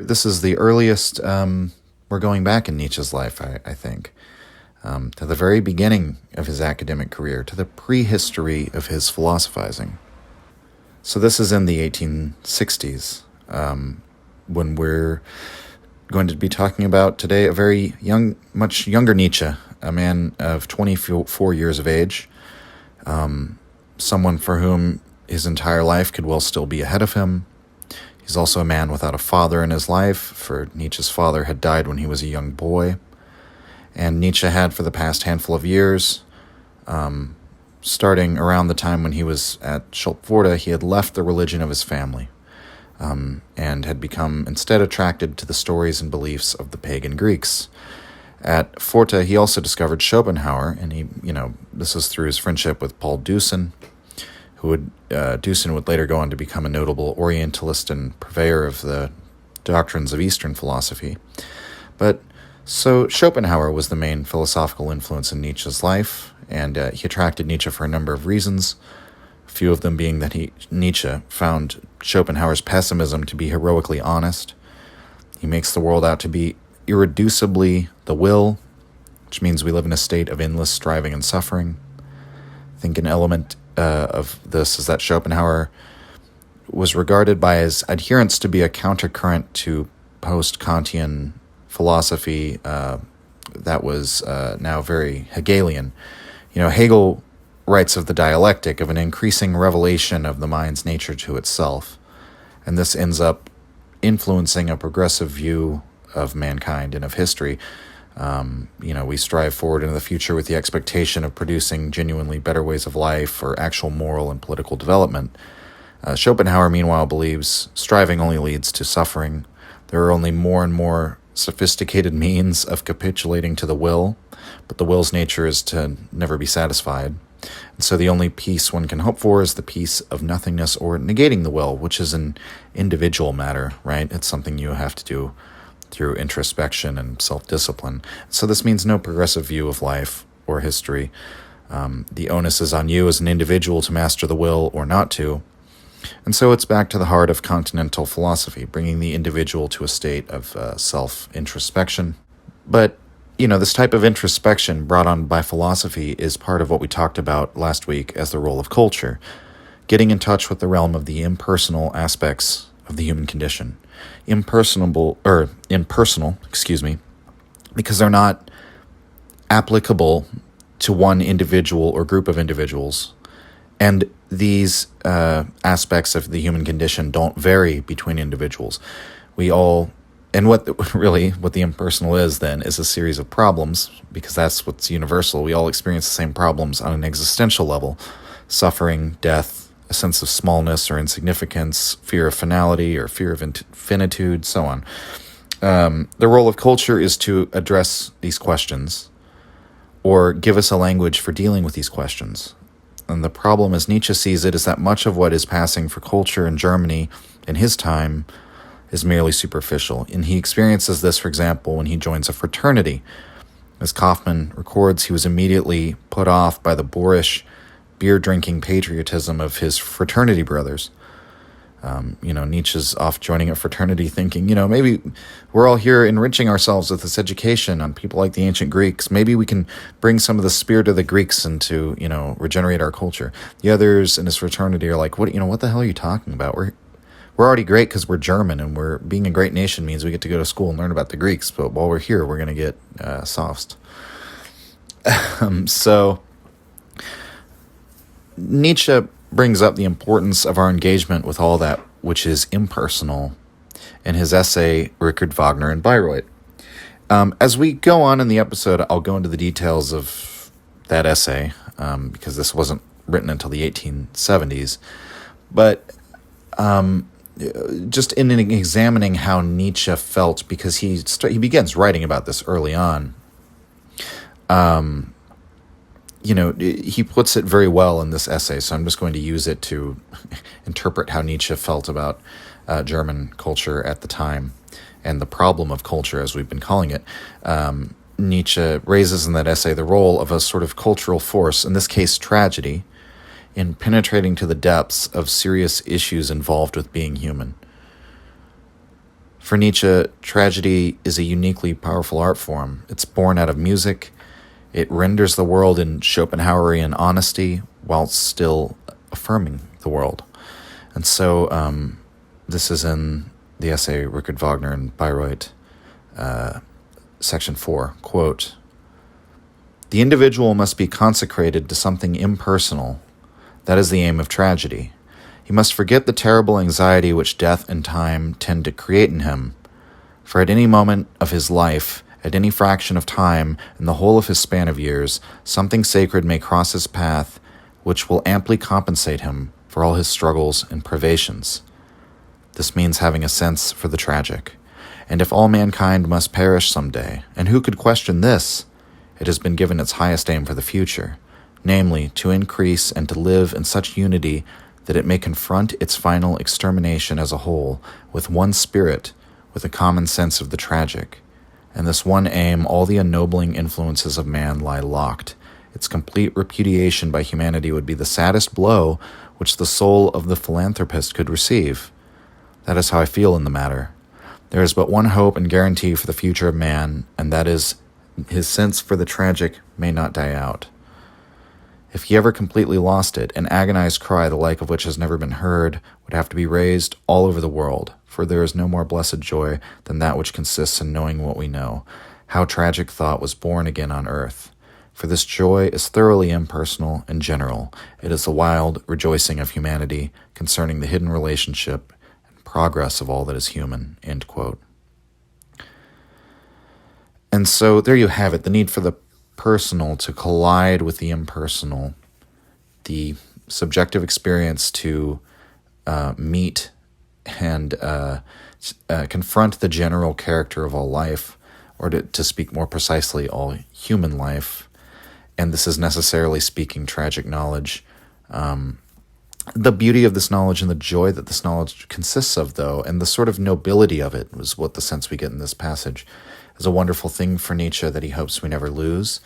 This is the earliest we're going back in Nietzsche's life, I think, to the very beginning of his academic career, to the prehistory of his philosophizing. So this is in the 1860s, when we're going to be talking about today a very young, much younger Nietzsche, a man of 24 years of age, someone for whom his entire life could well still be ahead of him. He's also a man without a father in his life, for Nietzsche's father had died when he was a young boy. And Nietzsche had, for the past handful of years, starting around the time when he was at Schulpforta, he had left the religion of his family, and had become instead attracted to the stories and beliefs of the pagan Greeks. At Forta, he also discovered Schopenhauer, and this is through his friendship with Paul Deussen, Deussen would later go on to become a notable Orientalist and purveyor of the doctrines of Eastern philosophy. So Schopenhauer was the main philosophical influence in Nietzsche's life, and he attracted Nietzsche for a number of reasons, a few of them being that Nietzsche found Schopenhauer's pessimism to be heroically honest. He makes the world out to be irreducibly the will, which means we live in a state of endless striving and suffering. I think an element of this is that Schopenhauer was regarded by his adherents to be a countercurrent to post-Kantian philosophy that was now very Hegelian. Hegel writes of the dialectic of an increasing revelation of the mind's nature to itself, and this ends up influencing a progressive view of mankind and of history. We strive forward into the future with the expectation of producing genuinely better ways of life or actual moral and political development. Schopenhauer, meanwhile, believes striving only leads to suffering. There are only more and more sophisticated means of capitulating to the will, but the will's nature is to never be satisfied. And so the only peace one can hope for is the peace of nothingness or negating the will, which is an individual matter, right? It's something you have to do through introspection and self-discipline. So this means no progressive view of life or history. The onus is on you as an individual to master the will or not to. And so it's back to the heart of continental philosophy, bringing the individual to a state of self-introspection. But, this type of introspection brought on by philosophy is part of what we talked about last week as the role of culture, getting in touch with the realm of the impersonal aspects of the human condition. Impersonal, because they're not applicable to one individual or group of individuals. And these aspects of the human condition don't vary between individuals. What the impersonal is then is a series of problems, because that's what's universal. We all experience the same problems on an existential level: suffering, death, a sense of smallness or insignificance, fear of finality or fear of finitude, so on. The role of culture is to address these questions or give us a language for dealing with these questions. And the problem, as Nietzsche sees it, is that much of what is passing for culture in Germany in his time is merely superficial. And he experiences this, for example, when he joins a fraternity. As Kaufmann records, he was immediately put off by the boorish, beer-drinking patriotism of his fraternity brothers. Nietzsche's off joining a fraternity thinking, maybe we're all here enriching ourselves with this education on people like the ancient Greeks. Maybe we can bring some of the spirit of the Greeks into, regenerate our culture. The others in his fraternity are like, what the hell are you talking about? We're already great because we're German, and being a great nation means we get to go to school and learn about the Greeks. But while we're here, we're going to get sauced. So Nietzsche brings up the importance of our engagement with all that which is impersonal in his essay, Richard Wagner and Bayreuth. As we go on in the episode, I'll go into the details of that essay, because this wasn't written until the 1870s. But just in examining how Nietzsche felt, because he begins writing about this early on, he puts it very well in this essay, so I'm just going to use it to interpret how Nietzsche felt about German culture at the time and the problem of culture, as we've been calling it. Nietzsche raises in that essay the role of a sort of cultural force, in this case tragedy, in penetrating to the depths of serious issues involved with being human. For Nietzsche, tragedy is a uniquely powerful art form. It's born out of music. It renders the world in Schopenhauerian honesty whilst still affirming the world. And so this is in the essay Richard Wagner and Bayreuth, section 4, quote, "The individual must be consecrated to something impersonal. That is the aim of tragedy. He must forget the terrible anxiety which death and time tend to create in him. For at any moment of his life, at any fraction of time, in the whole of his span of years, something sacred may cross his path which will amply compensate him for all his struggles and privations. This means having a sense for the tragic. And if all mankind must perish some day, and who could question this? It has been given its highest aim for the future, namely, to increase and to live in such unity that it may confront its final extermination as a whole with one spirit, with a common sense of the tragic. In this one aim, all the ennobling influences of man lie locked. Its complete repudiation by humanity would be the saddest blow which the soul of the philanthropist could receive. That is how I feel in the matter. There is but one hope and guarantee for the future of man, and that is his sense for the tragic may not die out. If he ever completely lost it, an agonized cry the like of which has never been heard would have to be raised all over the world, for there is no more blessed joy than that which consists in knowing what we know, how tragic thought was born again on earth. For this joy is thoroughly impersonal and general. It is the wild rejoicing of humanity concerning the hidden relationship and progress of all that is human." End quote. And so there you have it, the need for the personal to collide with the impersonal, the subjective experience to meet and confront the general character of all life, or to speak more precisely, all human life. And this is necessarily speaking tragic knowledge. The beauty of this knowledge and the joy that this knowledge consists of, though, and the sort of nobility of it was what the sense we get in this passage, is a wonderful thing for Nietzsche that he hopes we never lose.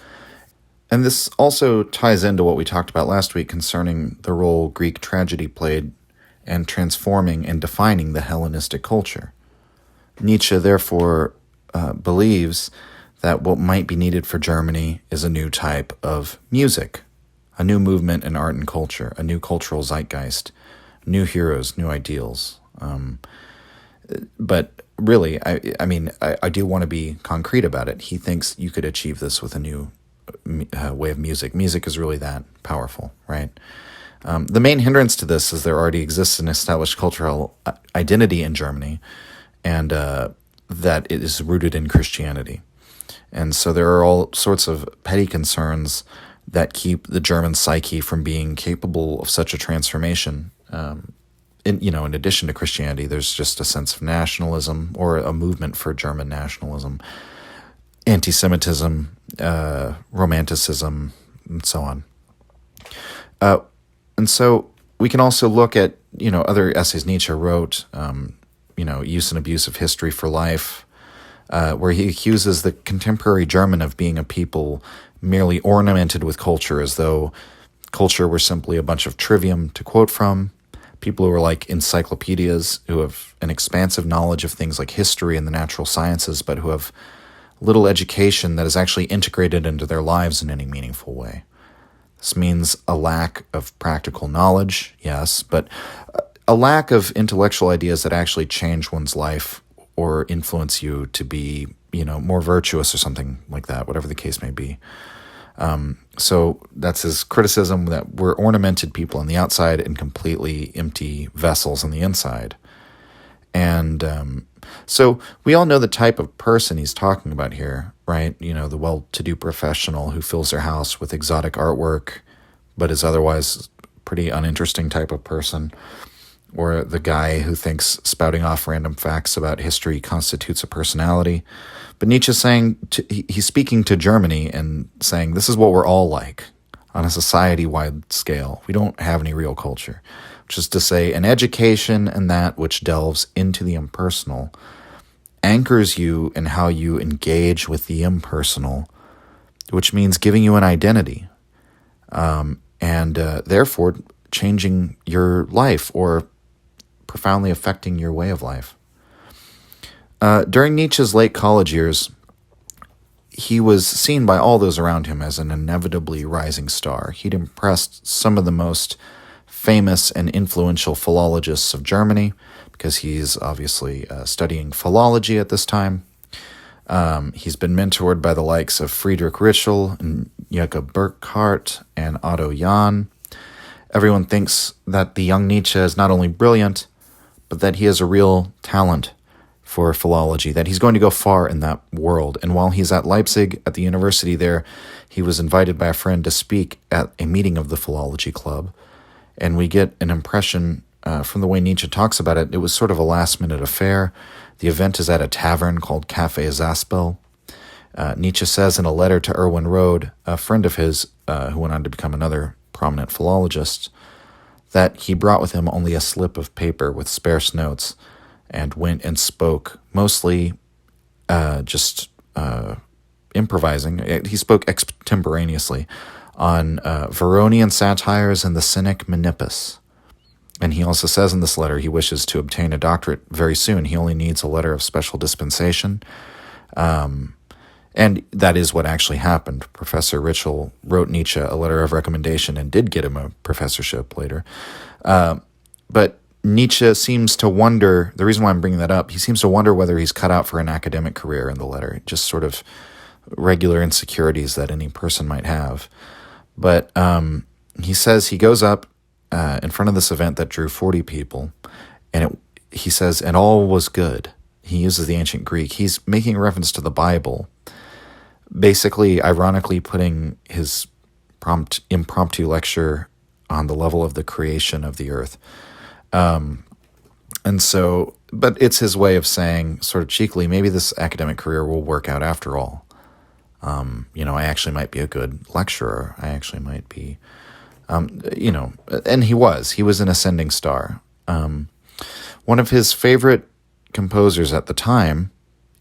And this also ties into what we talked about last week concerning the role Greek tragedy played in transforming and defining the Hellenistic culture. Nietzsche, therefore, believes that what might be needed for Germany is a new type of music, a new movement in art and culture, a new cultural zeitgeist, new heroes, new ideals. But really, I do want to be concrete about it. He thinks you could achieve this with a new way of music. Music is really that powerful, right? The main hindrance to this is there already exists an established cultural identity in Germany, and that it is rooted in Christianity. And so there are all sorts of petty concerns that keep the German psyche from being capable of such a transformation. In addition to Christianity, there's just a sense of nationalism, or a movement for German nationalism, anti-Semitism, romanticism, and so on. And so we can also look at, other essays Nietzsche wrote, Use and Abuse of History for Life, where he accuses the contemporary German of being a people merely ornamented with culture, as though culture were simply a bunch of trivium to quote from, people who are like encyclopedias, who have an expansive knowledge of things like history and the natural sciences, but who have little education that is actually integrated into their lives in any meaningful way. This means a lack of practical knowledge, yes, but a lack of intellectual ideas that actually change one's life or influence you to be, more virtuous or something like that, whatever the case may be. So that's his criticism, that we're ornamented people on the outside and completely empty vessels on the inside. And so we all know the type of person he's talking about here, right? The well-to-do professional who fills their house with exotic artwork, but is otherwise a pretty uninteresting type of person. Or the guy who thinks spouting off random facts about history constitutes a personality. But Nietzsche's saying, he's speaking to Germany and saying, this is what we're all like on a society-wide scale. We don't have any real culture. Which is to say, an education and that which delves into the impersonal anchors you in how you engage with the impersonal, which means giving you an identity, and therefore changing your life or profoundly affecting your way of life. During Nietzsche's late college years, he was seen by all those around him as an inevitably rising star. He'd impressed some of the most famous and influential philologists of Germany, because he's obviously studying philology at this time. He's been mentored by the likes of Friedrich Ritschl and Jakob Burckhardt and Otto Jahn. Everyone thinks that the young Nietzsche is not only brilliant, but that he has a real talent for philology, that he's going to go far in that world. And while he's at Leipzig, at the university there, he was invited by a friend to speak at a meeting of the Philology Club. And we get an impression from the way Nietzsche talks about it. It was sort of a last-minute affair. The event is at a tavern called Café Zaspel. Nietzsche says in a letter to Erwin Rohde, a friend of his who went on to become another prominent philologist, that he brought with him only a slip of paper with sparse notes and went and spoke, mostly just improvising. He spoke extemporaneously on Veronian satires and the cynic Menippus. And he also says in this letter he wishes to obtain a doctorate very soon. He only needs a letter of special dispensation. And that is what actually happened. Professor Ritschl wrote Nietzsche a letter of recommendation and did get him a professorship later. But Nietzsche seems to wonder, the reason why I'm bringing that up, he seems to wonder whether he's cut out for an academic career in the letter, just sort of regular insecurities that any person might have. But he says he goes up in front of this event that drew 40 people, and he says, and all was good. He uses the ancient Greek. He's making reference to the Bible, basically, ironically putting his impromptu lecture on the level of the creation of the earth. And so, but it's his way of saying, sort of cheekily, maybe this academic career will work out after all. I actually might be a good lecturer. I actually might be, and he was an ascending star. One of his favorite composers at the time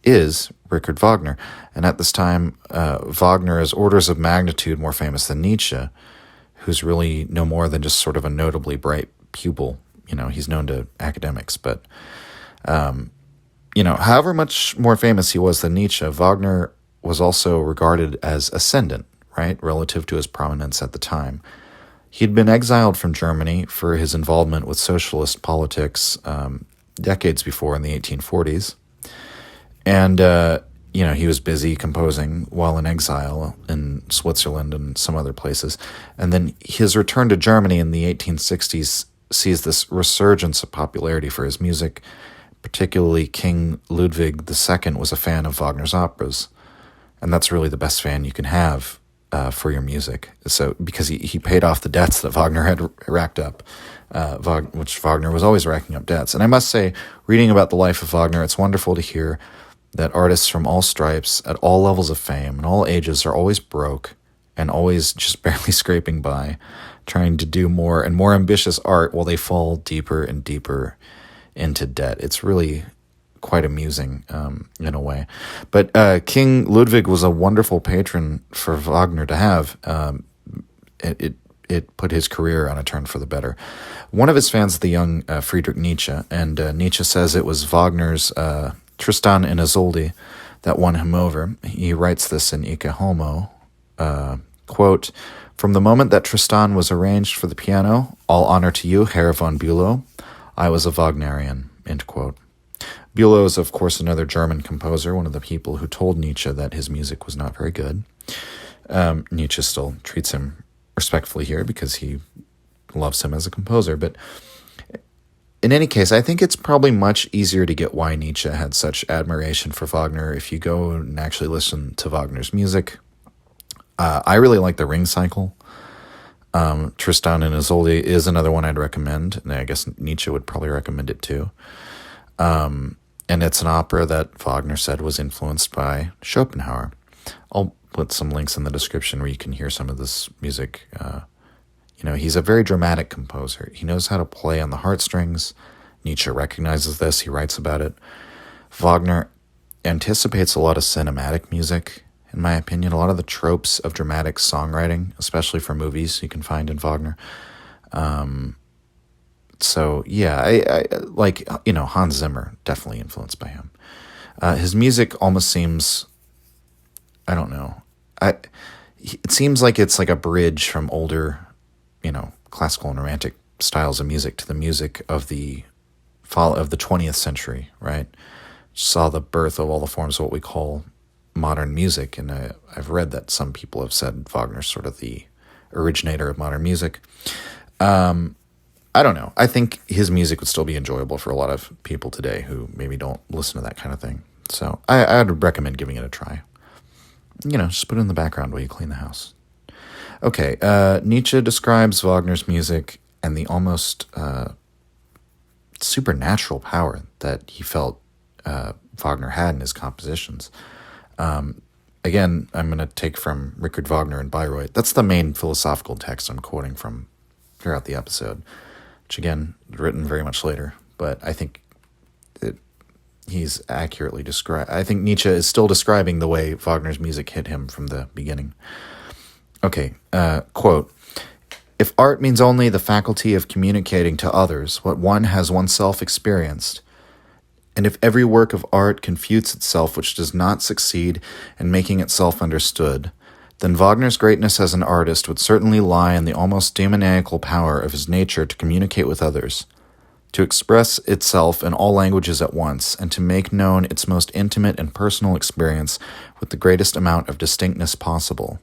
is Richard Wagner. And at this time, Wagner is orders of magnitude more famous than Nietzsche, who's really no more than just sort of a notably bright pupil. He's known to academics, but, however much more famous he was than Nietzsche, Wagner was also regarded as ascendant, right, relative to his prominence at the time. He'd been exiled from Germany for his involvement with socialist politics decades before in the 1840s. And, he was busy composing while in exile in Switzerland and some other places. And then his return to Germany in the 1860s sees this resurgence of popularity for his music. Particularly King Ludwig II was a fan of Wagner's operas. And that's really the best fan you can have for your music. So because he paid off the debts that Wagner had racked up, which Wagner was always racking up debts. And I must say, reading about the life of Wagner, it's wonderful to hear that artists from all stripes, at all levels of fame, and all ages are always broke and always just barely scraping by, trying to do more and more ambitious art while they fall deeper and deeper into debt. It's really quite amusing in a way. But King Ludwig was a wonderful patron for Wagner to have. It put his career on a turn for the better. One of his fans is the young Friedrich Nietzsche, and Nietzsche says it was Wagner's Tristan and Isolde that won him over. He writes this in Ecce Homo, quote, "From the moment that Tristan was arranged for the piano, all honor to you, Herr von Bülow, I was a Wagnerian," end quote. Bülow is, of course, another German composer, one of the people who told Nietzsche that his music was not very good. Nietzsche still treats him respectfully here because he loves him as a composer. But in any case, I think it's probably much easier to get why Nietzsche had such admiration for Wagner if you go and actually listen to Wagner's music. I really like the Ring Cycle. Tristan and Isolde is another one I'd recommend, and I guess Nietzsche would probably recommend it too. And it's an opera that Wagner said was influenced by Schopenhauer. I'll put some links in the description where you can hear some of this music. He's a very dramatic composer. He knows how to play on the heartstrings. Nietzsche recognizes this. He writes about it. Wagner anticipates a lot of cinematic music, in my opinion. A lot of the tropes of dramatic songwriting, especially for movies, you can find in Wagner. So, yeah, I like, Hans Zimmer, definitely influenced by him. His music almost seems, I don't know, it seems like it's like a bridge from older, classical and romantic styles of music to the music of the fall of the 20th century, right? Saw the birth of all the forms of what we call modern music, and I've read that some people have said Wagner's sort of the originator of modern music. I don't know. I think his music would still be enjoyable for a lot of people today who maybe don't listen to that kind of thing. So I'd recommend giving it a try. Just put it in the background while you clean the house. Okay, Nietzsche describes Wagner's music and the almost supernatural power that he felt Wagner had in his compositions. Again, I'm going to take from Richard Wagner and Bayreuth. That's the main philosophical text I'm quoting from throughout the episode, which again, written very much later, but I think he's accurately described. I think Nietzsche is still describing the way Wagner's music hit him from the beginning. Okay, quote, "If art means only the faculty of communicating to others what one has oneself experienced, and if every work of art confutes itself which does not succeed in making itself understood, then Wagner's greatness as an artist would certainly lie in the almost demoniacal power of his nature to communicate with others, to express itself in all languages at once, and to make known its most intimate and personal experience with the greatest amount of distinctness possible.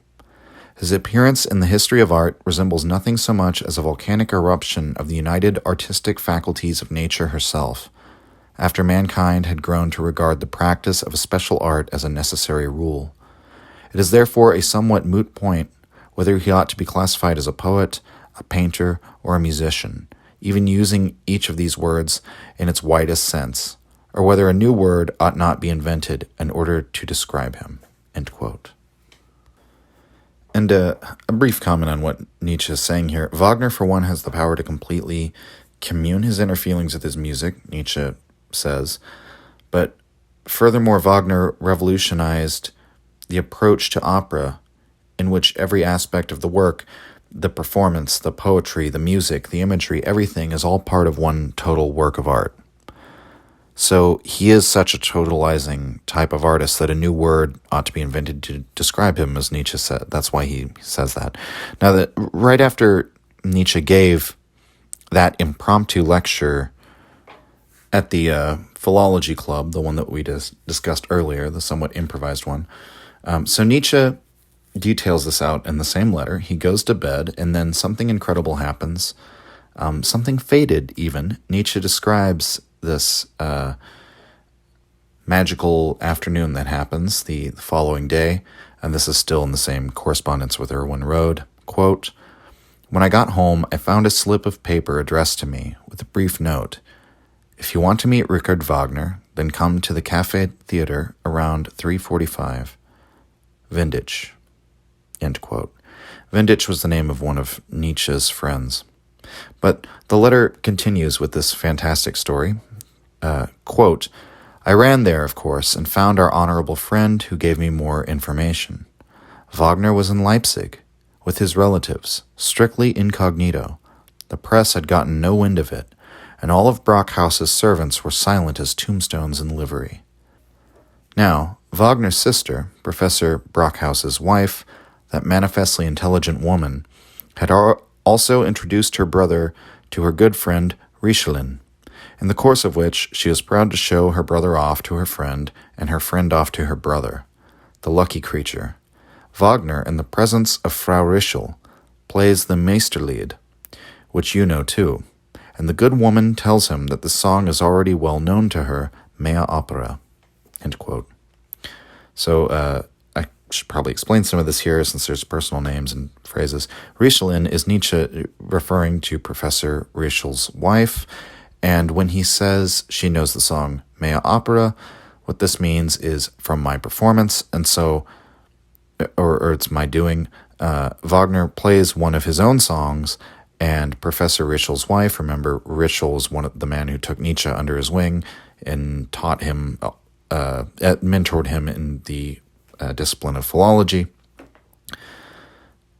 His appearance in the history of art resembles nothing so much as a volcanic eruption of the united artistic faculties of nature herself, after mankind had grown to regard the practice of a special art as a necessary rule. It is therefore a somewhat moot point whether he ought to be classified as a poet, a painter, or a musician, even using each of these words in its widest sense, or whether a new word ought not be invented in order to describe him." End quote. And a brief comment on what Nietzsche is saying here. Wagner, for one, has the power to completely commune his inner feelings with his music, Nietzsche says, but furthermore, Wagner revolutionized the approach to opera, in which every aspect of the work, the performance, the poetry, the music, the imagery, everything is all part of one total work of art. So he is such a totalizing type of artist that a new word ought to be invented to describe him, as Nietzsche said. That's why he says that. Now, that right after Nietzsche gave that impromptu lecture at the Philology Club, the one that we discussed earlier, the somewhat improvised one, so Nietzsche details this out in the same letter. He goes to bed, and then something incredible happens. Something fated, even. Nietzsche describes this magical afternoon that happens the following day, and this is still in the same correspondence with Erwin Rohde. Quote, "When I got home, I found a slip of paper addressed to me with a brief note. If you want to meet Richard Wagner, then come to the Café Theatre around 3:45. Vindic." End quote. Vindic was the name of one of Nietzsche's friends. But the letter continues with this fantastic story. Quote, "I ran there, of course, and found our honorable friend who gave me more information. Wagner was in Leipzig, with his relatives, strictly incognito. The press had gotten no wind of it, and all of Brockhaus's servants were silent as tombstones in livery. Now, Wagner's sister, Professor Brockhaus's wife, that manifestly intelligent woman, had also introduced her brother to her good friend Richelin, in the course of which she was proud to show her brother off to her friend and her friend off to her brother. The lucky creature. Wagner, in the presence of Frau Richel, plays the Meisterlied, which you know too, and the good woman tells him that the song is already well known to her, mea opera." End quote. So I should probably explain some of this here since there's personal names and phrases. Richelin is Nietzsche referring to Professor Richel's wife, and when he says she knows the song mea opera, what this means is from my performance, and so, or it's my doing. Wagner plays one of his own songs, and Professor Richel's wife, remember, Richel is the man who took Nietzsche under his wing and taught him, mentored him in the discipline of philology.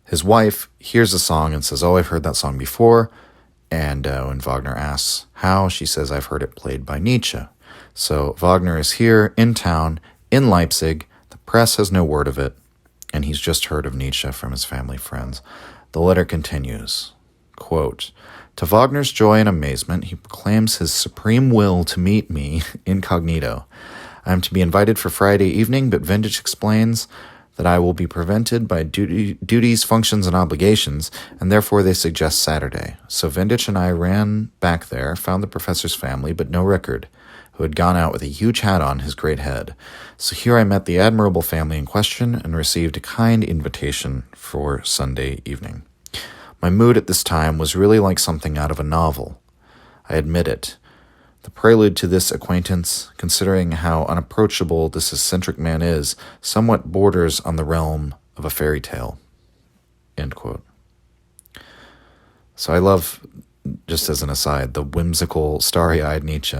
His wife hears the song and says, "Oh, I've heard that song before." And when Wagner asks how, she says, "I've heard it played by Nietzsche." So Wagner is here, in town, in Leipzig. The press has no word of it, and he's just heard of Nietzsche from his family friends. The letter continues, quote, "To Wagner's joy and amazement, he proclaims his supreme will to meet me incognito. I am to be invited for Friday evening, but Vindic explains that I will be prevented by duties, functions, and obligations, and therefore they suggest Saturday. So Vindic and I ran back there, found the professor's family, but no Rickard, who had gone out with a huge hat on his great head. So here I met the admirable family in question and received a kind invitation for Sunday evening. My mood at this time was really like something out of a novel. I admit it. The prelude to this acquaintance, considering how unapproachable this eccentric man is, somewhat borders on the realm of a fairy tale." End quote. So I love, just as an aside, the whimsical, starry-eyed Nietzsche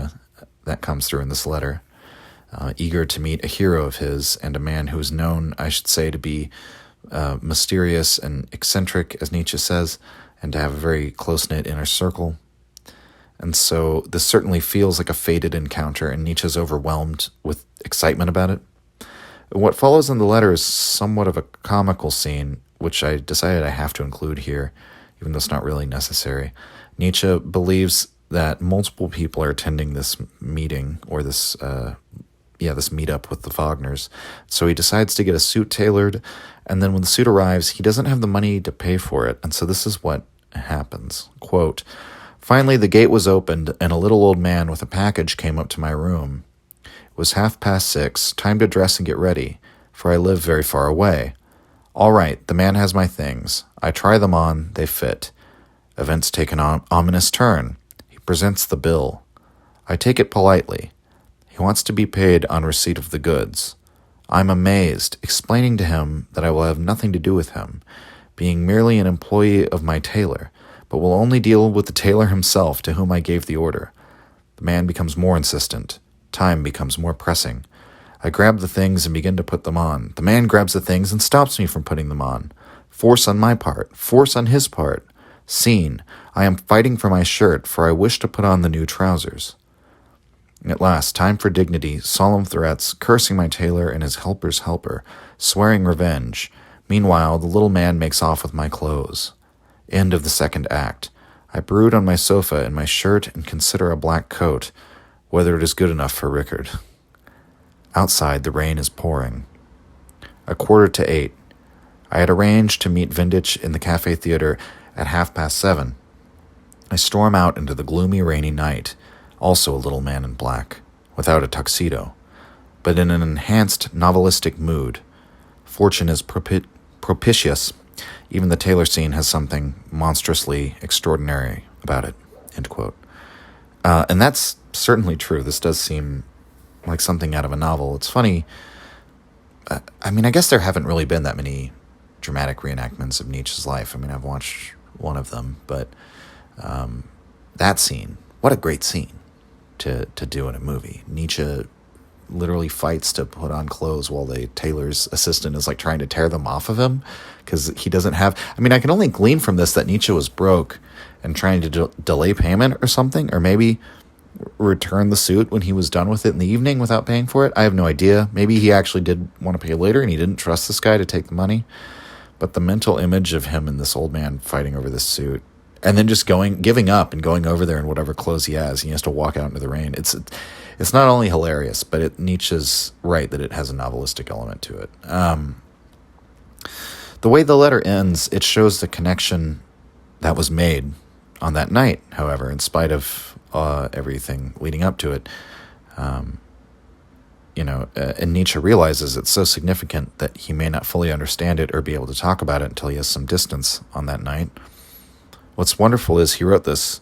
that comes through in this letter, eager to meet a hero of his and a man who is known, I should say, to be mysterious and eccentric, as Nietzsche says, and to have a very close-knit inner circle. And so this certainly feels like a fated encounter, and Nietzsche's overwhelmed with excitement about it. What follows in the letter is somewhat of a comical scene, which I decided I have to include here, even though it's not really necessary. Nietzsche believes that multiple people are attending this meeting, or this meetup with the Wagners. So he decides to get a suit tailored, and then when the suit arrives, he doesn't have the money to pay for it. And so this is what happens. Quote, "Finally, the gate was opened, and a little old man with a package came up to my room. It was 6:30, time to dress and get ready, for I live very far away. All right, the man has my things. I try them on, they fit. Events take an ominous turn. He presents the bill. I take it politely. He wants to be paid on receipt of the goods. I'm amazed, explaining to him that I will have nothing to do with him, being merely an employee of my tailor, but will only deal with the tailor himself to whom I gave the order. The man becomes more insistent. Time becomes more pressing. I grab the things and begin to put them on. The man grabs the things and stops me from putting them on. Force on my part, force on his part. Scene. I am fighting for my shirt, for I wish to put on the new trousers. At last, time for dignity, solemn threats, cursing my tailor and his helper's helper, swearing revenge. Meanwhile, the little man makes off with my clothes. End of the second act. I brood on my sofa in my shirt and consider a black coat, whether it is good enough for Rickard. Outside, the rain is pouring. 7:15. I had arranged to meet Vindic in the Café Theatre at 7:30. I storm out into the gloomy, rainy night, also a little man in black, without a tuxedo, but in an enhanced novelistic mood. Fortune is propitious. Even the tailor scene has something monstrously extraordinary about it." End quote. And that's certainly true. This does seem like something out of a novel. It's funny. I guess there haven't really been that many dramatic reenactments of Nietzsche's life. I've watched one of them, but that scene, what a great scene to do in a movie. Nietzsche literally fights to put on clothes while the tailor's assistant is trying to tear them off of him because he doesn't have. I can only glean from this that Nietzsche was broke and trying to delay payment or something, or maybe return the suit when he was done with it in the evening without paying for it. I have no idea. Maybe he actually did want to pay later and he didn't trust this guy to take the money. But the mental image of him and this old man fighting over this suit, and then just giving up and going over there in whatever clothes he has, and he has to walk out into the rain. It's not only hilarious, but Nietzsche's right that it has a novelistic element to it. The way the letter ends, it shows the connection that was made on that night, however, in spite of everything leading up to it. And Nietzsche realizes it's so significant that he may not fully understand it or be able to talk about it until he has some distance on that night. What's wonderful is he wrote this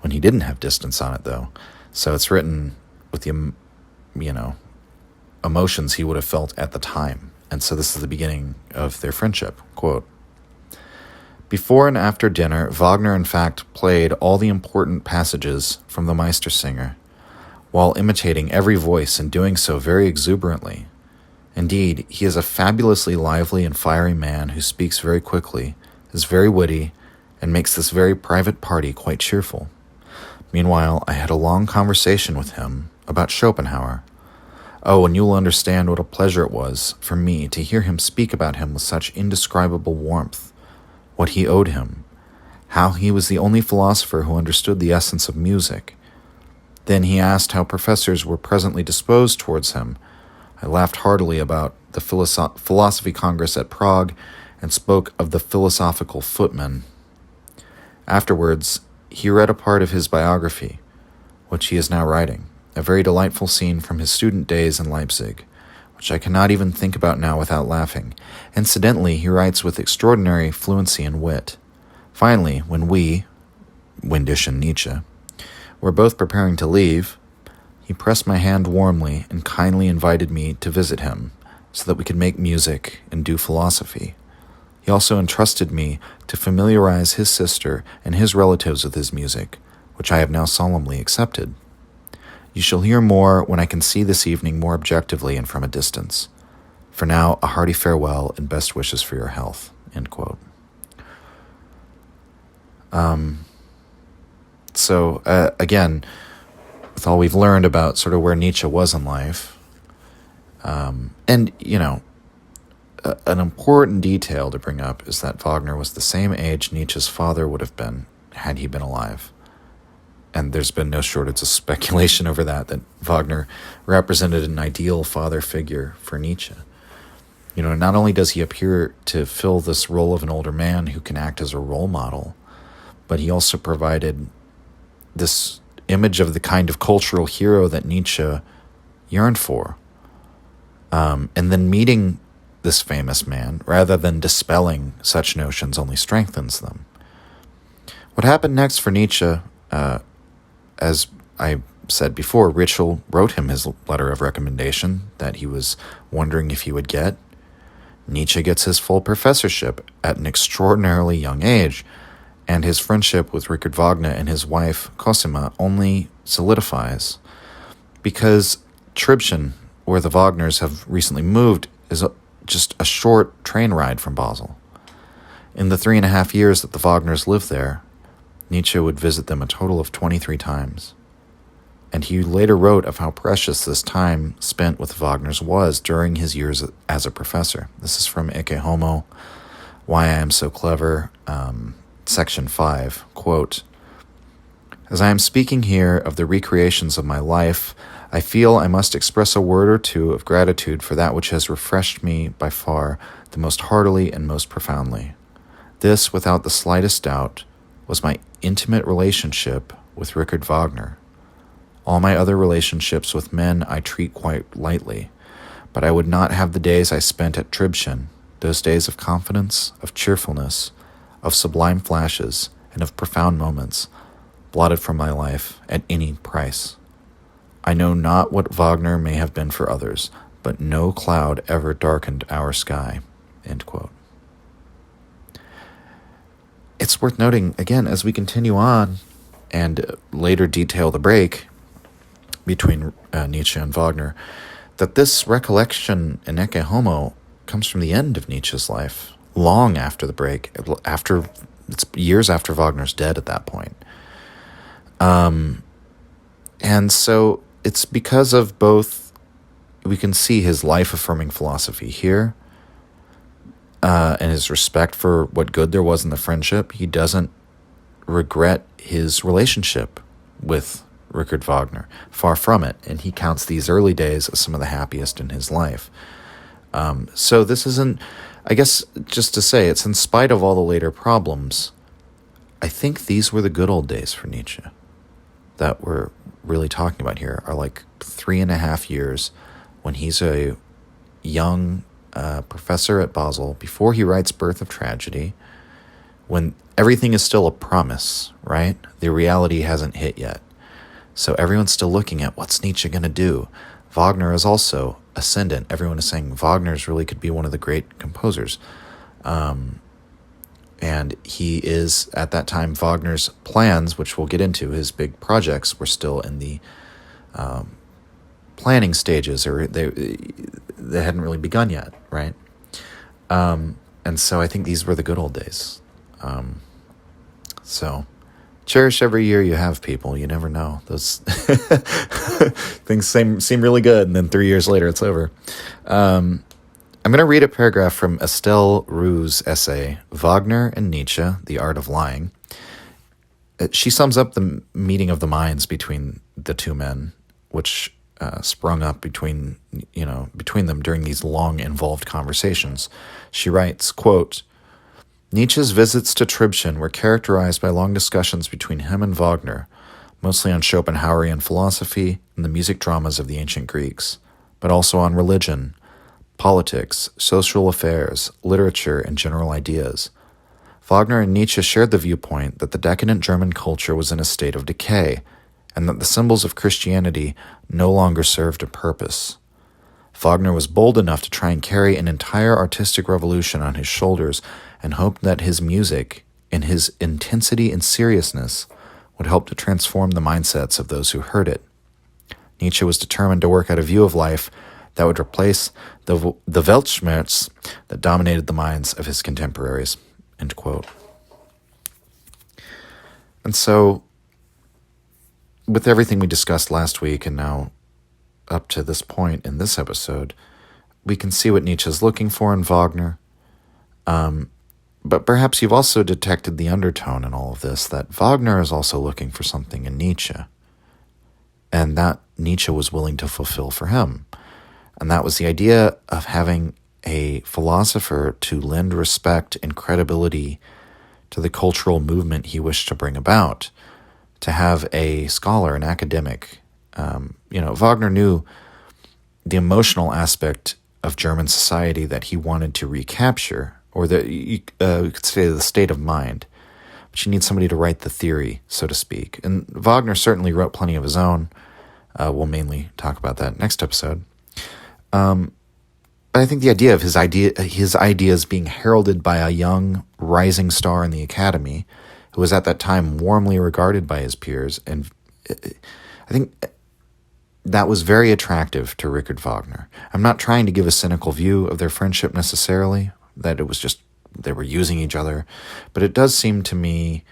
when he didn't have distance on it, though. So it's written with the, emotions he would have felt at the time. And so this is the beginning of their friendship. Quote, "Before and after dinner, Wagner in fact played all the important passages from the Meistersinger, while imitating every voice and doing so very exuberantly. Indeed, he is a fabulously lively and fiery man who speaks very quickly, is very witty, and makes this very private party quite cheerful. Meanwhile, I had a long conversation with him about Schopenhauer. Oh, and you'll understand what a pleasure it was for me to hear him speak about him with such indescribable warmth, what he owed him, how he was the only philosopher who understood the essence of music. Then he asked how professors were presently disposed towards him. I laughed heartily about the Philosophy Congress at Prague and spoke of the philosophical footman. Afterwards, he read a part of his biography, which he is now writing, a very delightful scene from his student days in Leipzig, which I cannot even think about now without laughing. Incidentally, he writes with extraordinary fluency and wit. Finally, when we, Windisch and Nietzsche, were both preparing to leave, he pressed my hand warmly and kindly invited me to visit him so that we could make music and do philosophy. He also entrusted me to familiarize his sister and his relatives with his music, which I have now solemnly accepted. You shall hear more when I can see this evening more objectively and from a distance. For now, a hearty farewell and best wishes for your health." End quote. Again, with all we've learned about sort of where Nietzsche was in life, and, an important detail to bring up is that Wagner was the same age Nietzsche's father would have been had he been alive. And there's been no shortage of speculation over that Wagner represented an ideal father figure for Nietzsche. Not only does he appear to fill this role of an older man who can act as a role model, but he also provided this image of the kind of cultural hero that Nietzsche yearned for. And then meeting this famous man, rather than dispelling such notions, only strengthens them. What happened next for Nietzsche, as I said before, Ritschl wrote him his letter of recommendation that he was wondering if he would get. Nietzsche gets his full professorship at an extraordinarily young age, and his friendship with Richard Wagner and his wife Cosima only solidifies, because Tribschen, where the Wagners have recently moved, is just a short train ride from Basel. In the 3.5 years that the Wagners lived there, Nietzsche would visit them a total of 23 times. And he later wrote of how precious this time spent with the Wagners was during his years as a professor. This is from Ecce Homo, Why I Am So Clever, Section 5, quote, "As I am speaking here of the recreations of my life, I feel I must express a word or two of gratitude for that which has refreshed me by far the most heartily and most profoundly. This, without the slightest doubt, was my intimate relationship with Richard Wagner. All my other relationships with men I treat quite lightly, but I would not have the days I spent at Tribschen, those days of confidence, of cheerfulness, of sublime flashes, and of profound moments, blotted from my life at any price. I know not what Wagner may have been for others, but no cloud ever darkened our sky." End quote. It's worth noting, again, as we continue on and later detail the break between Nietzsche and Wagner, that this recollection in Ecce Homo comes from the end of Nietzsche's life, long after the break, it's years after Wagner's dead at that point. And so it's because of both, we can see his life-affirming philosophy here, and his respect for what good there was in the friendship. He doesn't regret his relationship with Richard Wagner. Far from it. And he counts these early days as some of the happiest in his life. So this isn't, I guess, just to say, it's in spite of all the later problems, I think these were the good old days for Nietzsche that we're really talking about here, are like 3.5 years when he's a young professor at Basel, before he writes Birth of Tragedy, when everything is still a promise, right? The reality hasn't hit yet. So everyone's still looking at, what's Nietzsche going to do? Wagner is also ascendant. Everyone is saying Wagner's really could be one of the great composers. And he is, at that time, Wagner's plans, which we'll get into, his big projects, were still in the planning stages, or they hadn't really begun yet, right? And so I think these were the good old days. So cherish every year you have, people. You never know. Those things seem really good, and then 3 years later, it's over. I'm going to read a paragraph from Estelle Roux's essay, Wagner and Nietzsche, The Art of Lying. She sums up the meeting of the minds between the two men, which sprung up between them during these long, involved conversations. She writes, quote, Nietzsche's visits to Tribschen were characterized by long discussions between him and Wagner, mostly on Schopenhauerian philosophy and the music dramas of the ancient Greeks, but also on religion, politics, social affairs, literature, and general ideas. Wagner and Nietzsche shared the viewpoint that the decadent German culture was in a state of decay, and that the symbols of Christianity no longer served a purpose. Wagner was bold enough to try and carry an entire artistic revolution on his shoulders and hoped that his music, in his intensity and seriousness, would help to transform the mindsets of those who heard it. Nietzsche was determined to work out a view of life that would replace the Weltschmerz that dominated the minds of his contemporaries. End quote. And so, with everything we discussed last week and now up to this point in this episode, we can see what Nietzsche's looking for in Wagner. But perhaps you've also detected the undertone in all of this, that Wagner is also looking for something in Nietzsche, and that Nietzsche was willing to fulfill for him. And that was the idea of having a philosopher to lend respect and credibility to the cultural movement he wished to bring about, to have a scholar, an academic. Wagner knew the emotional aspect of German society that he wanted to recapture, or you could say the state of mind. But you need somebody to write the theory, so to speak. And Wagner certainly wrote plenty of his own. We'll mainly talk about that next episode. But I think the idea of his ideas being heralded by a young rising star in the academy, who was at that time warmly regarded by his peers, and I think that was very attractive to Richard Wagner. I'm not trying to give a cynical view of their friendship necessarily, that it was just they were using each other, but it does seem to me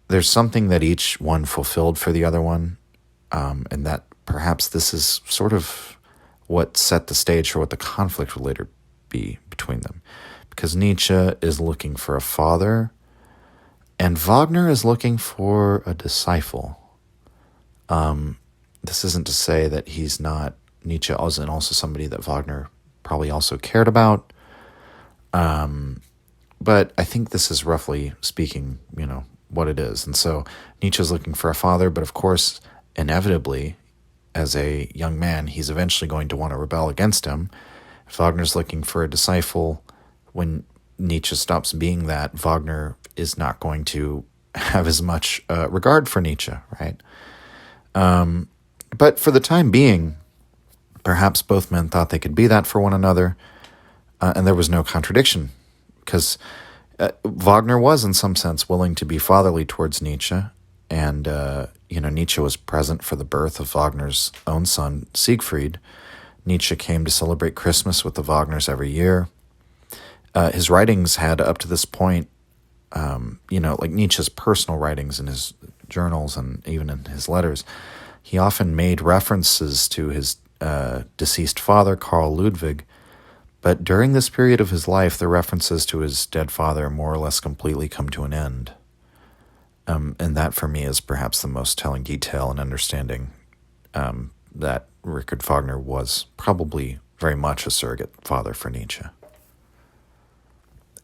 there's something that each one fulfilled for the other one, and that perhaps this is sort of what set the stage for what the conflict will later be between them. Because Nietzsche is looking for a father, and Wagner is looking for a disciple. This isn't to say that Nietzsche isn't also somebody that Wagner probably also cared about. But I think this is roughly speaking, what it is. And so Nietzsche's looking for a father, but of course, inevitably, as a young man, he's eventually going to want to rebel against him. If Wagner's looking for a disciple, when Nietzsche stops being that, Wagner is not going to have as much regard for Nietzsche, right? But for the time being, perhaps both men thought they could be that for one another, and there was no contradiction, because Wagner was, in some sense, willing to be fatherly towards Nietzsche, and Nietzsche was present for the birth of Wagner's own son, Siegfried. Nietzsche came to celebrate Christmas with the Wagners every year. His writings had, up to this point, like Nietzsche's personal writings in his journals and even in his letters, he often made references to his deceased father, Karl Ludwig. But during this period of his life, the references to his dead father more or less completely come to an end. And that, for me, is perhaps the most telling detail in understanding that Richard Wagner was probably very much a surrogate father for Nietzsche.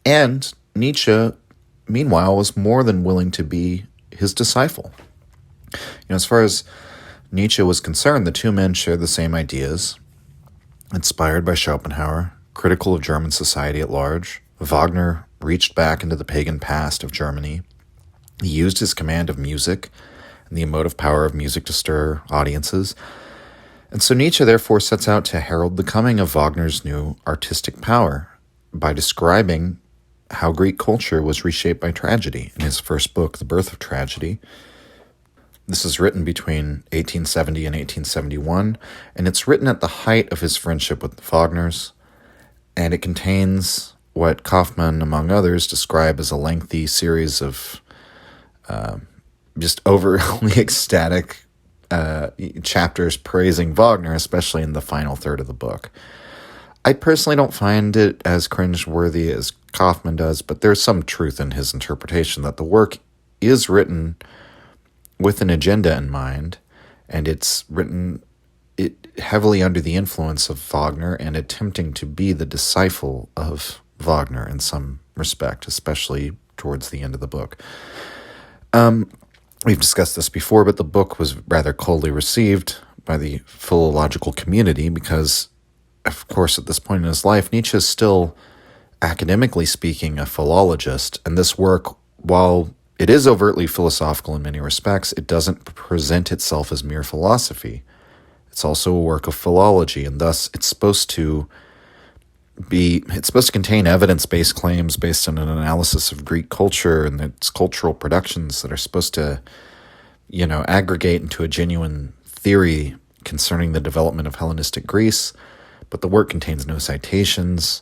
And Nietzsche, meanwhile, was more than willing to be his disciple. As far as Nietzsche was concerned, the two men shared the same ideas. Inspired by Schopenhauer, critical of German society at large, Wagner reached back into the pagan past of Germany. He used his command of music and the emotive power of music to stir audiences. And so Nietzsche therefore sets out to herald the coming of Wagner's new artistic power by describing how Greek culture was reshaped by tragedy in his first book, The Birth of Tragedy. This is written between 1870 and 1871, and it's written at the height of his friendship with the Wagners, and it contains what Kaufmann, among others, describe as a lengthy series of just overly ecstatic chapters praising Wagner, especially in the final third of the book. I personally don't find it as cringeworthy as Kaufman does, but there's some truth in his interpretation that the work is written with an agenda in mind, and it's written heavily under the influence of Wagner and attempting to be the disciple of Wagner in some respect, especially towards the end of the book. We've discussed this before, but the book was rather coldly received by the philological community because, of course, at this point in his life, Nietzsche is still, academically speaking, a philologist, and this work, while it is overtly philosophical in many respects, it doesn't present itself as mere philosophy. It's also a work of philology, and thus it's supposed to contain evidence-based claims based on an analysis of Greek culture and its cultural productions that are supposed to, aggregate into a genuine theory concerning the development of Hellenistic Greece. But the work contains no citations.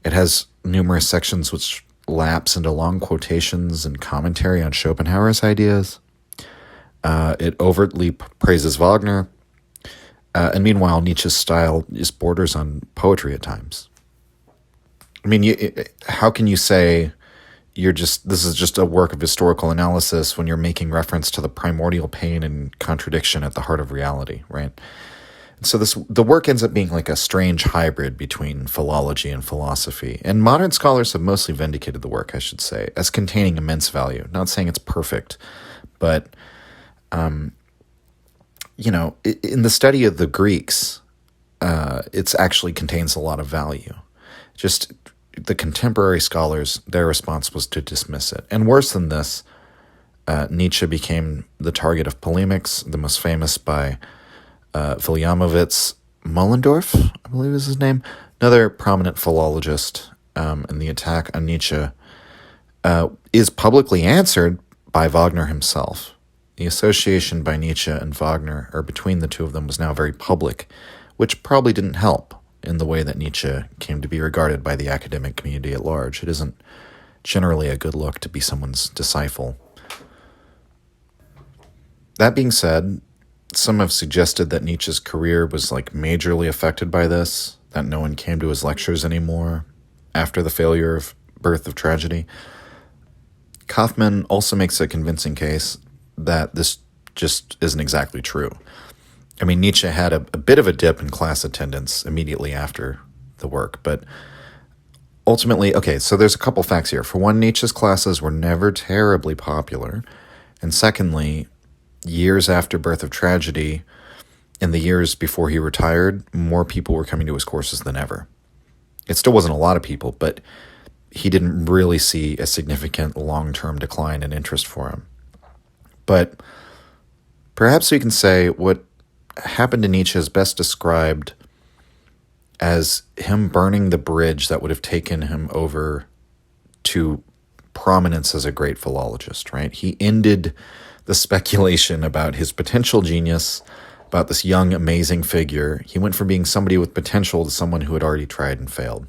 It has numerous sections which lapse into long quotations and commentary on Schopenhauer's ideas. It overtly praises Wagner. And meanwhile, Nietzsche's style just borders on poetry at times. I mean, how can you say this is just a work of historical analysis when you're making reference to the primordial pain and contradiction at the heart of reality, right? So the work ends up being like a strange hybrid between philology and philosophy. And modern scholars have mostly vindicated the work, I should say, as containing immense value. Not saying it's perfect, but, in the study of the Greeks, it actually contains a lot of value. Just the contemporary scholars, their response was to dismiss it. And worse than this, Nietzsche became the target of polemics, the most famous by Williamovitz Moellendorff, I believe is his name, another prominent philologist, and the attack on Nietzsche is publicly answered by Wagner himself. The association by Nietzsche and Wagner, or between the two of them, was now very public, which probably didn't help in the way that Nietzsche came to be regarded by the academic community at large. It isn't generally a good look to be someone's disciple. That being said, some have suggested that Nietzsche's career was majorly affected by this, that no one came to his lectures anymore after the failure of Birth of Tragedy. Kaufman also makes a convincing case that this just isn't exactly true. I mean, Nietzsche had a bit of a dip in class attendance immediately after the work, but ultimately, okay, so there's a couple facts here. For one, Nietzsche's classes were never terribly popular, and secondly, years after Birth of Tragedy, in the years before he retired, more people were coming to his courses than ever. It still wasn't a lot of people, but he didn't really see a significant long-term decline in interest for him. But perhaps we can say what happened to Nietzsche is best described as him burning the bridge that would have taken him over to prominence as a great philologist, right? He ended the speculation about his potential genius, about this young, amazing figure. He went from being somebody with potential to someone who had already tried and failed.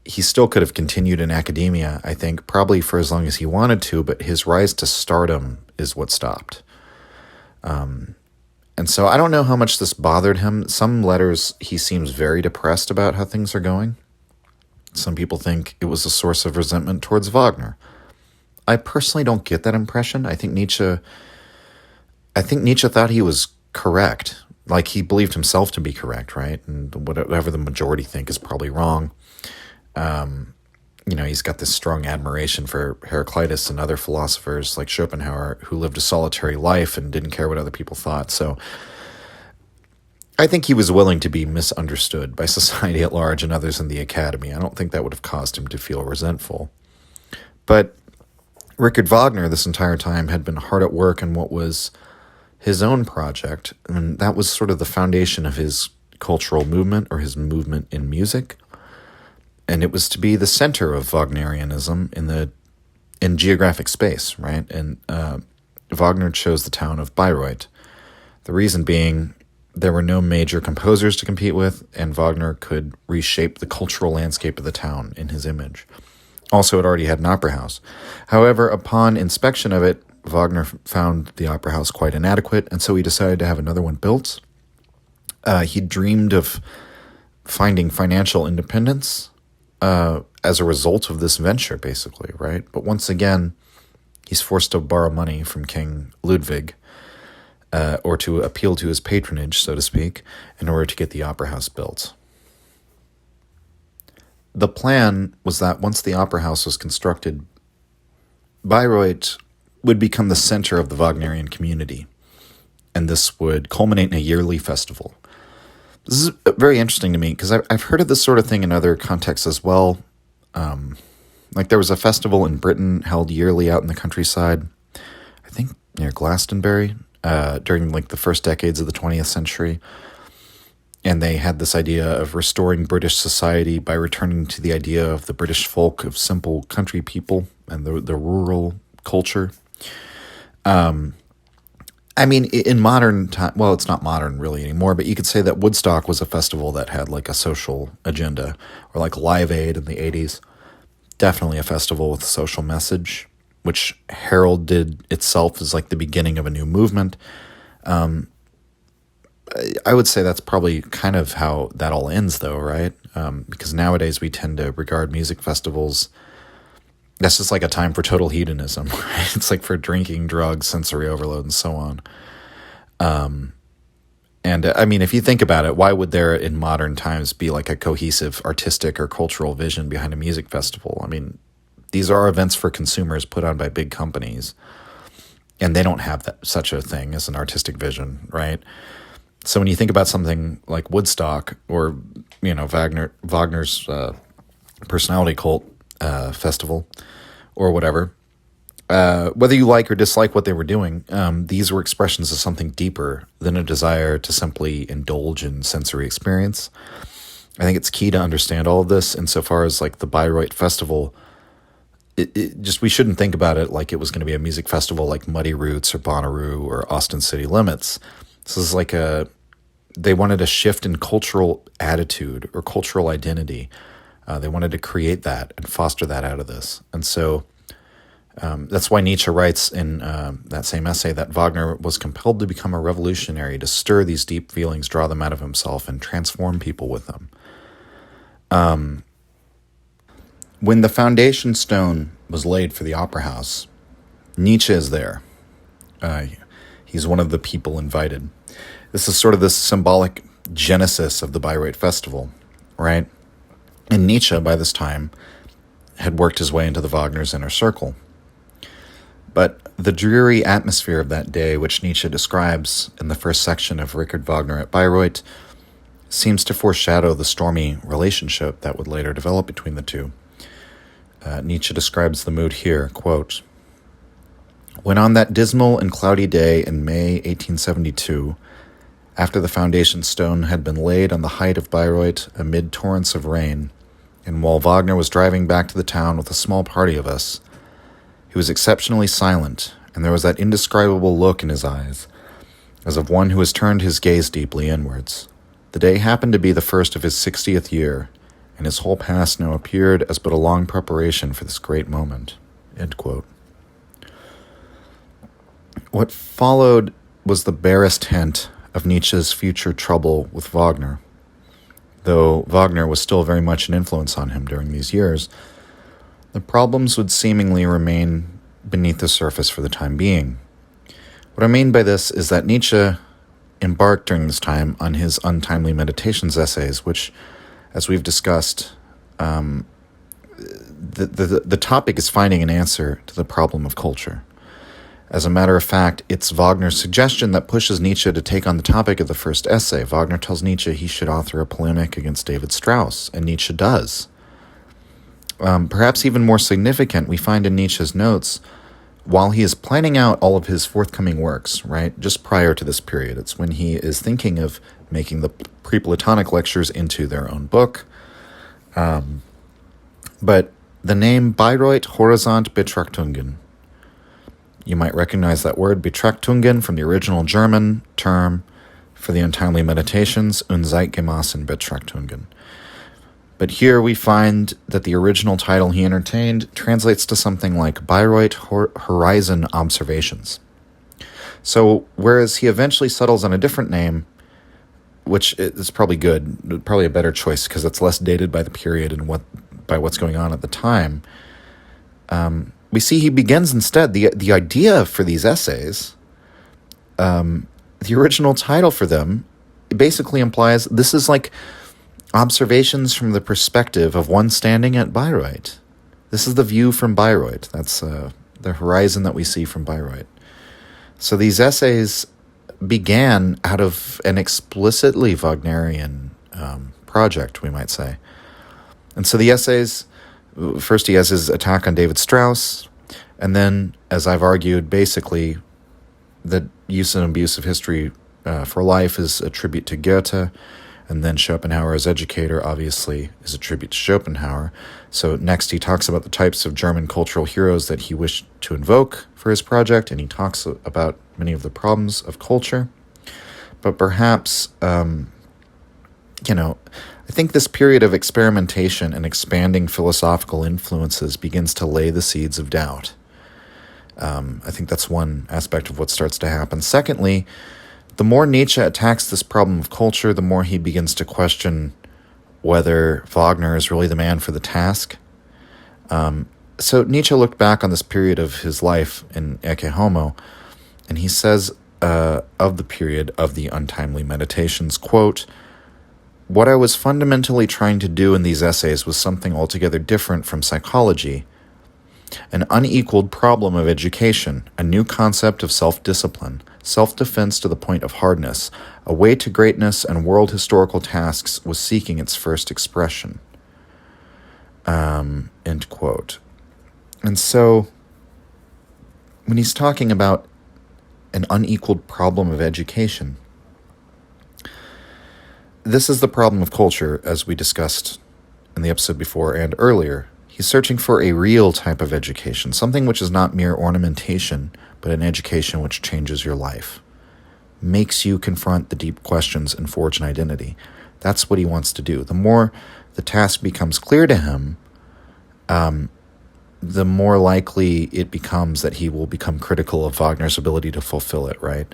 He still could have continued in academia, I think, probably for as long as he wanted to, but his rise to stardom is what stopped. And so I don't know how much this bothered him. Some letters, he seems very depressed about how things are going. Some people think it was a source of resentment towards Wagner. I personally don't get that impression. I think Nietzsche thought he was correct. He believed himself to be correct, right? And whatever the majority think is probably wrong. He's got this strong admiration for Heraclitus and other philosophers like Schopenhauer who lived a solitary life and didn't care what other people thought. So I think he was willing to be misunderstood by society at large and others in the academy. I don't think that would have caused him to feel resentful. But Richard Wagner this entire time had been hard at work in what was his own project, and that was sort of the foundation of his cultural movement or his movement in music. And it was to be the center of Wagnerianism in geographic space, right? And Wagner chose the town of Bayreuth. The reason being there were no major composers to compete with, and Wagner could reshape the cultural landscape of the town in his image. Also, it already had an opera house. However, upon inspection of it, Wagner found the opera house quite inadequate, and so he decided to have another one built. He dreamed of finding financial independence as a result of this venture, basically, right? But once again, he's forced to borrow money from King Ludwig, or to appeal to his patronage, so to speak, in order to get the opera house built. The plan was that once the opera house was constructed, Bayreuth would become the center of the Wagnerian community, and this would culminate in a yearly festival. This is very interesting to me because I've heard of this sort of thing in other contexts as well. Like there was a festival in Britain held yearly out in the countryside, I think near Glastonbury, during like the first decades of the 20th century. And they had this idea of restoring British society by returning to the idea of the British folk of simple country people and the rural culture. I mean, in modern time, well, it's not modern really anymore, but you could say that Woodstock was a festival that had like a social agenda, or like Live Aid in the 80s. Definitely a festival with a social message, which heralded itself as like the beginning of a new movement. I would say that's probably kind of how that all ends, though, right? Because nowadays we tend to regard music festivals, that's just like a time for total hedonism, right? It's like for drinking, drugs, sensory overload, and so on. And I mean, if you think about it, why would there in modern times be like a cohesive artistic or cultural vision behind a music festival? I mean, these are events for consumers put on by big companies, and they don't have such a thing as an artistic vision, right? So when you think about something like Woodstock or, you know, Wagner's personality cult festival or whatever, whether you like or dislike what they were doing, these were expressions of something deeper than a desire to simply indulge in sensory experience. I think it's key to understand all of this insofar as like the Bayreuth Festival, it just, we shouldn't think about it like it was going to be a music festival like Muddy Roots or Bonnaroo or Austin City Limits. This is like they wanted a shift in cultural attitude or cultural identity. They wanted to create that and foster that out of this. And so that's why Nietzsche writes in that same essay that Wagner was compelled to become a revolutionary, to stir these deep feelings, draw them out of himself, and transform people with them. When the foundation stone was laid for the opera house, Nietzsche is there. He's one of the people invited. This is sort of this symbolic genesis of the Bayreuth Festival, right? And Nietzsche, by this time, had worked his way into the Wagner's inner circle. But the dreary atmosphere of that day, which Nietzsche describes in the first section of Richard Wagner at Bayreuth, seems to foreshadow the stormy relationship that would later develop between the two. Nietzsche describes the mood here, quote, "When on that dismal and cloudy day in May 1872, after the foundation stone had been laid on the height of Bayreuth amid torrents of rain, and while Wagner was driving back to the town with a small party of us, he was exceptionally silent, and there was that indescribable look in his eyes, as of one who has turned his gaze deeply inwards. The day happened to be the first of his 60th year, and his whole past now appeared as but a long preparation for this great moment." End quote. What followed was the barest hint of Nietzsche's future trouble with Wagner. Though Wagner was still very much an influence on him during these years, the problems would seemingly remain beneath the surface for the time being. What I mean by this is that Nietzsche embarked during this time on his Untimely Meditations essays, which, as we've discussed, the topic is finding an answer to the problem of culture. As a matter of fact, it's Wagner's suggestion that pushes Nietzsche to take on the topic of the first essay. Wagner tells Nietzsche he should author a polemic against David Strauss, and Nietzsche does. Perhaps even more significant, we find in Nietzsche's notes, while he is planning out all of his forthcoming works, right, just prior to this period, it's when he is thinking of making the pre-Platonic lectures into their own book. But the name Bayreuth Horizont Betrachtungen, you might recognize that word, Betrachtungen, from the original German term for the Untimely Meditations, Unzeitgemassen Betrachtungen. But here we find that the original title he entertained translates to something like Bayreuth Horizon Observations. So whereas he eventually settles on a different name, which is probably good, probably a better choice because it's less dated by the period and by what's going on at the time, we see he begins instead the idea for these essays. The original title for them basically implies this is like observations from the perspective of one standing at Bayreuth. This is the view from Bayreuth. That's the horizon that we see from Bayreuth. So these essays began out of an explicitly Wagnerian project, we might say. And so the essays, first he has his attack on David Strauss, and then, as I've argued, basically the use and abuse of history for life is a tribute to Goethe, and then Schopenhauer as educator, obviously, is a tribute to Schopenhauer. So next he talks about the types of German cultural heroes that he wished to invoke for his project, and he talks about many of the problems of culture. But perhaps, I think this period of experimentation and expanding philosophical influences begins to lay the seeds of doubt. I think that's one aspect of what starts to happen. Secondly, the more Nietzsche attacks this problem of culture, the more he begins to question whether Wagner is really the man for the task. So Nietzsche looked back on this period of his life in Ecce Homo, and he says of the period of the Untimely Meditations, quote, "What I was fundamentally trying to do in these essays was something altogether different from psychology. An unequaled problem of education, a new concept of self-discipline, self-defense to the point of hardness, a way to greatness and world historical tasks was seeking its first expression." End quote. And so, when he's talking about an unequaled problem of education, this is the problem of culture, as we discussed in the episode before and earlier. He's searching for a real type of education, something which is not mere ornamentation, but an education which changes your life, makes you confront the deep questions and forge an identity. That's what he wants to do. The more the task becomes clear to him, the more likely it becomes that he will become critical of Wagner's ability to fulfill it, right?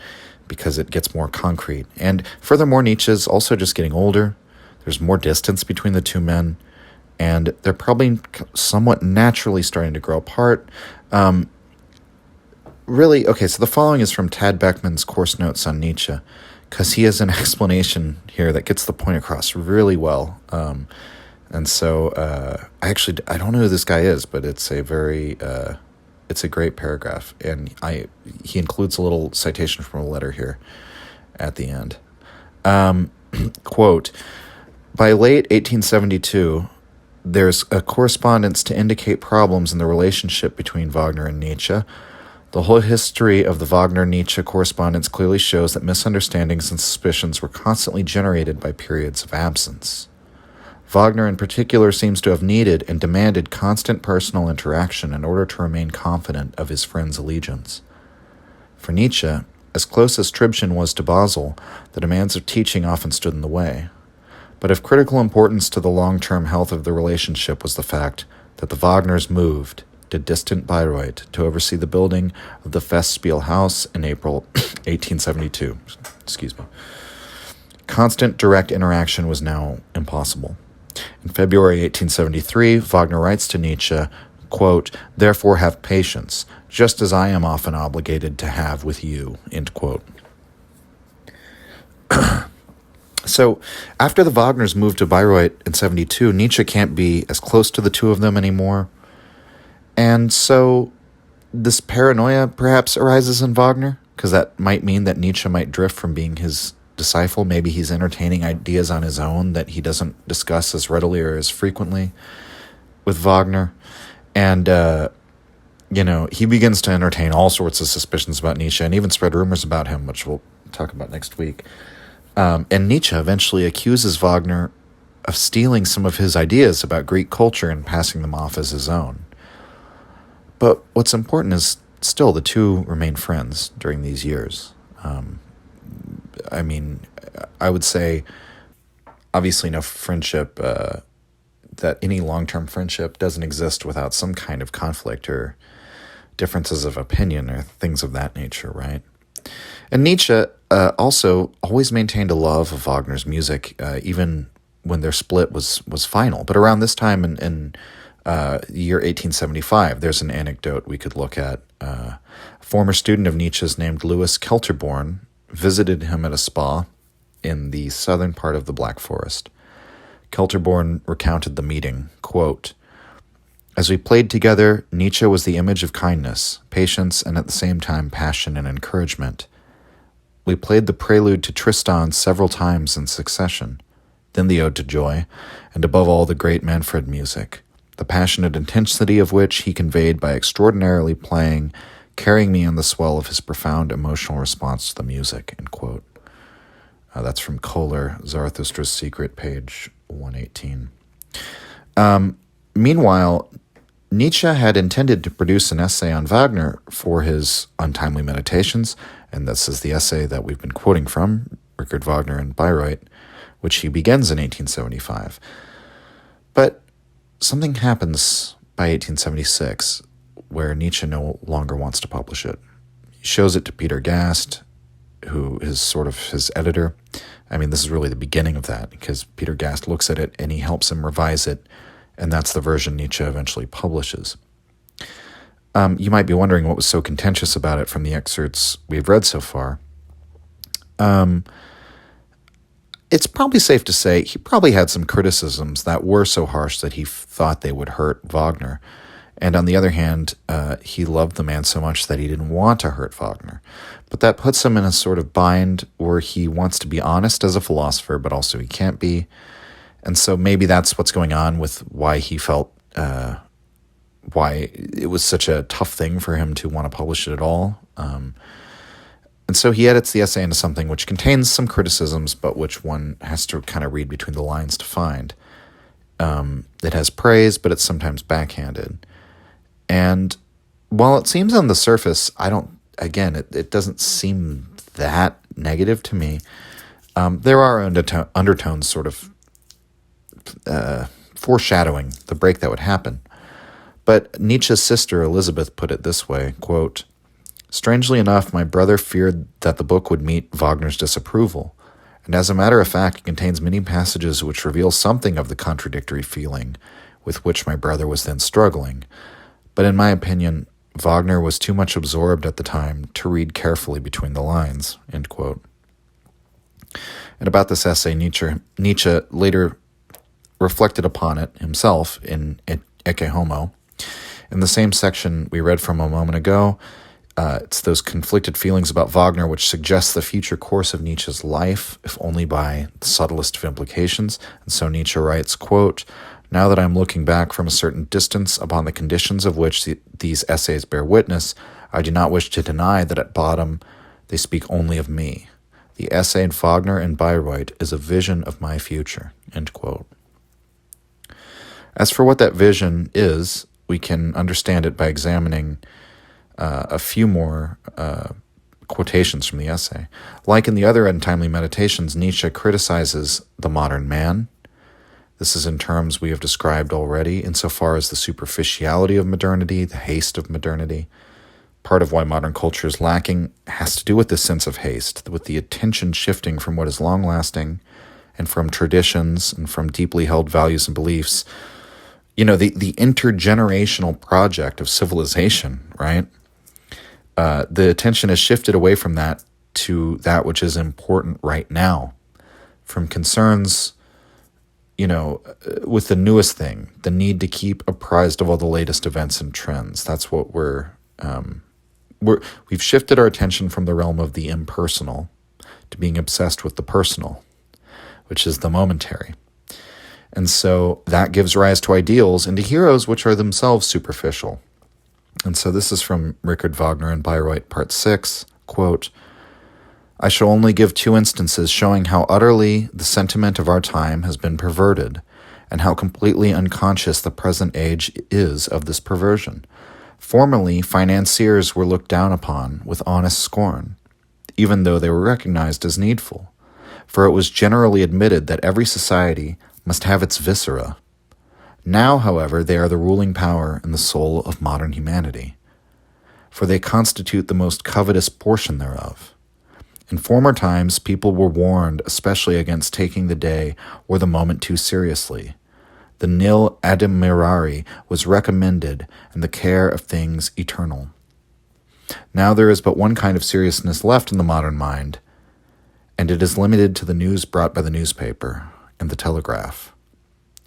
Because it gets more concrete. And furthermore, Nietzsche's also just getting older. There's more distance between the two men, and they're probably somewhat naturally starting to grow apart. Really, okay, so the following is from Tad Beckman's Course Notes on Nietzsche, because he has an explanation here that gets the point across really well. And so I don't know who this guy is, but it's a great paragraph, and he includes a little citation from a letter here at the end. Quote, "By late 1872, there's a correspondence to indicate problems in the relationship between Wagner and Nietzsche. The whole history of the Wagner-Nietzsche correspondence clearly shows that misunderstandings and suspicions were constantly generated by periods of absence. Wagner in particular seems to have needed and demanded constant personal interaction in order to remain confident of his friend's allegiance. For Nietzsche, as close as Tribschen was to Basel, the demands of teaching often stood in the way. But of critical importance to the long-term health of the relationship was the fact that the Wagners moved to distant Bayreuth to oversee the building of the Festspiel House in April 1872. Constant direct interaction was now impossible. In February 1873, Wagner writes to Nietzsche, quote, "Therefore have patience, just as I am often obligated to have with you," end quote. So, after the Wagners moved to Bayreuth in 72, Nietzsche can't be as close to the two of them anymore. And so, this paranoia perhaps arises in Wagner, because that might mean that Nietzsche might drift from being his disciple. Maybe he's entertaining ideas on his own that he doesn't discuss as readily or as frequently with Wagner. And, he begins to entertain all sorts of suspicions about Nietzsche and even spread rumors about him, which we'll talk about next week. And Nietzsche eventually accuses Wagner of stealing some of his ideas about Greek culture and passing them off as his own. But what's important is still the two remain friends during these years. I would say, obviously no friendship that any long-term friendship doesn't exist without some kind of conflict or differences of opinion or things of that nature, right? And Nietzsche also always maintained a love of Wagner's music, even when their split was final. But around this time in the year 1875, there's an anecdote we could look at. A former student of Nietzsche's named Louis Kelterborn visited him at a spa in the southern part of the Black Forest. Kelterborn recounted the meeting, quote, "As we played together, Nietzsche was the image of kindness, patience, and at the same time passion and encouragement. We played the prelude to Tristan several times in succession, then the Ode to Joy, and above all the great Manfred music, the passionate intensity of which he conveyed by extraordinarily playing, carrying me on the swell of his profound emotional response to the music," end quote. That's from Kohler, Zarathustra's Secret, page 118. Meanwhile, Nietzsche had intended to produce an essay on Wagner for his Untimely Meditations, and this is the essay that we've been quoting from, Richard Wagner and Bayreuth, which he begins in 1875. But something happens by 1876 where Nietzsche no longer wants to publish it. He shows it to Peter Gast, who is sort of his editor. I mean, this is really the beginning of that, because Peter Gast looks at it and he helps him revise it, and that's the version Nietzsche eventually publishes. You might be wondering what was so contentious about it from the excerpts we've read so far. It's probably safe to say he probably had some criticisms that were so harsh that he thought they would hurt Wagner. And on the other hand, he loved the man so much that he didn't want to hurt Wagner. But that puts him in a sort of bind where he wants to be honest as a philosopher, but also he can't be. And so maybe that's what's going on with why he felt, why it was such a tough thing for him to want to publish it at all. And so he edits the essay into something which contains some criticisms, but which one has to kind of read between the lines to find. It has praise, but it's sometimes backhanded. And while it seems on the surface, it doesn't seem that negative to me. There are undertones sort of foreshadowing the break that would happen. But Nietzsche's sister Elizabeth put it this way, quote, "Strangely enough, my brother feared that the book would meet Wagner's disapproval, and as a matter of fact, it contains many passages which reveal something of the contradictory feeling with which my brother was then struggling. But in my opinion, Wagner was too much absorbed at the time to read carefully between the lines," end quote. And about this essay, Nietzsche later reflected upon it himself in Ecce Homo. In the same section we read from a moment ago, it's those conflicted feelings about Wagner which suggests the future course of Nietzsche's life, if only by the subtlest of implications. And so Nietzsche writes, quote, "Now that I'm looking back from a certain distance upon the conditions of which these essays bear witness, I do not wish to deny that at bottom they speak only of me. The essay in Wagner and Bayreuth is a vision of my future," end quote. As for what that vision is, we can understand it by examining a few more quotations from the essay. Like in the other Untimely Meditations, Nietzsche criticizes the modern man. This is in terms we have described already, insofar as the superficiality of modernity, the haste of modernity. Part of why modern culture is lacking has to do with this sense of haste, with the attention shifting from what is long-lasting and from traditions and from deeply held values and beliefs. You know, the intergenerational project of civilization, right? The attention has shifted away from that to that which is important right now, from concerns, with the newest thing, the need to keep apprised of all the latest events and trends. That's what we've shifted our attention from the realm of the impersonal to being obsessed with the personal, which is the momentary. And so that gives rise to ideals and to heroes which are themselves superficial. And so this is from Richard Wagner and Bayreuth, Part 6, quote, "I shall only give 2 instances showing how utterly the sentiment of our time has been perverted, and how completely unconscious the present age is of this perversion. Formerly, financiers were looked down upon with honest scorn, even though they were recognized as needful, for it was generally admitted that every society must have its viscera. Now, however, they are the ruling power in the soul of modern humanity, for they constitute the most covetous portion thereof. In former times, people were warned especially against taking the day or the moment too seriously. The nil admirari was recommended, and the care of things eternal. Now there is but one kind of seriousness left in the modern mind, and it is limited to the news brought by the newspaper and the telegraph.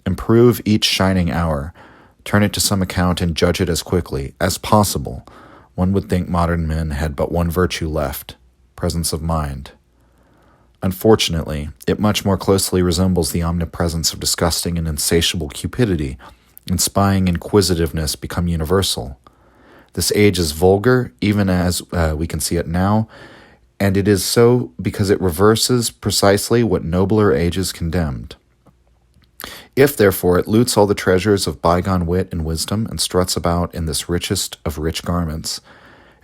Improve each shining hour, turn it to some account, and judge it as quickly as possible. One would think modern men had but one virtue left, presence of mind. Unfortunately, it much more closely resembles the omnipresence of disgusting and insatiable cupidity, and spying inquisitiveness become universal. This age is vulgar, even as we can see it now, and it is so because it reverses precisely what nobler ages condemned. If, therefore, it loots all the treasures of bygone wit and wisdom and struts about in this richest of rich garments,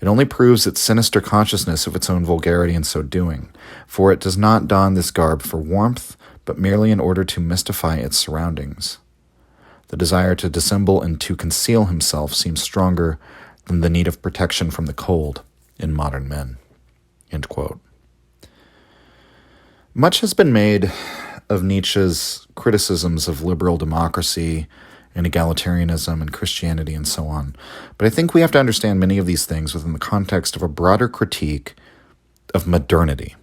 it only proves its sinister consciousness of its own vulgarity in so doing, for it does not don this garb for warmth, but merely in order to mystify its surroundings. The desire to dissemble and to conceal himself seems stronger than the need of protection from the cold in modern men." End quote. Much has been made of Nietzsche's criticisms of liberal democracy and egalitarianism and Christianity and so on. But I think we have to understand many of these things within the context of a broader critique of modernity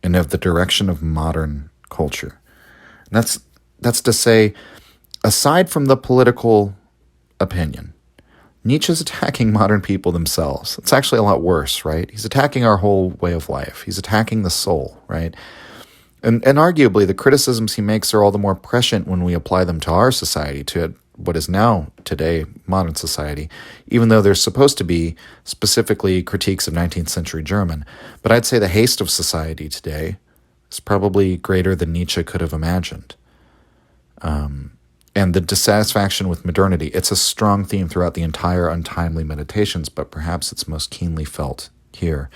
and of the direction of modern culture. And that's to say, aside from the political opinion, Nietzsche's attacking modern people themselves. It's actually a lot worse, right? He's attacking our whole way of life. He's attacking the soul, right? And arguably, the criticisms he makes are all the more prescient when we apply them to our society, to what is now, today, modern society, even though they're supposed to be specifically critiques of 19th century German. But I'd say the haste of society today is probably greater than Nietzsche could have imagined. And the dissatisfaction with modernity, it's a strong theme throughout the entire Untimely Meditations, but perhaps it's most keenly felt here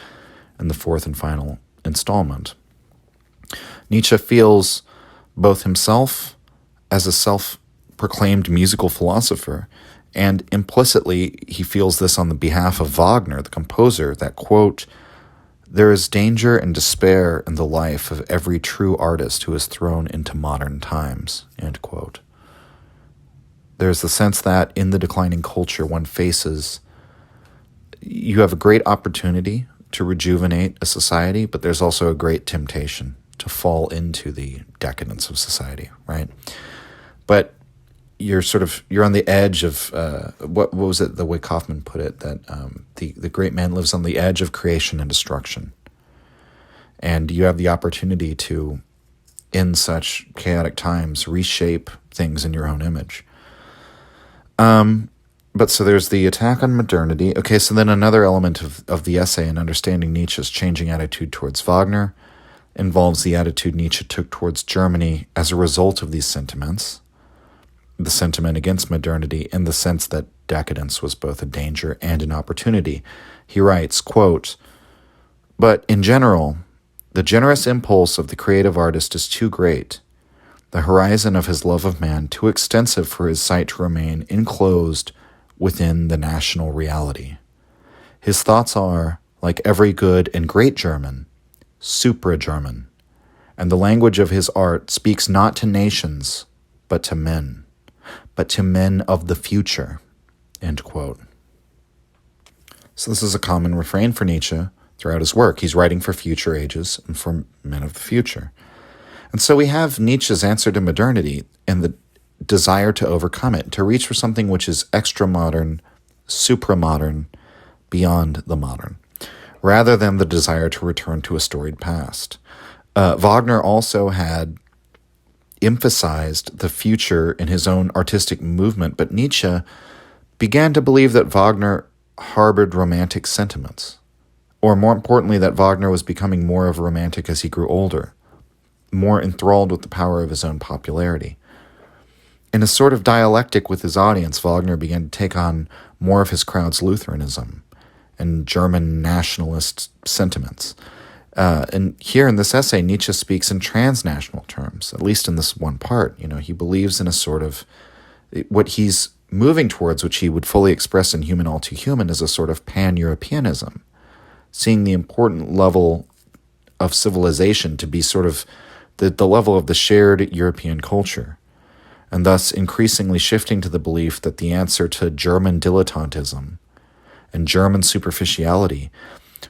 in the fourth and final installment. Nietzsche feels both himself as a self-proclaimed musical philosopher, and implicitly he feels this on the behalf of Wagner, the composer, that, quote, "There is danger and despair in the life of every true artist who is thrown into modern times," end quote. There's the sense that in the declining culture you have a great opportunity to rejuvenate a society, but there's also a great temptation to fall into the decadence of society, right? But you're on the edge of, what was it, the way Kaufman put it, that the great man lives on the edge of creation and destruction. And you have the opportunity to, in such chaotic times, reshape things in your own image. But so there's the attack on modernity. Okay, so then another element of the essay in understanding Nietzsche's changing attitude towards Wagner involves the attitude Nietzsche took towards Germany as a result of these sentiments, the sentiment against modernity, in the sense that decadence was both a danger and an opportunity. He writes, quote, "But in general, the generous impulse of the creative artist is too great, the horizon of his love of man too extensive for his sight to remain enclosed within the national reality. His thoughts are, like every good and great German, supra-German, and the language of his art speaks not to nations, but to men of the future," end quote. So this is a common refrain for Nietzsche throughout his work. He's writing for future ages and for men of the future. And so we have Nietzsche's answer to modernity and the desire to overcome it, to reach for something which is extra-modern, supra-modern, beyond the modern, rather than the desire to return to a storied past. Wagner also had emphasized the future in his own artistic movement, but Nietzsche began to believe that Wagner harbored romantic sentiments, or more importantly, that Wagner was becoming more of a romantic as he grew older, more enthralled with the power of his own popularity. In a sort of dialectic with his audience, Wagner began to take on more of his crowd's Lutheranism and German nationalist sentiments. And here in this essay, Nietzsche speaks in transnational terms, at least in this one part. He believes in a sort of What he's moving towards, which he would fully express in Human All Too Human, is a sort of pan-Europeanism, seeing the important level of civilization to be sort of the level of the shared European culture, and thus increasingly shifting to the belief that the answer to German dilettantism and German superficiality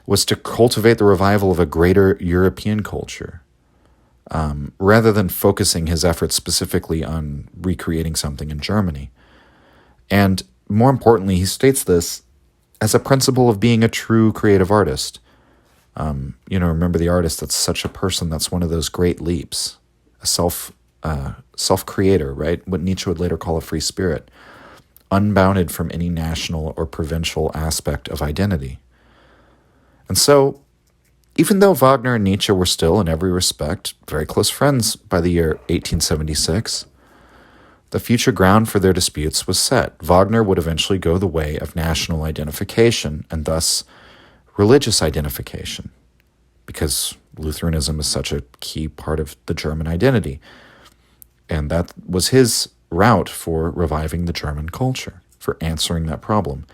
was to cultivate the revival of a greater European culture, rather than focusing his efforts specifically on recreating something in Germany. And more importantly, he states this as a principle of being a true creative artist. Remember the artist, that's such a person, that's one of those great leaps, a self-creator, right? What Nietzsche would later call a free spirit, unbounded from any national or provincial aspect of identity. And so, even though Wagner and Nietzsche were still, in every respect, very close friends by the year 1876, the future ground for their disputes was set. Wagner would eventually go the way of national identification and thus religious identification, because Lutheranism is such a key part of the German identity. And that was his route for reviving the German culture, for answering that problem.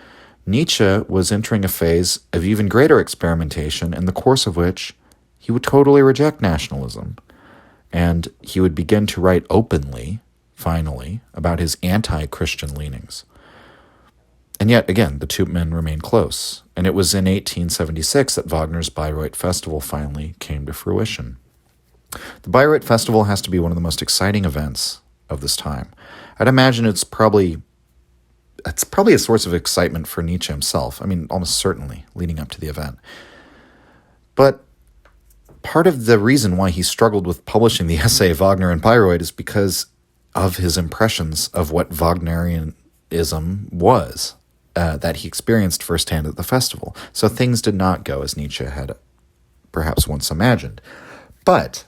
Nietzsche was entering a phase of even greater experimentation, in the course of which he would totally reject nationalism, and he would begin to write openly, finally, about his anti-Christian leanings. And yet, again, the two men remained close, and it was in 1876 that Wagner's Bayreuth Festival finally came to fruition. The Bayreuth Festival has to be one of the most exciting events of this time. I'd imagine it's probably a source of excitement for Nietzsche himself. I mean, almost certainly, leading up to the event. But part of the reason why he struggled with publishing the essay Wagner and Bayreuth is because of his impressions of what Wagnerianism was, that he experienced firsthand at the festival. So things did not go as Nietzsche had perhaps once imagined. But,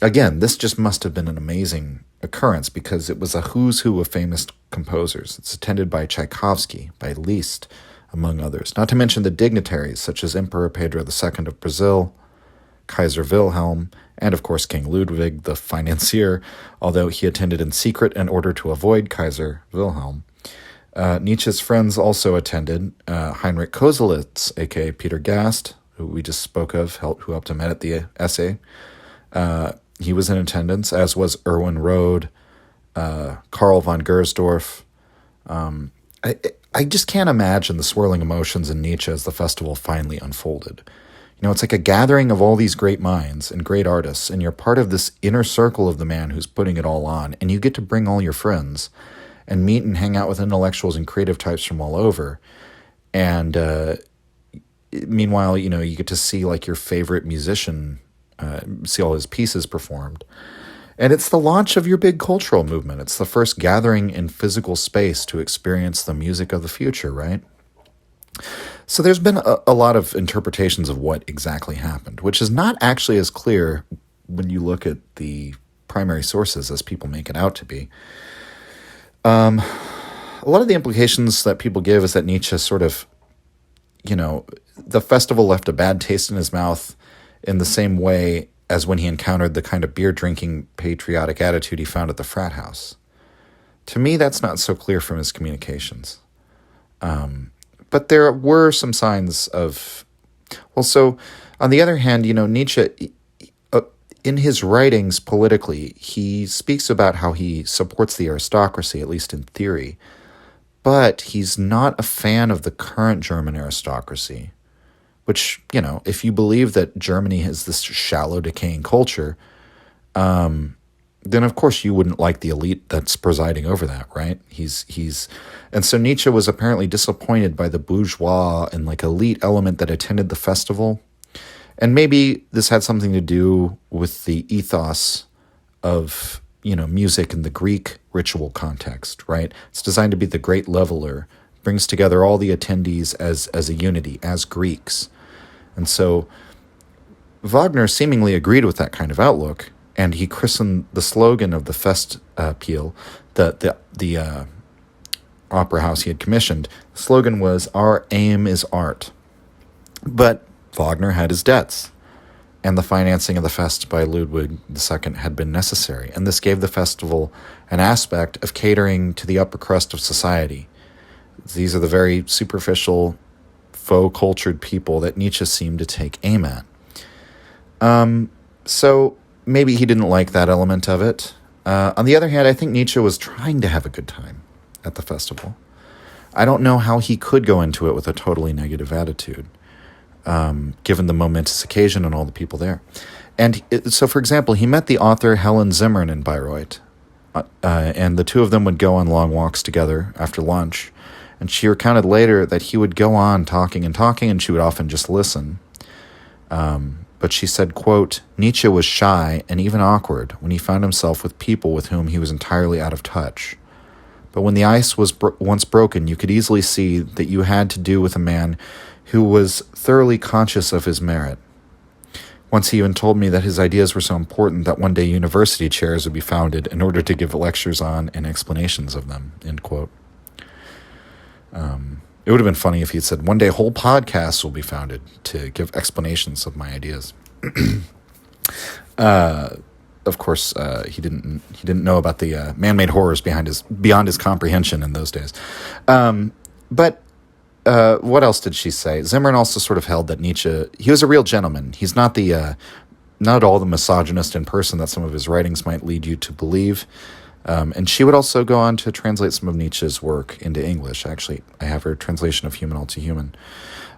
again, this just must have been an amazing occurrence, because it was a who's who of famous composers. It's attended by Tchaikovsky, by Liszt, among others. Not to mention the dignitaries, such as Emperor Pedro II of Brazil, Kaiser Wilhelm, and of course King Ludwig, the financier, although he attended in secret in order to avoid Kaiser Wilhelm. Nietzsche's friends also attended. Heinrich Koselleck, a.k.a. Peter Gast, who we just spoke of, who helped him edit the essay. He was in attendance, as was Erwin Rohde, Karl von Gersdorff. I just can't imagine the swirling emotions in Nietzsche as the festival finally unfolded. It's like a gathering of all these great minds and great artists, and you're part of this inner circle of the man who's putting it all on, and you get to bring all your friends and meet and hang out with intellectuals and creative types from all over. And meanwhile, you get to see like your favorite musician, see all his pieces performed. And it's the launch of your big cultural movement. It's the first gathering in physical space to experience the music of the future, right? So there's been a lot of interpretations of what exactly happened, which is not actually as clear when you look at the primary sources as people make it out to be. A lot of the implications that people give is that Nietzsche sort of, the festival left a bad taste in his mouth in the same way as when he encountered the kind of beer-drinking patriotic attitude he found at the frat house. To me, that's not so clear from his communications. But there were some signs of... Well, so, on the other hand, Nietzsche, in his writings politically, he speaks about how he supports the aristocracy, at least in theory. But he's not a fan of the current German aristocracy, which, if you believe that Germany has this shallow, decaying culture, then of course you wouldn't like the elite that's presiding over that, right? And so Nietzsche was apparently disappointed by the bourgeois and like elite element that attended the festival. And maybe this had something to do with the ethos of, music in the Greek ritual context, right? It's designed to be the great leveler, brings together all the attendees as a unity, as Greeks. And so Wagner seemingly agreed with that kind of outlook, and he christened the slogan of the Festspiel, the opera house he had commissioned. The slogan was, "Our aim is art." But Wagner had his debts. and the financing of the fest by Ludwig II had been necessary, and this gave the festival an aspect of catering to the upper crust of society. These are the very superficial, faux-cultured people that Nietzsche seemed to take aim at. So maybe he didn't like that element of it. On the other hand, I think Nietzsche was trying to have a good time at the festival. I don't know how he could go into it with a totally negative attitude, given the momentous occasion and all the people there. And so, for example, he met the author Helen Zimmern in Bayreuth, and the two of them would go on long walks together after lunch. And she recounted later that he would go on talking, and she would often just listen. But she said, quote, Nietzsche was shy and even awkward when he found himself with people with whom he was entirely out of touch. But when the ice was once broken, you could easily see that you had to do with a man who was thoroughly conscious of his merit. Once he even told me that his ideas were so important that one day university chairs would be founded in order to give lectures on and explanations of them, end quote. It would have been funny if he had said, one day whole podcasts will be founded to give explanations of my ideas. Of course, he didn't know about the man-made horrors beyond his comprehension in those days. But what else did she say? Zimmern also sort of held that Nietzsche, he was a real gentleman. He's not not at all the misogynist in person that some of his writings might lead you to believe. And she would also go on to translate some of Nietzsche's work into English. Actually, I have her translation of Human All Too Human.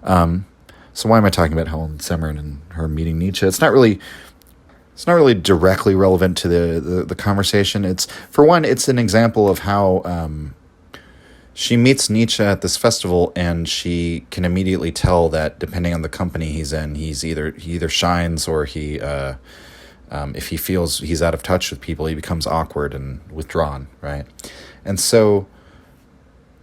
So why am I talking about Helen Zimmern and her meeting Nietzsche? It's not really directly relevant to the conversation. It's an example of how she meets Nietzsche at this festival, and she can immediately tell that depending on the company he's in, he either shines or he. If he feels he's out of touch with people, he becomes awkward and withdrawn, right? And so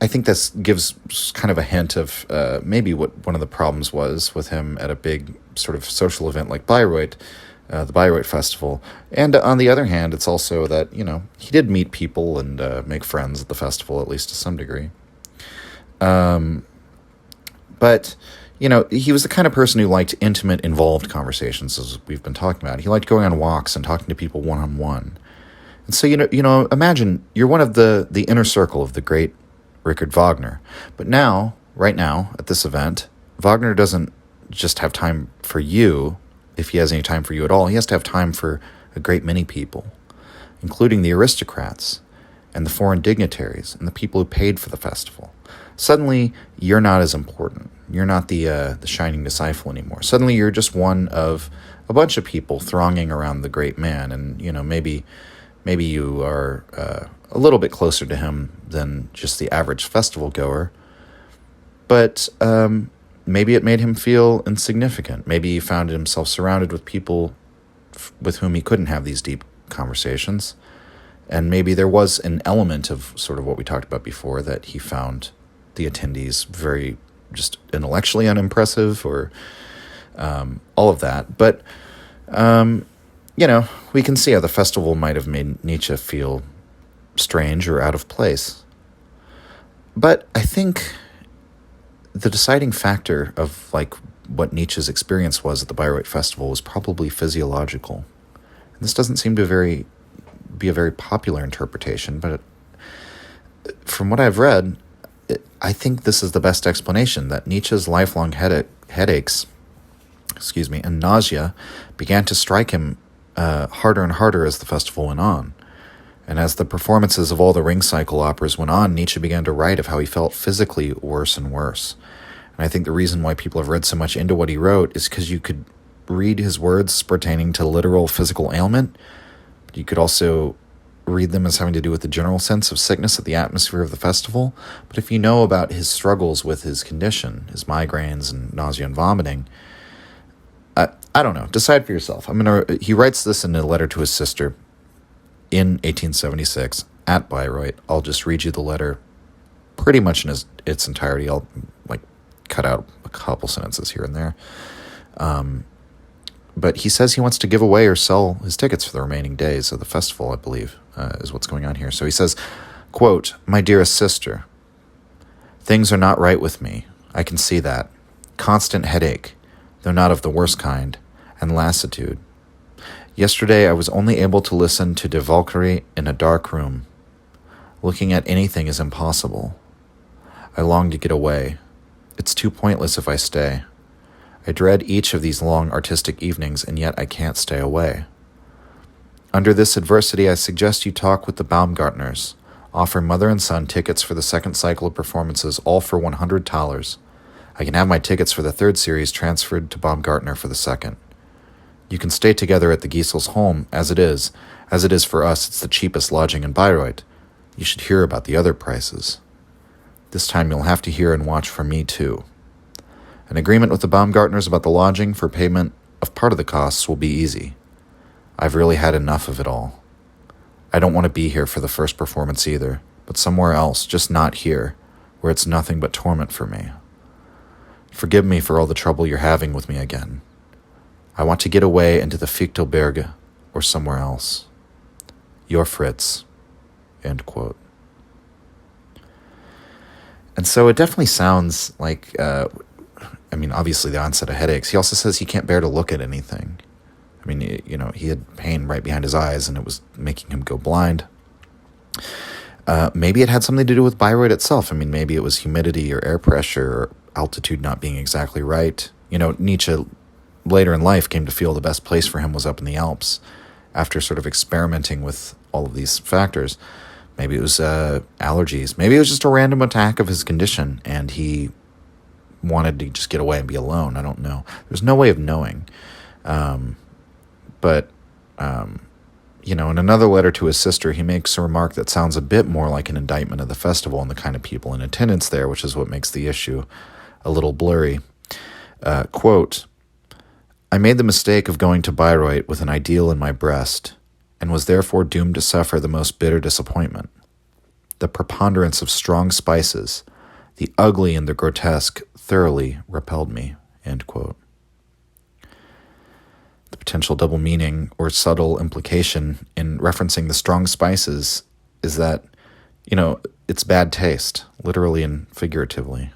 I think this gives kind of a hint of maybe what one of the problems was with him at a big sort of social event like Bayreuth, the Bayreuth Festival. And on the other hand, it's also that, he did meet people and make friends at the festival, at least to some degree. But he was the kind of person who liked intimate, involved conversations, as we've been talking about. He liked going on walks and talking to people one-on-one. And so, imagine you're one of the inner circle of the great Richard Wagner. But right now, at this event, Wagner doesn't just have time for you, if he has any time for you at all. He has to have time for a great many people, including the aristocrats and the foreign dignitaries and the people who paid for the festival. Suddenly, you're not as important. You're not the shining disciple anymore. Suddenly, you're just one of a bunch of people thronging around the great man, and maybe you are a little bit closer to him than just the average festival goer. But maybe it made him feel insignificant. Maybe he found himself surrounded with people with whom he couldn't have these deep conversations, and maybe there was an element of sort of what we talked about before, that he found the attendees very just intellectually unimpressive, or all of that. But, we can see how the festival might have made Nietzsche feel strange or out of place. But I think the deciding factor of what Nietzsche's experience was at the Bayreuth Festival was probably physiological. And this doesn't seem to be a very popular interpretation, but from what I've read, I think this is the best explanation, that Nietzsche's lifelong headaches, and nausea began to strike him harder and harder as the festival went on. And as the performances of all the Ring Cycle operas went on, Nietzsche began to write of how he felt physically worse and worse. And I think the reason why people have read so much into what he wrote is because you could read his words pertaining to literal physical ailment, but you could also read them as having to do with the general sense of sickness at the atmosphere of the festival. But if you know about his struggles with his condition, his migraines and nausea and vomiting, I don't know. Decide for yourself. He writes this in a letter to his sister in 1876 at Bayreuth. I'll just read you the letter pretty much in its entirety. I'll cut out a couple sentences here and there. But he says he wants to give away or sell his tickets for the remaining days of the festival, I believe, is what's going on here. So he says, quote, "My dearest sister, things are not right with me. I can see that. Constant headache, though not of the worst kind, and lassitude. Yesterday I was only able to listen to De Valkyrie in a dark room. Looking at anything is impossible. I long to get away. It's too pointless if I stay. I dread each of these long artistic evenings, and yet I can't stay away. Under this adversity, I suggest you talk with the Baumgartners. Offer mother and son tickets for the second cycle of performances, all for $100. I can have my tickets for the third series transferred to Baumgartner for the second. You can stay together at the Giesels' home, as it is. As it is for us, it's the cheapest lodging in Bayreuth. You should hear about the other prices. This time you'll have to hear and watch from me, too. An agreement with the Baumgartners about the lodging for payment of part of the costs will be easy. I've really had enough of it all. I don't want to be here for the first performance either, but somewhere else, just not here, where it's nothing but torment for me. Forgive me for all the trouble you're having with me again. I want to get away into the Fichtelberge or somewhere else. Your Fritz." End quote. And so it definitely sounds like, obviously the onset of headaches. He also says he can't bear to look at anything. He had pain right behind his eyes and it was making him go blind. Maybe it had something to do with Bayreuth itself. Maybe it was humidity or air pressure or altitude not being exactly right. Nietzsche later in life came to feel the best place for him was up in the Alps after sort of experimenting with all of these factors. Maybe it was allergies. Maybe it was just a random attack of his condition and he wanted to just get away and be alone. I don't know. There's no way of knowing. In another letter to his sister, he makes a remark that sounds a bit more like an indictment of the festival and the kind of people in attendance there, which is what makes the issue a little blurry. Quote, "I made the mistake of going to Bayreuth with an ideal in my breast, and was therefore doomed to suffer the most bitter disappointment. The preponderance of strong spices, the ugly and the grotesque, thoroughly repelled me." End quote. The potential double meaning or subtle implication in referencing the strong spices is that, it's bad taste, literally and figuratively.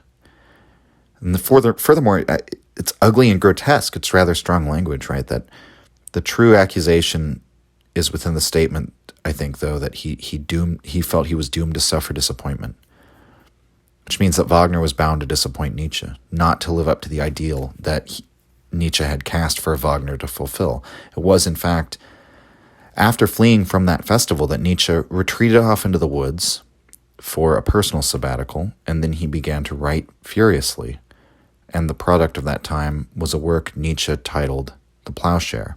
And furthermore, it's ugly and grotesque. It's rather strong language, right? That the true accusation is within the statement, I think, though, that he felt he was doomed to suffer disappointment, which means that Wagner was bound to disappoint Nietzsche, not to live up to the ideal that Nietzsche had cast for Wagner to fulfill. It was, in fact, after fleeing from that festival that Nietzsche retreated off into the woods for a personal sabbatical, and then he began to write furiously. And the product of that time was a work Nietzsche titled The Plowshare.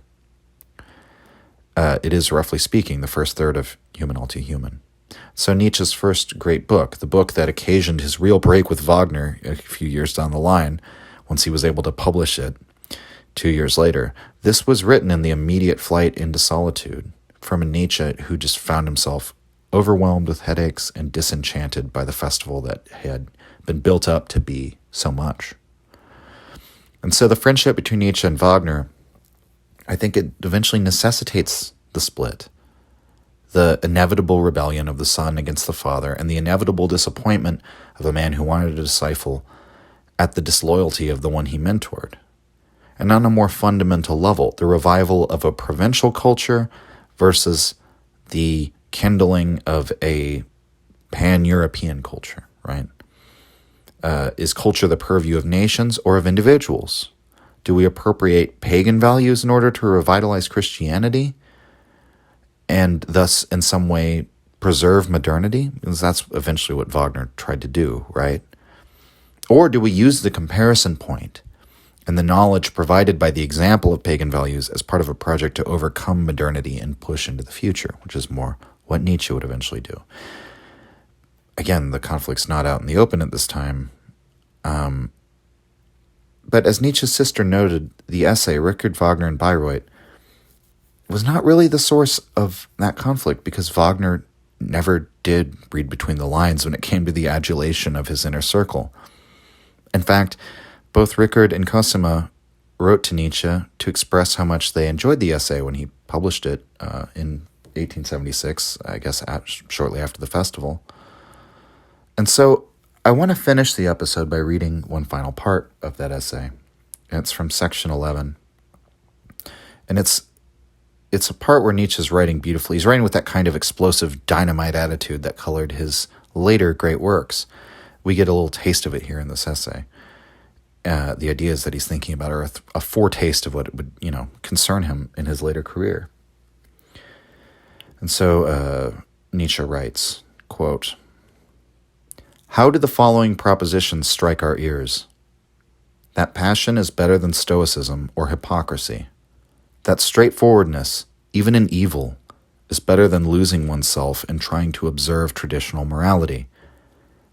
It is, roughly speaking, the first third of Human All Too Human. So Nietzsche's first great book, the book that occasioned his real break with Wagner a few years down the line, once he was able to publish it 2 years later, this was written in the immediate flight into solitude from a Nietzsche who just found himself overwhelmed with headaches and disenchanted by the festival that had been built up to be so much. And so the friendship between Nietzsche and Wagner, I think it eventually necessitates the split, the inevitable rebellion of the son against the father, and the inevitable disappointment of a man who wanted to stifle at the disloyalty of the one he mentored. And on a more fundamental level, the revival of a provincial culture versus the kindling of a pan-European culture, right? Is culture the purview of nations or of individuals? Do we appropriate pagan values in order to revitalize Christianity and thus in some way preserve modernity? Because that's eventually what Wagner tried to do, right? Or do we use the comparison point and the knowledge provided by the example of pagan values as part of a project to overcome modernity and push into the future, which is more what Nietzsche would eventually do? Again, the conflict's not out in the open at this time. But as Nietzsche's sister noted, the essay, Richard Wagner and Bayreuth, was not really the source of that conflict because Wagner never did read between the lines when it came to the adulation of his inner circle. In fact, both Richard and Cosima wrote to Nietzsche to express how much they enjoyed the essay when he published it in 1876, I guess shortly after the festival. And so I want to finish the episode by reading one final part of that essay. It's from section 11. And it's a part where Nietzsche's writing beautifully. He's writing with that kind of explosive dynamite attitude that colored his later great works. We get a little taste of it here in this essay. The ideas that he's thinking about are a foretaste of what would, concern him in his later career. And so Nietzsche writes, quote, "How do the following propositions strike our ears? That passion is better than stoicism or hypocrisy. That straightforwardness, even in evil, is better than losing oneself in trying to observe traditional morality.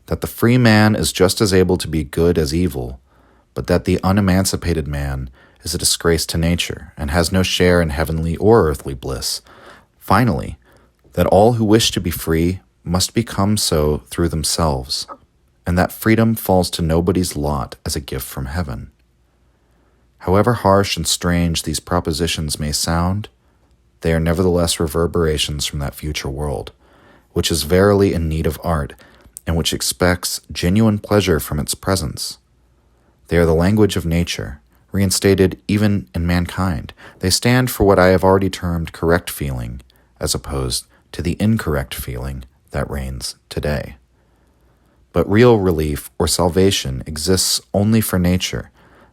That the free man is just as able to be good as evil, but that the unemancipated man is a disgrace to nature and has no share in heavenly or earthly bliss. Finally, that all who wish to be free must become so through themselves, and that freedom falls to nobody's lot as a gift from heaven. However harsh and strange these propositions may sound, they are nevertheless reverberations from that future world, which is verily in need of art, and which expects genuine pleasure from its presence. They are the language of nature, reinstated even in mankind. They stand for what I have already termed correct feeling, as opposed to the incorrect feeling that reigns today. But real relief or salvation exists only for nature,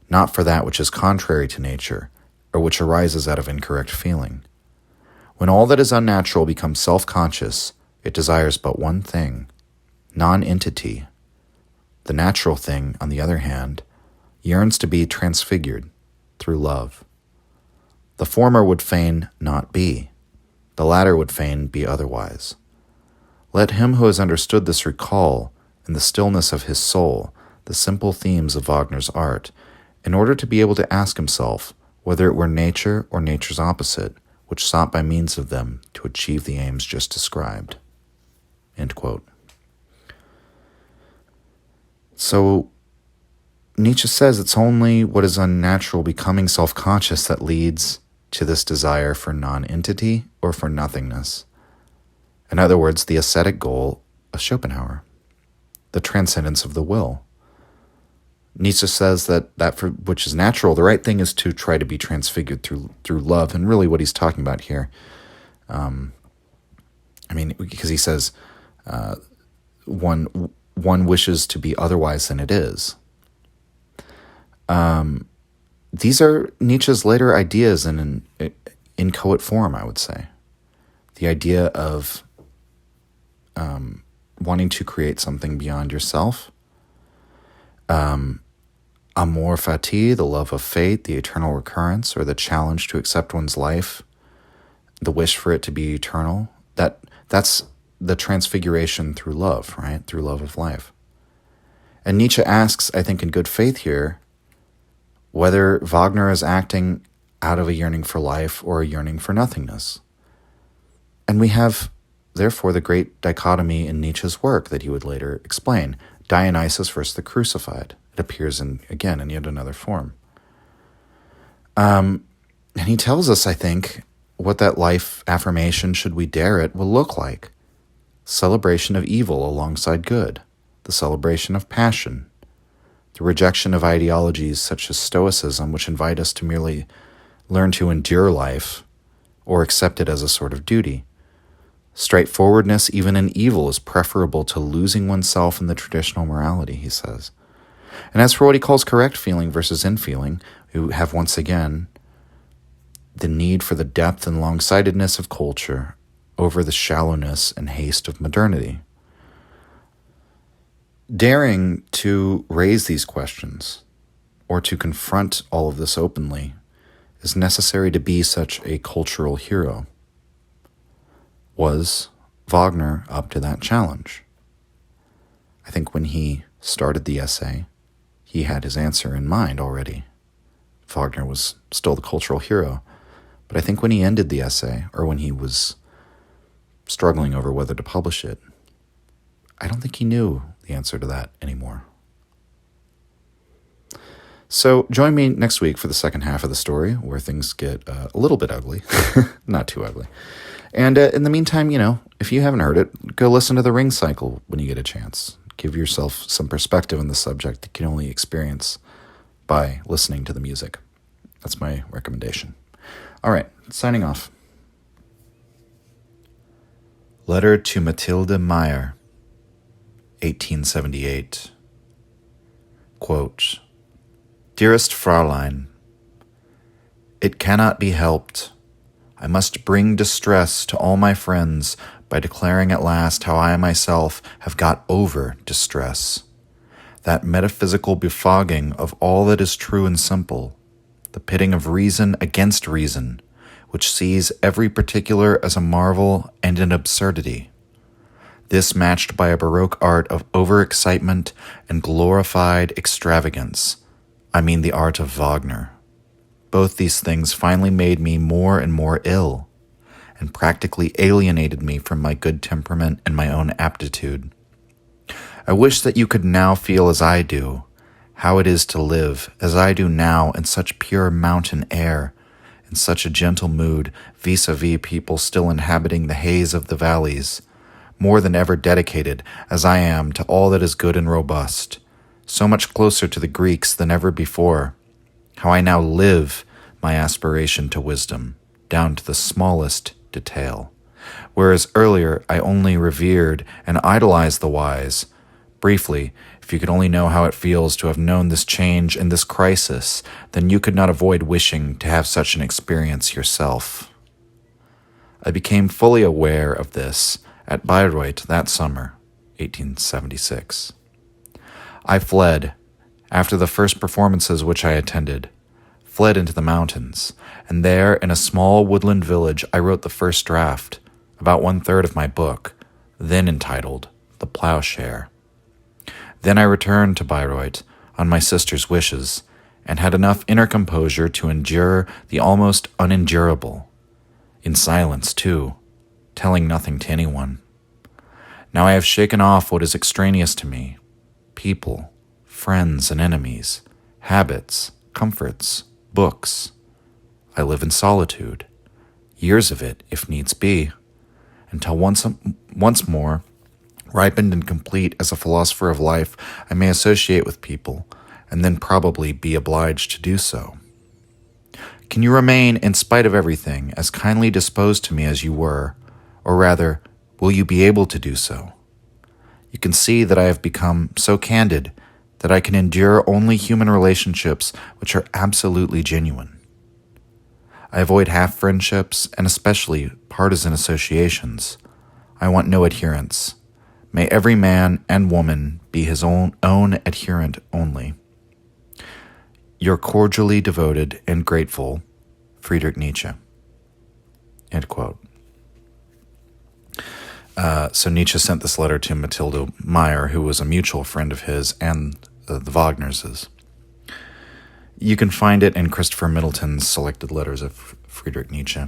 not for that which is contrary to nature, or which arises out of incorrect feeling. When all that is unnatural becomes self-conscious, it desires but one thing, non-entity. The natural thing, on the other hand, yearns to be transfigured through love. The former would fain not be. The latter would fain be otherwise. Let him who has understood this recall, in the stillness of his soul, the simple themes of Wagner's art, in order to be able to ask himself whether it were nature or nature's opposite, which sought by means of them to achieve the aims just described." End quote. So Nietzsche says it's only what is unnatural becoming self-conscious that leads to this desire for non-entity or for nothingness. In other words, the ascetic goal of Schopenhauer, the transcendence of the will. Nietzsche says that for which is natural, the right thing is to try to be transfigured through love. And really what he's talking about here, because he says one wishes to be otherwise than it is. These are Nietzsche's later ideas in inchoate form, I would say. The idea of wanting to create something beyond yourself. Amor fati, the love of fate, the eternal recurrence, or the challenge to accept one's life, the wish for it to be eternal. That's the transfiguration through love, right? Through love of life. And Nietzsche asks, I think in good faith here, whether Wagner is acting out of a yearning for life or a yearning for nothingness. And we have, therefore, the great dichotomy in Nietzsche's work that he would later explain. Dionysus versus the crucified. It appears in yet another form. And he tells us, I think, what that life affirmation, should we dare it, will look like. Celebration of evil alongside good. The celebration of passion. The rejection of ideologies such as Stoicism, which invite us to merely learn to endure life or accept it as a sort of duty. Straightforwardness, even in evil, is preferable to losing oneself in the traditional morality, he says. And as for what he calls correct feeling versus infeeling, we have once again the need for the depth and long-sightedness of culture over the shallowness and haste of modernity. Daring to raise these questions, or to confront all of this openly, is necessary to be such a cultural hero. Was Wagner up to that challenge? I think when he started the essay, he had his answer in mind already. Wagner was still the cultural hero. But I think when he ended the essay, or when he was struggling over whether to publish it, I don't think he knew the answer to that anymore. So join me next week for the second half of the story, where things get a little bit ugly. Not too ugly. And in the meantime, if you haven't heard it, go listen to The Ring Cycle when you get a chance. Give yourself some perspective on the subject that you can only experience by listening to the music. That's my recommendation. All right, signing off. Letter to Mathilde Meyer, 1878. Quote, Dearest Fraulein, it cannot be helped. I must bring distress to all my friends by declaring at last how I myself have got over distress. That metaphysical befogging of all that is true and simple, the pitting of reason against reason, which sees every particular as a marvel and an absurdity. This matched by a Baroque art of overexcitement and glorified extravagance. I mean the art of Wagner. Both these things finally made me more and more ill, and practically alienated me from my good temperament and my own aptitude. I wish that you could now feel as I do, how it is to live, as I do now, in such pure mountain air, in such a gentle mood, vis-a-vis people still inhabiting the haze of the valleys, more than ever dedicated, as I am, to all that is good and robust, so much closer to the Greeks than ever before, how I now live my aspiration to wisdom, down to the smallest detail, whereas earlier I only revered and idolized the wise. Briefly, if you could only know how it feels to have known this change and this crisis, then you could not avoid wishing to have such an experience yourself. I became fully aware of this at Bayreuth that summer, 1876. I fled, after the first performances which I attended, fled into the mountains, and there, in a small woodland village, I wrote the first draft, about 1/3 of my book, then entitled The Plowshare. Then I returned to Bayreuth on my sister's wishes, and had enough inner composure to endure the almost unendurable, in silence too, telling nothing to anyone. Now I have shaken off what is extraneous to me, people, friends and enemies, habits, comforts, books. I live in solitude, years of it, if needs be, until once more, ripened and complete as a philosopher of life, I may associate with people, and then probably be obliged to do so. Can you remain, in spite of everything, as kindly disposed to me as you were, or rather, will you be able to do so? You can see that I have become so candid that I can endure only human relationships which are absolutely genuine. I avoid half-friendships, and especially partisan associations. I want no adherents. May every man and woman be his own adherent only. Your cordially devoted and grateful, Friedrich Nietzsche. End quote. So Nietzsche sent this letter to Mathilde Meyer, who was a mutual friend of his and the Wagners'. You can find it in Christopher Middleton's Selected Letters of Friedrich Nietzsche.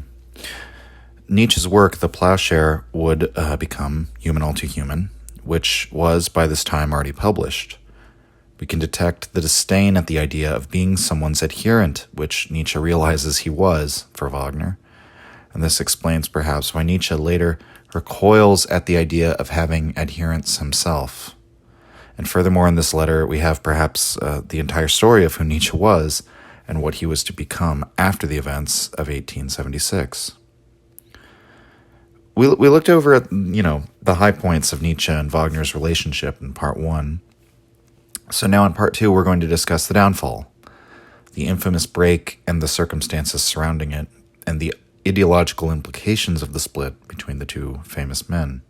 Nietzsche's work, The Plowshare, would become Human All Too Human, which was by this time already published. We can detect the disdain at the idea of being someone's adherent, which Nietzsche realizes he was for Wagner, and this explains perhaps why Nietzsche later recoils at the idea of having adherents himself. And furthermore, in this letter, we have perhaps the entire story of who Nietzsche was and what he was to become after the events of 1876. We looked over at, the high points of Nietzsche and Wagner's relationship in part 1. So now in part 2, we're going to discuss the downfall, the infamous break and the circumstances surrounding it, and the ideological implications of the split between the two famous men.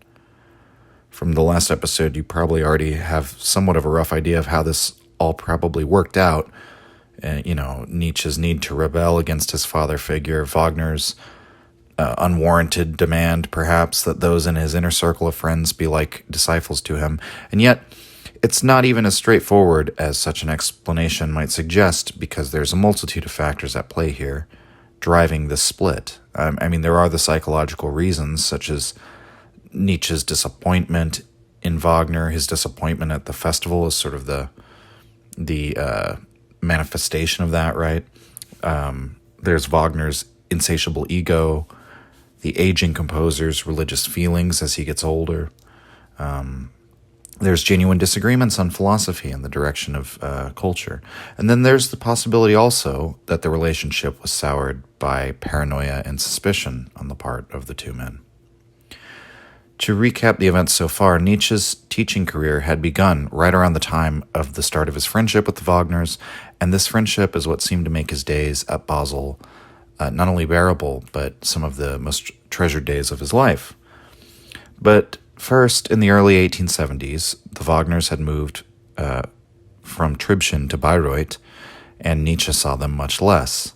From the last episode, you probably already have somewhat of a rough idea of how this all probably worked out. Nietzsche's need to rebel against his father figure, Wagner's unwarranted demand, perhaps, that those in his inner circle of friends be like disciples to him. And yet, it's not even as straightforward as such an explanation might suggest, because there's a multitude of factors at play here driving this split. There are the psychological reasons, such as Nietzsche's disappointment in Wagner. His disappointment at the festival is sort of the manifestation of that, right? There's Wagner's insatiable ego, the aging composer's religious feelings as he gets older, There's genuine disagreements on philosophy and the direction of culture. And then there's the possibility also that the relationship was soured by paranoia and suspicion on the part of the two men. To recap the events so far, Nietzsche's teaching career had begun right around the time of the start of his friendship with the Wagners, and this friendship is what seemed to make his days at Basel not only bearable, but some of the most treasured days of his life. But first, in the early 1870s, the Wagners had moved from Tribschen to Bayreuth, and Nietzsche saw them much less.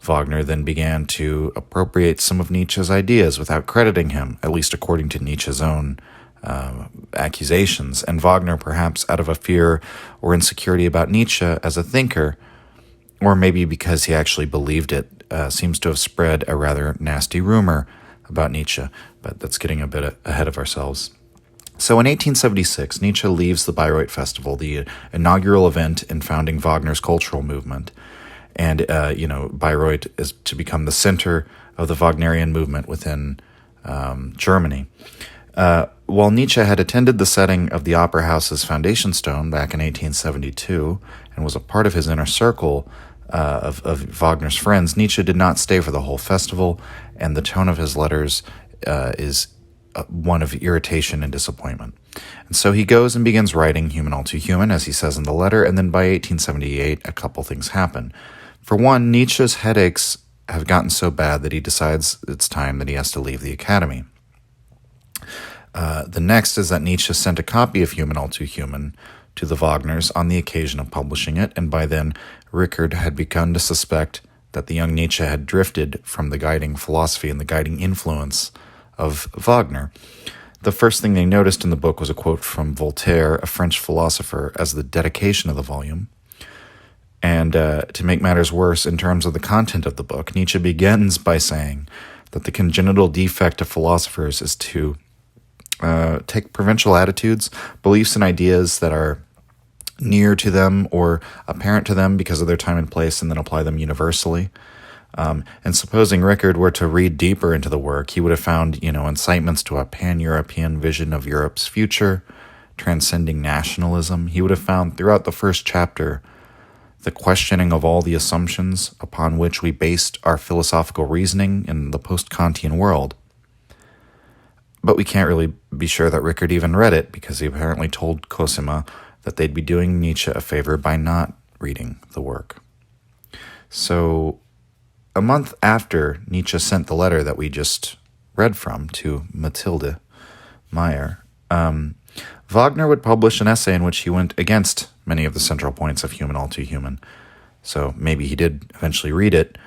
Wagner then began to appropriate some of Nietzsche's ideas without crediting him, at least according to Nietzsche's own accusations, and Wagner, perhaps out of a fear or insecurity about Nietzsche as a thinker, or maybe because he actually believed it, seems to have spread a rather nasty rumor about Nietzsche, but that's getting a bit ahead of ourselves. So in 1876, Nietzsche leaves the Bayreuth Festival, the inaugural event in founding Wagner's cultural movement, and Bayreuth is to become the center of the Wagnerian movement within Germany. While Nietzsche had attended the setting of the Opera House's foundation stone back in 1872 and was a part of his inner circle of Wagner's friends, Nietzsche did not stay for the whole festival, and the tone of his letters is one of irritation and disappointment. And so he goes and begins writing Human All Too Human, as he says in the letter, and then by 1878, a couple things happen. For one, Nietzsche's headaches have gotten so bad that he decides it's time that he has to leave the academy. The next is that Nietzsche sent a copy of Human All Too Human to the Wagners on the occasion of publishing it, and by then Rickard had begun to suspect that the young Nietzsche had drifted from the guiding philosophy and the guiding influence of Wagner. The first thing they noticed in the book was a quote from Voltaire, a French philosopher, as the dedication of the volume. And to make matters worse, in terms of the content of the book, Nietzsche begins by saying that the congenital defect of philosophers is to take provincial attitudes, beliefs, and ideas that are near to them or apparent to them because of their time and place, and then apply them universally. And supposing Rickard were to read deeper into the work, he would have found, incitements to a pan-European vision of Europe's future, transcending nationalism. He would have found throughout the first chapter the questioning of all the assumptions upon which we based our philosophical reasoning in the post-Kantian world. But we can't really be sure that Rickard even read it, because he apparently told Cosima that they'd be doing Nietzsche a favor by not reading the work. So a month after Nietzsche sent the letter that we just read from to Mathilde Meyer, Wagner would publish an essay in which he went against many of the central points of Human All Too Human. So maybe he did eventually read it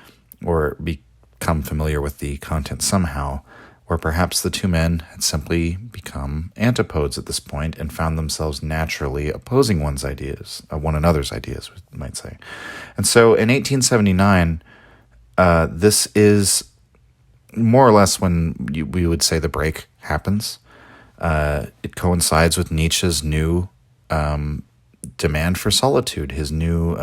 or become familiar with the content somehow, or perhaps the two men had simply become antipodes at this point and found themselves naturally opposing one another's ideas, we might say. And so in 1879, this is more or less when we would say the break happens. It coincides with Nietzsche's new demand for solitude, his new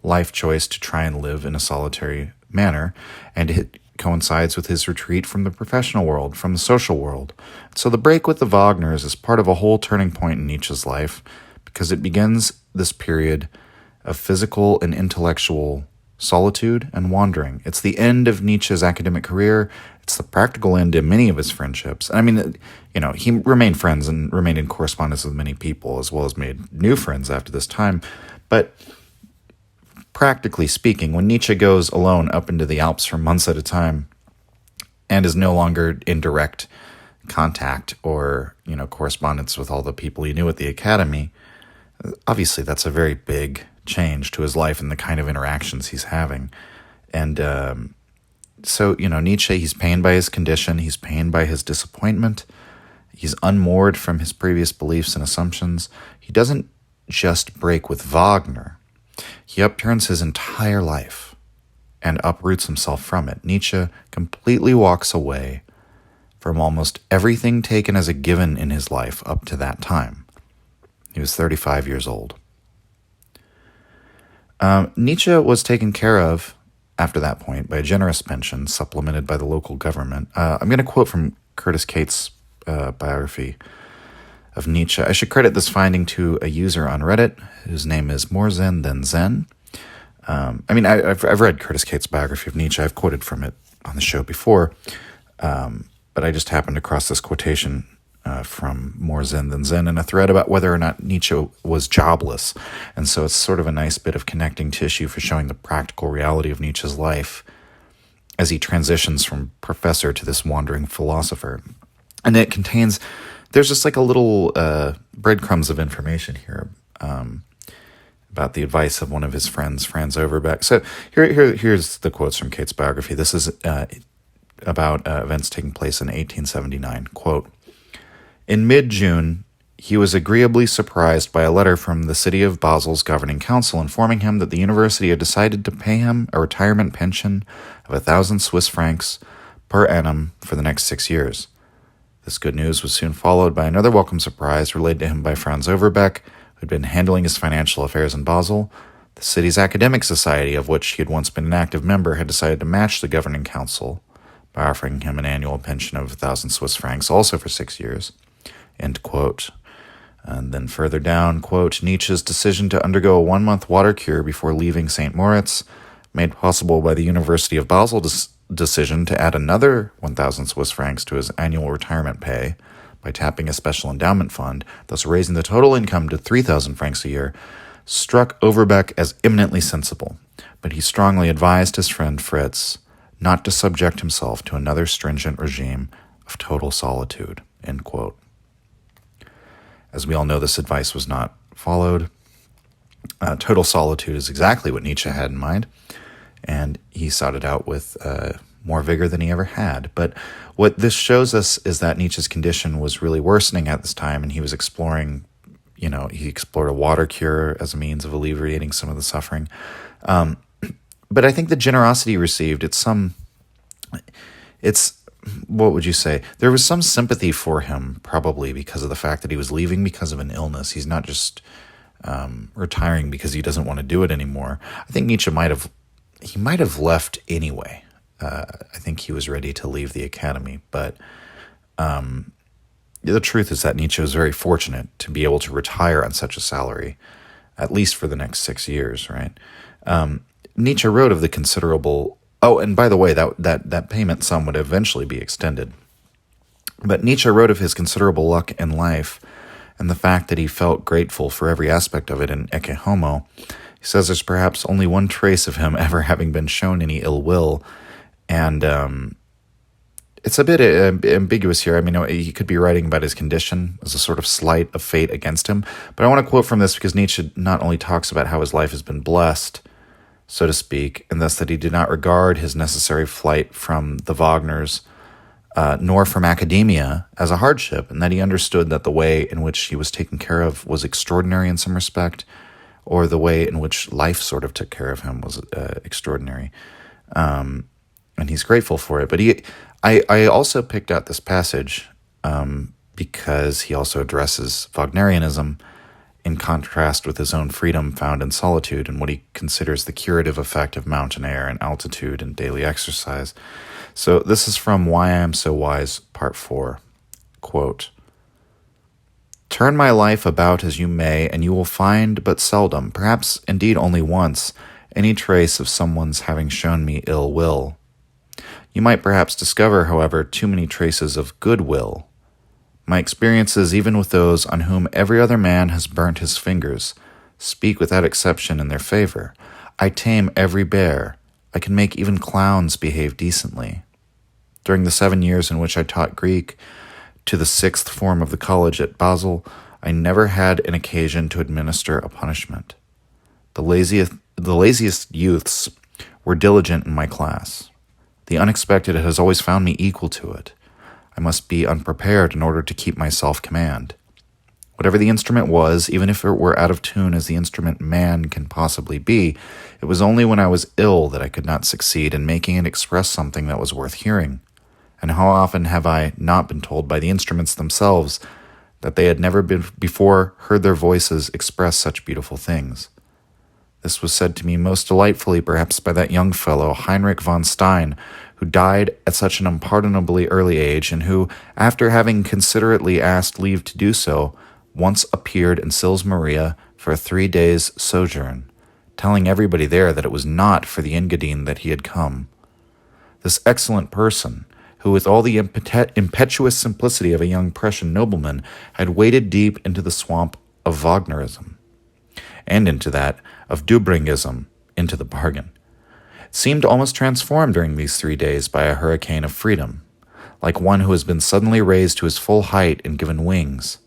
life choice to try and live in a solitary manner, and it coincides with his retreat from the professional world, from the social world. So the break with the Wagners is part of a whole turning point in Nietzsche's life, because it begins this period of physical and intellectual solitude and wandering. It's the end of Nietzsche's academic career. It's the practical end to many of his friendships. I mean, he remained friends and remained in correspondence with many people, as well as made new friends after this time. But practically speaking, when Nietzsche goes alone up into the Alps for months at a time and is no longer in direct contact or, correspondence with all the people he knew at the academy, obviously that's a very big change to his life and the kind of interactions he's having. And so, Nietzsche, he's pained by his condition, he's pained by his disappointment, he's unmoored from his previous beliefs and assumptions. He doesn't just break with Wagner. He upturns his entire life and uproots himself from it. Nietzsche completely walks away from almost everything taken as a given in his life up to that time. He was 35 years old. Nietzsche was taken care of after that point by a generous pension supplemented by the local government. I'm going to quote from Curtis Cates' biography of Nietzsche. I should credit this finding to a user on Reddit whose name is More Zen Than Zen. I've read Curtis Cates' biography of Nietzsche. I've quoted from it on the show before, but I just happened across this quotation from More Zen Than Zen in a thread about whether or not Nietzsche was jobless. And so it's sort of a nice bit of connecting tissue for showing the practical reality of Nietzsche's life as he transitions from professor to this wandering philosopher. And it contains, there's just like a little breadcrumbs of information here about the advice of one of his friends, Franz Overbeck. So here's the quotes from Cates' biography. This is about events taking place in 1879. Quote, "In mid-June, he was agreeably surprised by a letter from the city of Basel's governing council informing him that the university had decided to pay him a retirement pension of 1,000 Swiss francs per annum for the next 6 years. This good news was soon followed by another welcome surprise relayed to him by Franz Overbeck, who had been handling his financial affairs in Basel. The city's academic society, of which he had once been an active member, had decided to match the governing council by offering him an annual pension of 1,000 Swiss francs, also for 6 years." End quote. And then further down, quote, "Nietzsche's decision to undergo a 1-month water cure before leaving St. Moritz, made possible by the University of Basel decision to add another 1,000 Swiss francs to his annual retirement pay by tapping a special endowment fund, thus raising the total income to 3,000 francs a year, struck Overbeck as eminently sensible, but he strongly advised his friend Fritz not to subject himself to another stringent regime of total solitude." End quote. As we all know, this advice was not followed. Total solitude is exactly what Nietzsche had in mind, and he sought it out with more vigor than he ever had. But what this shows us is that Nietzsche's condition was really worsening at this time, and he was exploring, he explored a water cure as a means of alleviating some of the suffering. But I think the generosity he received, what would you say? There was some sympathy for him, probably because of the fact that he was leaving because of an illness. He's not just retiring because he doesn't want to do it anymore. I think Nietzsche might have left anyway. I think he was ready to leave the academy, but the truth is that Nietzsche was very fortunate to be able to retire on such a salary, at least for the next 6 years, right? Nietzsche wrote of the considerable... Oh, and by the way, that payment sum would eventually be extended. But Nietzsche wrote of his considerable luck in life and the fact that he felt grateful for every aspect of it in Ecce Homo. He says there's perhaps only one trace of him ever having been shown any ill will, and it's a bit ambiguous here. I mean, he could be writing about his condition as a sort of slight of fate against him, but I want to quote from this because Nietzsche not only talks about how his life has been blessed, so to speak, and thus that he did not regard his necessary flight from the Wagners nor from academia as a hardship, and that he understood that the way in which he was taken care of was extraordinary in some respect, or the way in which life sort of took care of him was extraordinary. And he's grateful for it. But I also picked out this passage because he also addresses Wagnerianism in contrast with his own freedom found in solitude and what he considers the curative effect of mountain air and altitude and daily exercise. So this is from Why I Am So Wise, Part 4. Quote, "Turn my life about as you may, and you will find but seldom, perhaps indeed only once, any trace of someone's having shown me ill will. You might perhaps discover, however, too many traces of good will. My experiences, even with those on whom every other man has burnt his fingers, speak without exception in their favor. I tame every bear. I can make even clowns behave decently. During the 7 years in which I taught Greek to the 6th form of the college at Basel, I never had an occasion to administer a punishment. The laziest youths were diligent in my class. The unexpected has always found me equal to it. I must be unprepared in order to keep my self-command. Whatever the instrument was, even if it were out of tune as the instrument man can possibly be, it was only when I was ill that I could not succeed in making it express something that was worth hearing. And how often have I not been told by the instruments themselves that they had never before heard their voices express such beautiful things. This was said to me most delightfully perhaps by that young fellow, Heinrich von Stein, who died at such an unpardonably early age, and who, after having considerately asked leave to do so, once appeared in Sils Maria for a 3 days' sojourn, telling everybody there that it was not for the Engadine that he had come. This excellent person, who with all the impetuous simplicity of a young Prussian nobleman had waded deep into the swamp of Wagnerism, and into that of Dubringism into the bargain, seemed almost transformed during these 3 days by a hurricane of freedom, like one who has been suddenly raised to his full height and given wings.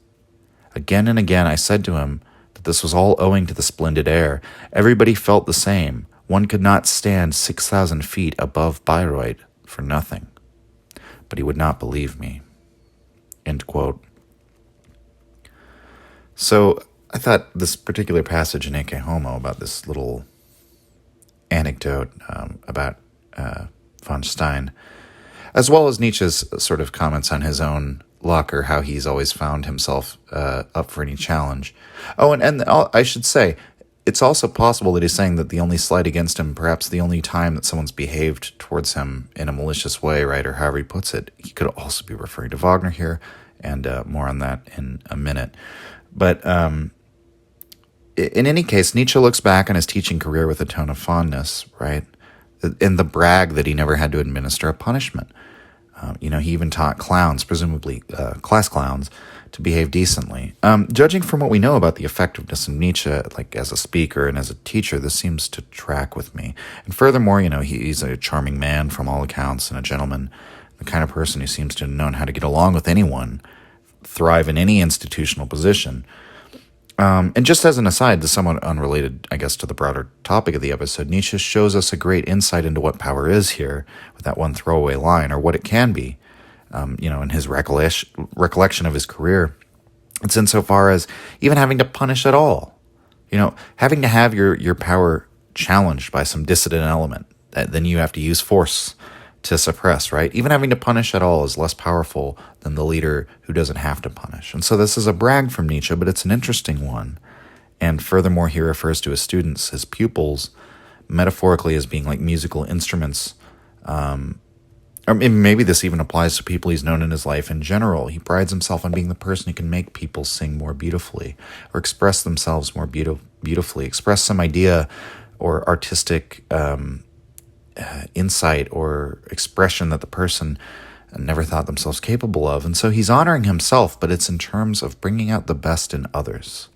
Again and again I said to him that this was all owing to the splendid air. Everybody felt the same. One could not stand 6,000 feet above Bayreuth for nothing. But he would not believe me." End quote. So I thought this particular passage in Ecce Homo, about this little anecdote about von Stein, as well as Nietzsche's sort of comments on his own luck, or how he's always found himself up for any challenge. Oh, and I should say, it's also possible that he's saying that the only slight against him, perhaps the only time that someone's behaved towards him in a malicious way, right, or however he puts it, he could also be referring to Wagner here, and more on that in a minute. But in any case, Nietzsche looks back on his teaching career with a tone of fondness, right, in the brag that he never had to administer a punishment. He even taught clowns, presumably class clowns, to behave decently. Judging from what we know about the effectiveness of Nietzsche, like as a speaker and as a teacher, this seems to track with me. And furthermore, he's a charming man from all accounts, and a gentleman, the kind of person who seems to have known how to get along with anyone, thrive in any institutional position. And just as an aside, somewhat unrelated, I guess, to the broader topic of the episode, Nietzsche shows us a great insight into what power is here with that one throwaway line, or what it can be. In his recollection of his career, it's insofar as even having to punish at all. Having to have your power challenged by some dissident element that then you have to use force to suppress, right? Even having to punish at all is less powerful than the leader who doesn't have to punish. And so this is a brag from Nietzsche, but it's an interesting one. And furthermore, he refers to his students, his pupils, metaphorically as being like musical instruments. Or maybe this even applies to people he's known in his life in general. He prides himself on being the person who can make people sing more beautifully, or express themselves more beautifully, express some idea or artistic insight or expression that the person never thought themselves capable of. And so he's honoring himself, but it's in terms of bringing out the best in others,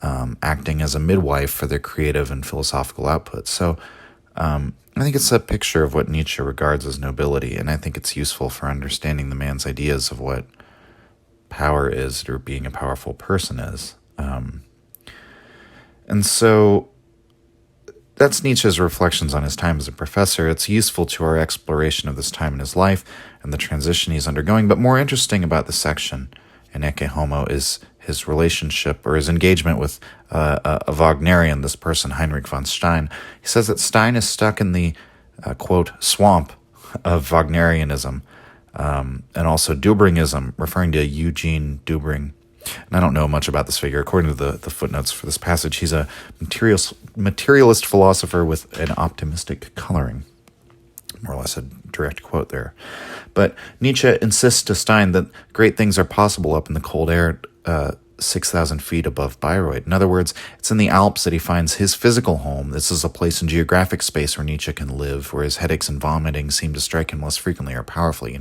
acting as a midwife for their creative and philosophical output. So I think it's a picture of what Nietzsche regards as nobility, and I think it's useful for understanding the man's ideas of what power is, or being a powerful person is. And so that's Nietzsche's reflections on his time as a professor. It's useful to our exploration of this time in his life and the transition he's undergoing. But more interesting about the section in Ecce Homo is his relationship, or his engagement with a Wagnerian, this person, Heinrich von Stein. He says that Stein is stuck in the, quote, swamp of Wagnerianism, and also Dubringism, referring to Eugene Dubring. And I don't know much about this figure. According to the footnotes for this passage, he's a materialist philosopher with an optimistic coloring. More or less a direct quote there. But Nietzsche insists to Stein that great things are possible up in the cold air 6,000 feet above Bayreuth. In other words, it's in the Alps that he finds his physical home. This is a place in geographic space where Nietzsche can live, where his headaches and vomiting seem to strike him less frequently or powerfully.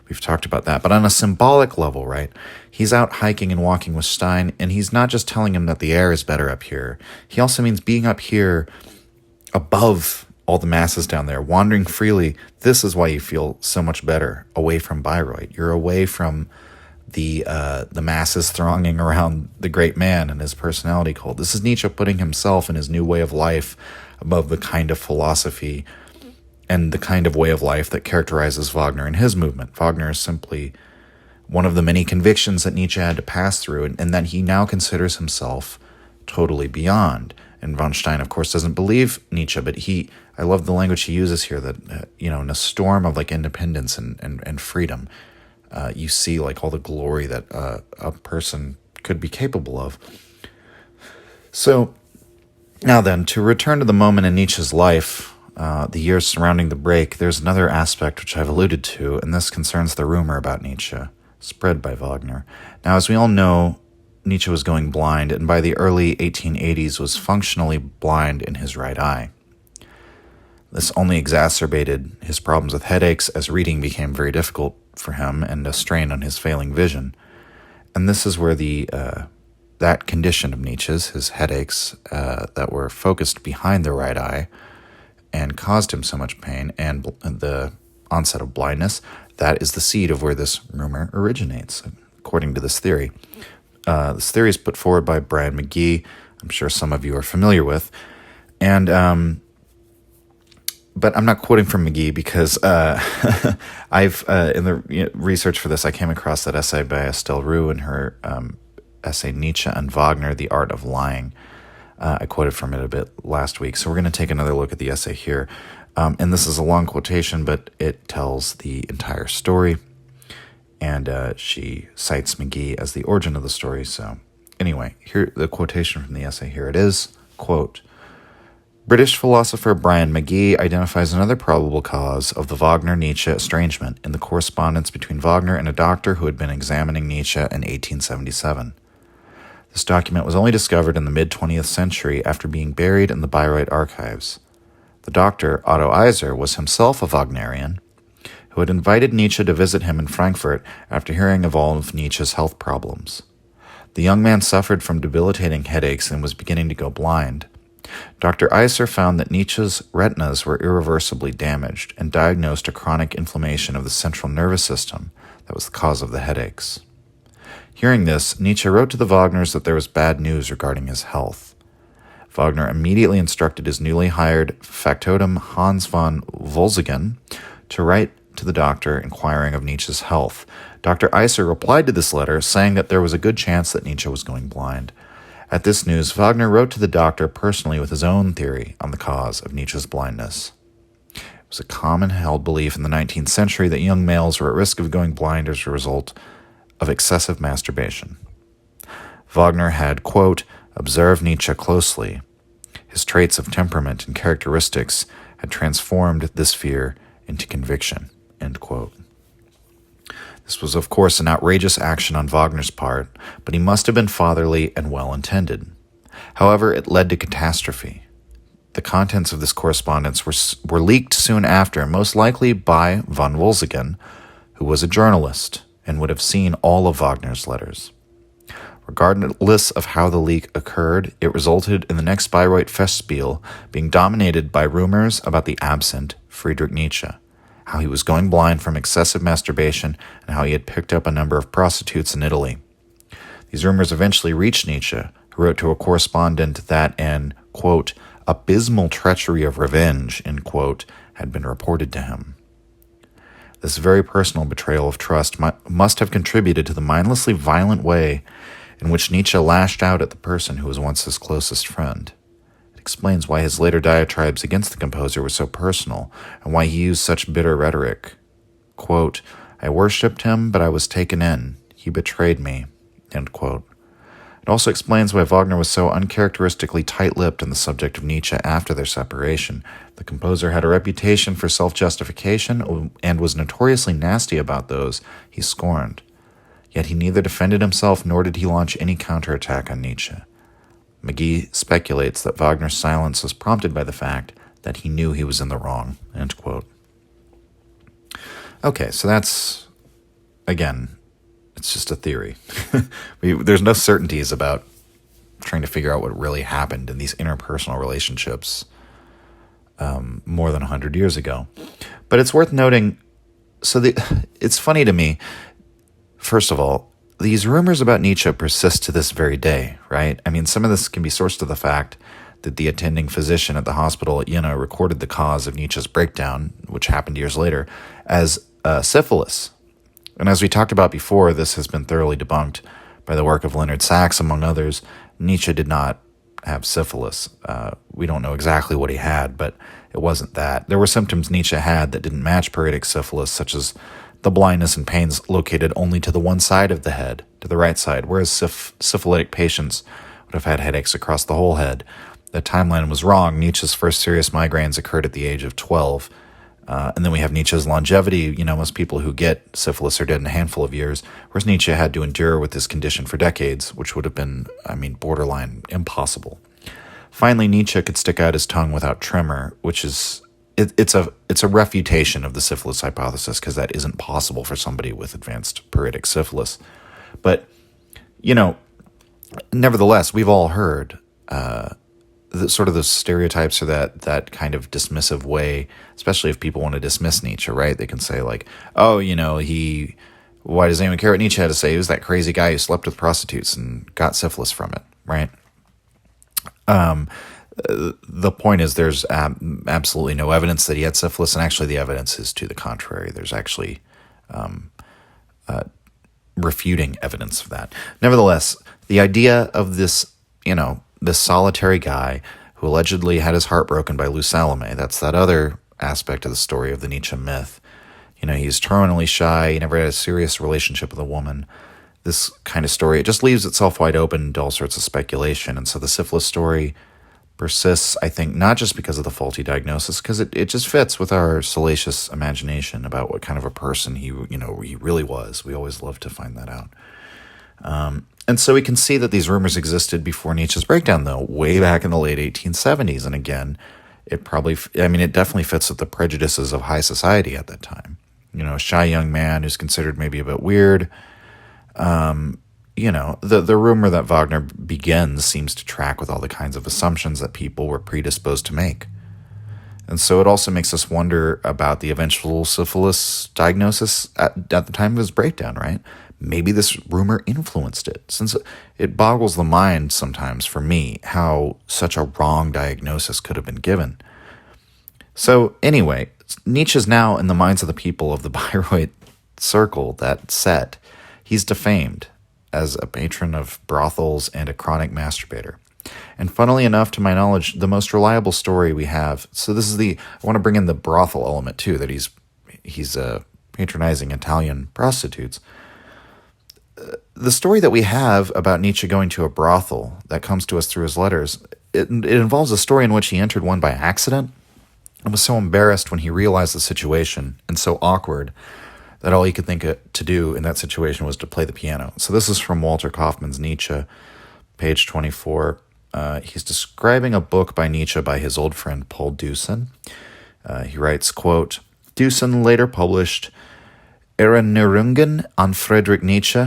We've talked about that. But on a symbolic level, right, he's out hiking and walking with Stein, and he's not just telling him that the air is better up here. He also means being up here above all the masses down there, wandering freely. This is why you feel so much better away from Bayreuth. You're away from the masses thronging around the great man and his personality cult. This is Nietzsche putting himself and his new way of life above the kind of philosophy and the kind of way of life that characterizes Wagner and his movement. Wagner is simply one of the many convictions that Nietzsche had to pass through, and that he now considers himself totally beyond. And von Stein, of course, doesn't believe Nietzsche, but I love the language he uses here, that, in a storm of like independence and freedom, you see like all the glory that a person could be capable of. So now then, to return to the moment in Nietzsche's life, the years surrounding the break, there's another aspect which I've alluded to, and this concerns the rumor about Nietzsche, spread by Wagner. Now, as we all know, Nietzsche was going blind, and by the early 1880s was functionally blind in his right eye. This only exacerbated his problems with headaches as reading became very difficult for him and a strain on his failing vision. And this is where that condition of Nietzsche's, his headaches that were focused behind the right eye and caused him so much pain, and the onset of blindness, that is the seed of where this rumor originates, according to this theory. This theory is put forward by Brian McGee, I'm sure some of you are familiar with, and but I'm not quoting from McGee because I've in the research for this, I came across that essay by Estelle Roux in her essay Nietzsche and Wagner, The Art of Lying. I quoted from it a bit last week, so we're going to take another look at the essay here. And this is a long quotation, but it tells the entire story, and she cites McGee as the origin of the story. So anyway, here the quotation from the essay, here it is, quote, British philosopher Brian McGee identifies another probable cause of the Wagner-Nietzsche estrangement in the correspondence between Wagner and a doctor who had been examining Nietzsche in 1877. This document was only discovered in the mid-20th century after being buried in the Bayreuth archives. The doctor, Otto Eiser, was himself a Wagnerian who had invited Nietzsche to visit him in Frankfurt after hearing of all of Nietzsche's health problems. The young man suffered from debilitating headaches and was beginning to go blind. Dr. Eiser found that Nietzsche's retinas were irreversibly damaged and diagnosed a chronic inflammation of the central nervous system that was the cause of the headaches. Hearing this, Nietzsche wrote to the Wagners that there was bad news regarding his health. Wagner immediately instructed his newly hired factotum Hans von Wolzigen to write to the doctor inquiring of Nietzsche's health. Dr. Eiser replied to this letter saying that there was a good chance that Nietzsche was going blind. At this news, Wagner wrote to the doctor personally with his own theory on the cause of Nietzsche's blindness. It was a common held belief in the 19th century that young males were at risk of going blind as a result of excessive masturbation. Wagner had, quote, observed Nietzsche closely. His traits of temperament and characteristics had transformed this fear into conviction, end quote. This was, of course, an outrageous action on Wagner's part, but he must have been fatherly and well-intended. However, it led to catastrophe. The contents of this correspondence were leaked soon after, most likely by von Wolzigen, who was a journalist and would have seen all of Wagner's letters. Regardless of how the leak occurred, it resulted in the next Bayreuth Festspiel being dominated by rumors about the absent Friedrich Nietzsche, how he was going blind from excessive masturbation, and how he had picked up a number of prostitutes in Italy. These rumors eventually reached Nietzsche, who wrote to a correspondent that an, quote, abysmal treachery of revenge, end quote, had been reported to him. This very personal betrayal of trust must have contributed to the mindlessly violent way in which Nietzsche lashed out at the person who was once his closest friend. It explains why his later diatribes against the composer were so personal, and why he used such bitter rhetoric. Quote, I worshipped him, but I was taken in. He betrayed me, end quote. It also explains why Wagner was so uncharacteristically tight-lipped on the subject of Nietzsche after their separation. The composer had a reputation for self-justification and was notoriously nasty about those he scorned. Yet he neither defended himself nor did he launch any counterattack on Nietzsche. McGee speculates that Wagner's silence was prompted by the fact that he knew he was in the wrong, end quote. Okay, so that's, again, it's just a theory. There's no certainties about trying to figure out what really happened in these interpersonal relationships more than 100 years ago. But it's worth noting, it's funny to me, first of all, these rumors about Nietzsche persist to this very day, right? I mean, some of this can be sourced to the fact that the attending physician at the hospital at Jena recorded the cause of Nietzsche's breakdown, which happened years later, as syphilis. And as we talked about before, this has been thoroughly debunked by the work of Leonard Sachs, among others. Nietzsche did not have syphilis. We don't know exactly what he had, but it wasn't that. There were symptoms Nietzsche had that didn't match paretic syphilis, such as the blindness and pains located only to the one side of the head, to the right side, whereas syphilitic patients would have had headaches across the whole head. The timeline was wrong. Nietzsche's first serious migraines occurred at the age of 12, And then we have Nietzsche's longevity. Most people who get syphilis are dead in a handful of years, whereas Nietzsche had to endure with this condition for decades, which would have been, borderline impossible. Finally, Nietzsche could stick out his tongue without tremor, which is it's a refutation of the syphilis hypothesis, because that isn't possible for somebody with advanced periodic syphilis. But nevertheless, we've all heard sort of those stereotypes, or that kind of dismissive way, especially if people want to dismiss Nietzsche, right? They can say like, oh, why does anyone care what Nietzsche had to say? He was that crazy guy who slept with prostitutes and got syphilis from it, right? The point is there's absolutely no evidence that he had syphilis, and actually the evidence is to the contrary. There's actually refuting evidence of that. Nevertheless, the idea of this solitary guy who allegedly had his heart broken by Lou Salome, that's that other aspect of the story of the Nietzsche myth. He's terminally shy, he never had a serious relationship with a woman. This kind of story, it just leaves itself wide open to all sorts of speculation. And so the syphilis story persists, I think, not just because of the faulty diagnosis, because it just fits with our salacious imagination about what kind of a person he really was. We always love to find that out. And so we can see that these rumors existed before Nietzsche's breakdown, though, way back in the late 1870s. And again, it definitely fits with the prejudices of high society at that time. A shy young man who's considered maybe a bit weird. The rumor that Wagner begins seems to track with all the kinds of assumptions that people were predisposed to make. And so it also makes us wonder about the eventual syphilis diagnosis at the time of his breakdown, right? Maybe this rumor influenced it, since it boggles the mind sometimes for me how such a wrong diagnosis could have been given. So anyway, Nietzsche's now in the minds of the people of the Bayreuth circle, that set. He's defamed as a patron of brothels and a chronic masturbator. And funnily enough, to my knowledge, the most reliable story we have, so this is I want to bring in the brothel element too, that he's patronizing Italian prostitutes. The story that we have about Nietzsche going to a brothel that comes to us through his letters, it involves a story in which he entered one by accident and was so embarrassed when he realized the situation, and so awkward, that all he could think to do in that situation was to play the piano. So this is from Walter Kaufmann's Nietzsche, page 24. He's describing a book by Nietzsche by his old friend Paul Deussen. He writes, quote, Deussen later published Erinnerungen an Friedrich Nietzsche,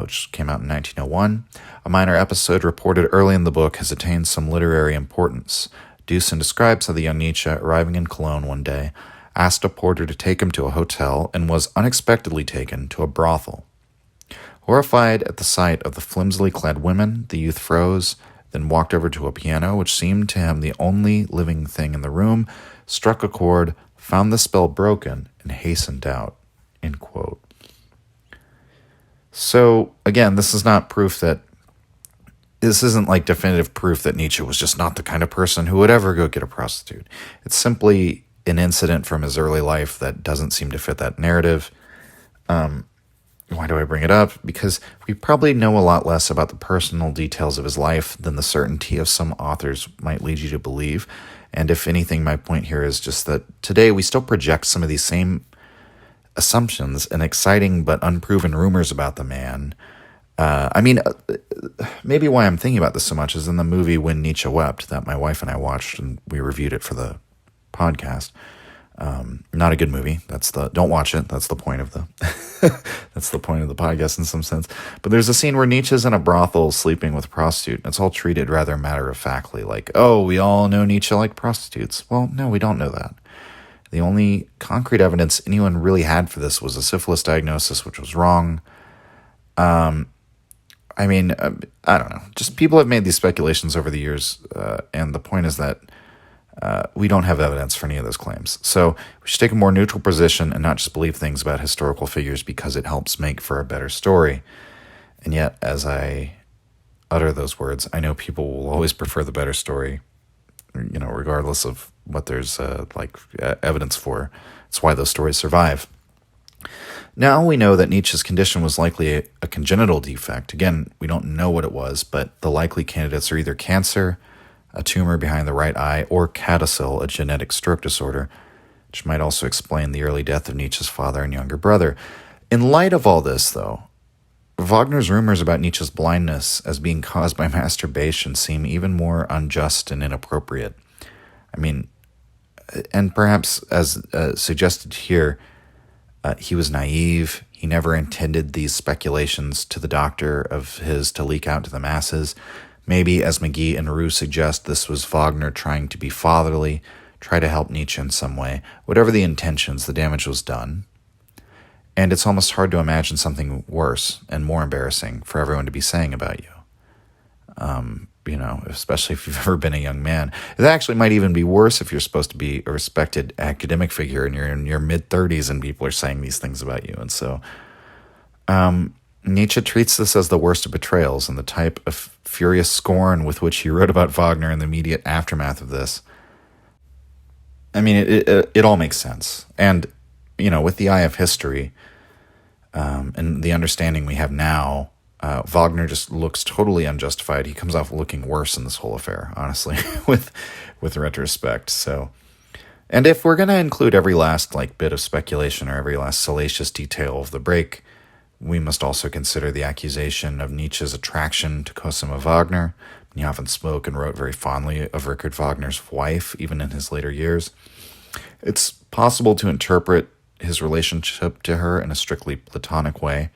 which came out in 1901. A minor episode reported early in the book has attained some literary importance. Deussen describes how the young Nietzsche, arriving in Cologne one day, asked a porter to take him to a hotel and was unexpectedly taken to a brothel. Horrified at the sight of the flimsily clad women, the youth froze, then walked over to a piano, which seemed to him the only living thing in the room, struck a chord, found the spell broken, and hastened out. End quote. So, again, this isn't like definitive proof that Nietzsche was just not the kind of person who would ever go get a prostitute. It's simply an incident from his early life that doesn't seem to fit that narrative. Why do I bring it up? Because we probably know a lot less about the personal details of his life than the certainty of some authors might lead you to believe. And if anything, my point here is just that today we still project some of these same assumptions and exciting but unproven rumors about the man. Maybe why I'm thinking about this so much is in the movie When Nietzsche Wept that my wife and I watched, and we reviewed it for the podcast. Not a good movie. Don't watch it. That's the point of that's the point of the podcast in some sense. But there's a scene where Nietzsche's in a brothel sleeping with a prostitute, and it's all treated rather matter-of-factly, like, oh, we all know Nietzsche liked prostitutes. Well, no, we don't know that. The only concrete evidence anyone really had for this was a syphilis diagnosis, which was wrong. I don't know. Just people have made these speculations over the years, and the point is that we don't have evidence for any of those claims. So we should take a more neutral position and not just believe things about historical figures because it helps make for a better story. And yet, as I utter those words, I know people will always prefer the better story, regardless of what there's evidence for. It's why those stories survive. Now we know that Nietzsche's condition was likely a congenital defect. Again, we don't know what it was, but the likely candidates are either cancer, a tumor behind the right eye, or CADASIL, a genetic stroke disorder. which might also explain the early death of Nietzsche's father and younger brother. In light of all this, though, Wagner's rumors about Nietzsche's blindness as being caused by masturbation seem even more unjust and inappropriate. I mean, and perhaps as suggested here, he was naive. He never intended these speculations to the doctor of his to leak out to the masses. Maybe, as McGee and Roux suggest, this was Wagner trying to be fatherly, try to help Nietzsche in some way. Whatever the intentions, the damage was done. And it's almost hard to imagine something worse and more embarrassing for everyone to be saying about you. Especially if you've ever been a young man. It actually might even be worse if you're supposed to be a respected academic figure and you're in your mid-30s and people are saying these things about you. And so Nietzsche treats this as the worst of betrayals, and the type of furious scorn with which he wrote about Wagner in the immediate aftermath of this. I mean, it all makes sense. And, with the eye of history and the understanding we have now, Wagner just looks totally unjustified. He comes off looking worse in this whole affair, honestly, with retrospect. So, and if we're going to include every last bit of speculation or every last salacious detail of the break, we must also consider the accusation of Nietzsche's attraction to Cosima Wagner. He often spoke and wrote very fondly of Richard Wagner's wife, even in his later years. It's possible to interpret his relationship to her in a strictly platonic way,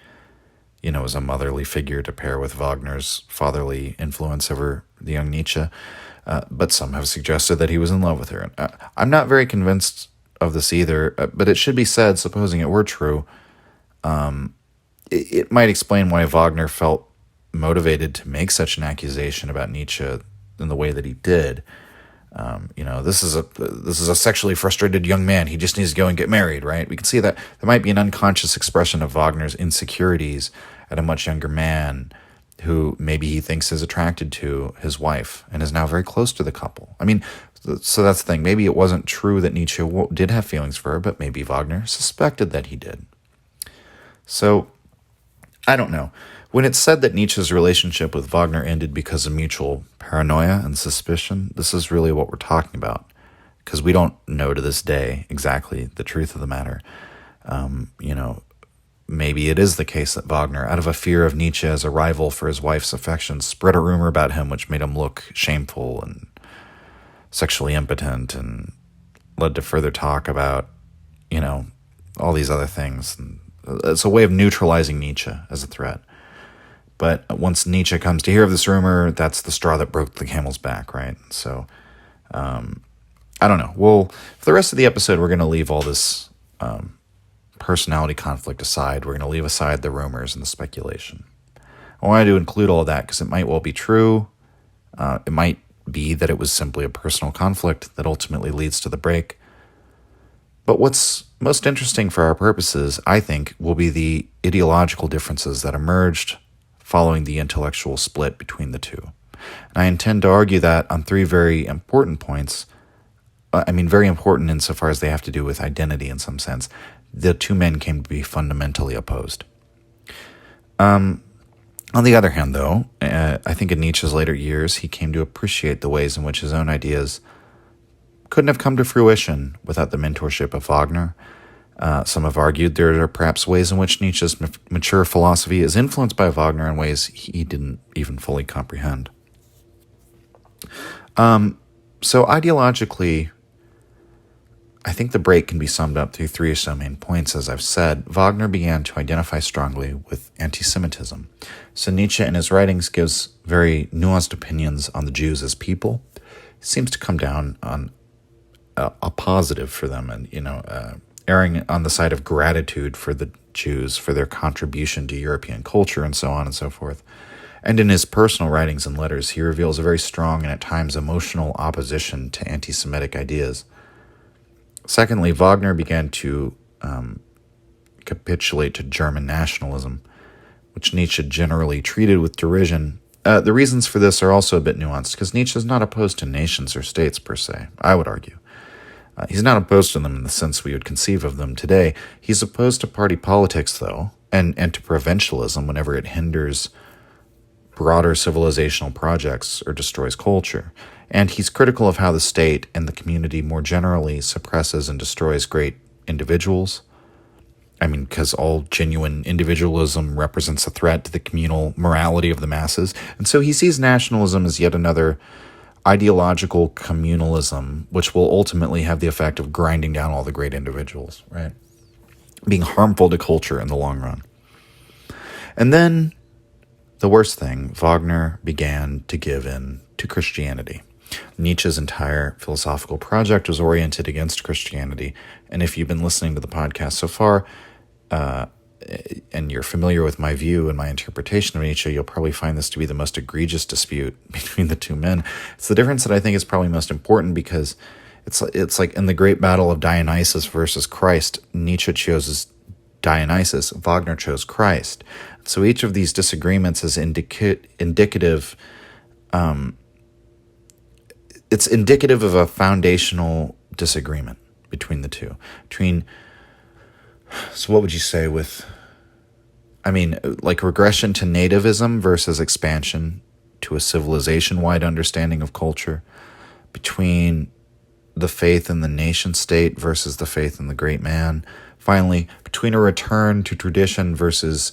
as a motherly figure to pair with Wagner's fatherly influence over the young Nietzsche. But some have suggested that he was in love with her. I'm not very convinced of this either, but it should be said, supposing it were true, it might explain why Wagner felt motivated to make such an accusation about Nietzsche in the way that he did. This is a sexually frustrated young man. He just needs to go and get married, right? We can see that there might be an unconscious expression of Wagner's insecurities at a much younger man who maybe he thinks is attracted to his wife and is now very close to the couple. I mean, so that's the thing. Maybe it wasn't true that Nietzsche did have feelings for her, but maybe Wagner suspected that he did. So, I don't know. When it's said that Nietzsche's relationship with Wagner ended because of mutual paranoia and suspicion, this is really what we're talking about, because we don't know to this day exactly the truth of the matter. Maybe it is the case that Wagner, out of a fear of Nietzsche as a rival for his wife's affections, spread a rumor about him which made him look shameful and sexually impotent and led to further talk about, all these other things. And it's a way of neutralizing Nietzsche as a threat. But once Nietzsche comes to hear of this rumor, that's the straw that broke the camel's back, right? So, I don't know. Well, for the rest of the episode, we're going to leave all this personality conflict aside. We're going to leave aside the rumors and the speculation. I wanted to include all of that because it might well be true. It might be that it was simply a personal conflict that ultimately leads to the break. But what's most interesting for our purposes, I think, will be the ideological differences that emerged following the intellectual split between the two. And I intend to argue that on three very important points. Very important insofar as they have to do with identity in some sense. The two men came to be fundamentally opposed. On the other hand, though, I think in Nietzsche's later years, he came to appreciate the ways in which his own ideas couldn't have come to fruition without the mentorship of Wagner. Some have argued there are perhaps ways in which Nietzsche's mature philosophy is influenced by Wagner in ways he didn't even fully comprehend. So ideologically, I think the break can be summed up through three or so main points. As I've said, Wagner began to identify strongly with anti-Semitism. So Nietzsche in his writings gives very nuanced opinions on the Jews as people. He seems to come down on a positive for them and, erring on the side of gratitude for the Jews for their contribution to European culture and so on and so forth. And in his personal writings and letters, he reveals a very strong and at times emotional opposition to anti-Semitic ideas. Secondly, Wagner began to capitulate to German nationalism, which Nietzsche generally treated with derision. The reasons for this are also a bit nuanced, because Nietzsche is not opposed to nations or states per se, I would argue. He's not opposed to them in the sense we would conceive of them today. He's opposed to party politics, though, and to provincialism whenever it hinders broader civilizational projects or destroys culture. And he's critical of how the state and the community more generally suppresses and destroys great individuals. I mean, because all genuine individualism represents a threat to the communal morality of the masses. And so he sees nationalism as yet another ideological communalism, which will ultimately have the effect of grinding down all the great individuals, right? Being harmful to culture in the long run. And then the worst thing, Wagner began to give in to Christianity. Nietzsche's entire philosophical project was oriented against Christianity. And if you've been listening to the podcast so far, and you're familiar with my view and my interpretation of Nietzsche, you'll probably find this to be the most egregious dispute between the two men. It's the difference that I think is probably most important, because it's like in the great battle of Dionysus versus Christ, Nietzsche chose Dionysus, Wagner chose Christ. So each of these disagreements is indicative. It's indicative of a foundational disagreement between the two. So what would you say with, like regression to nativism versus expansion to a civilization-wide understanding of culture, between the faith in the nation state versus the faith in the great man, finally, between a return to tradition versus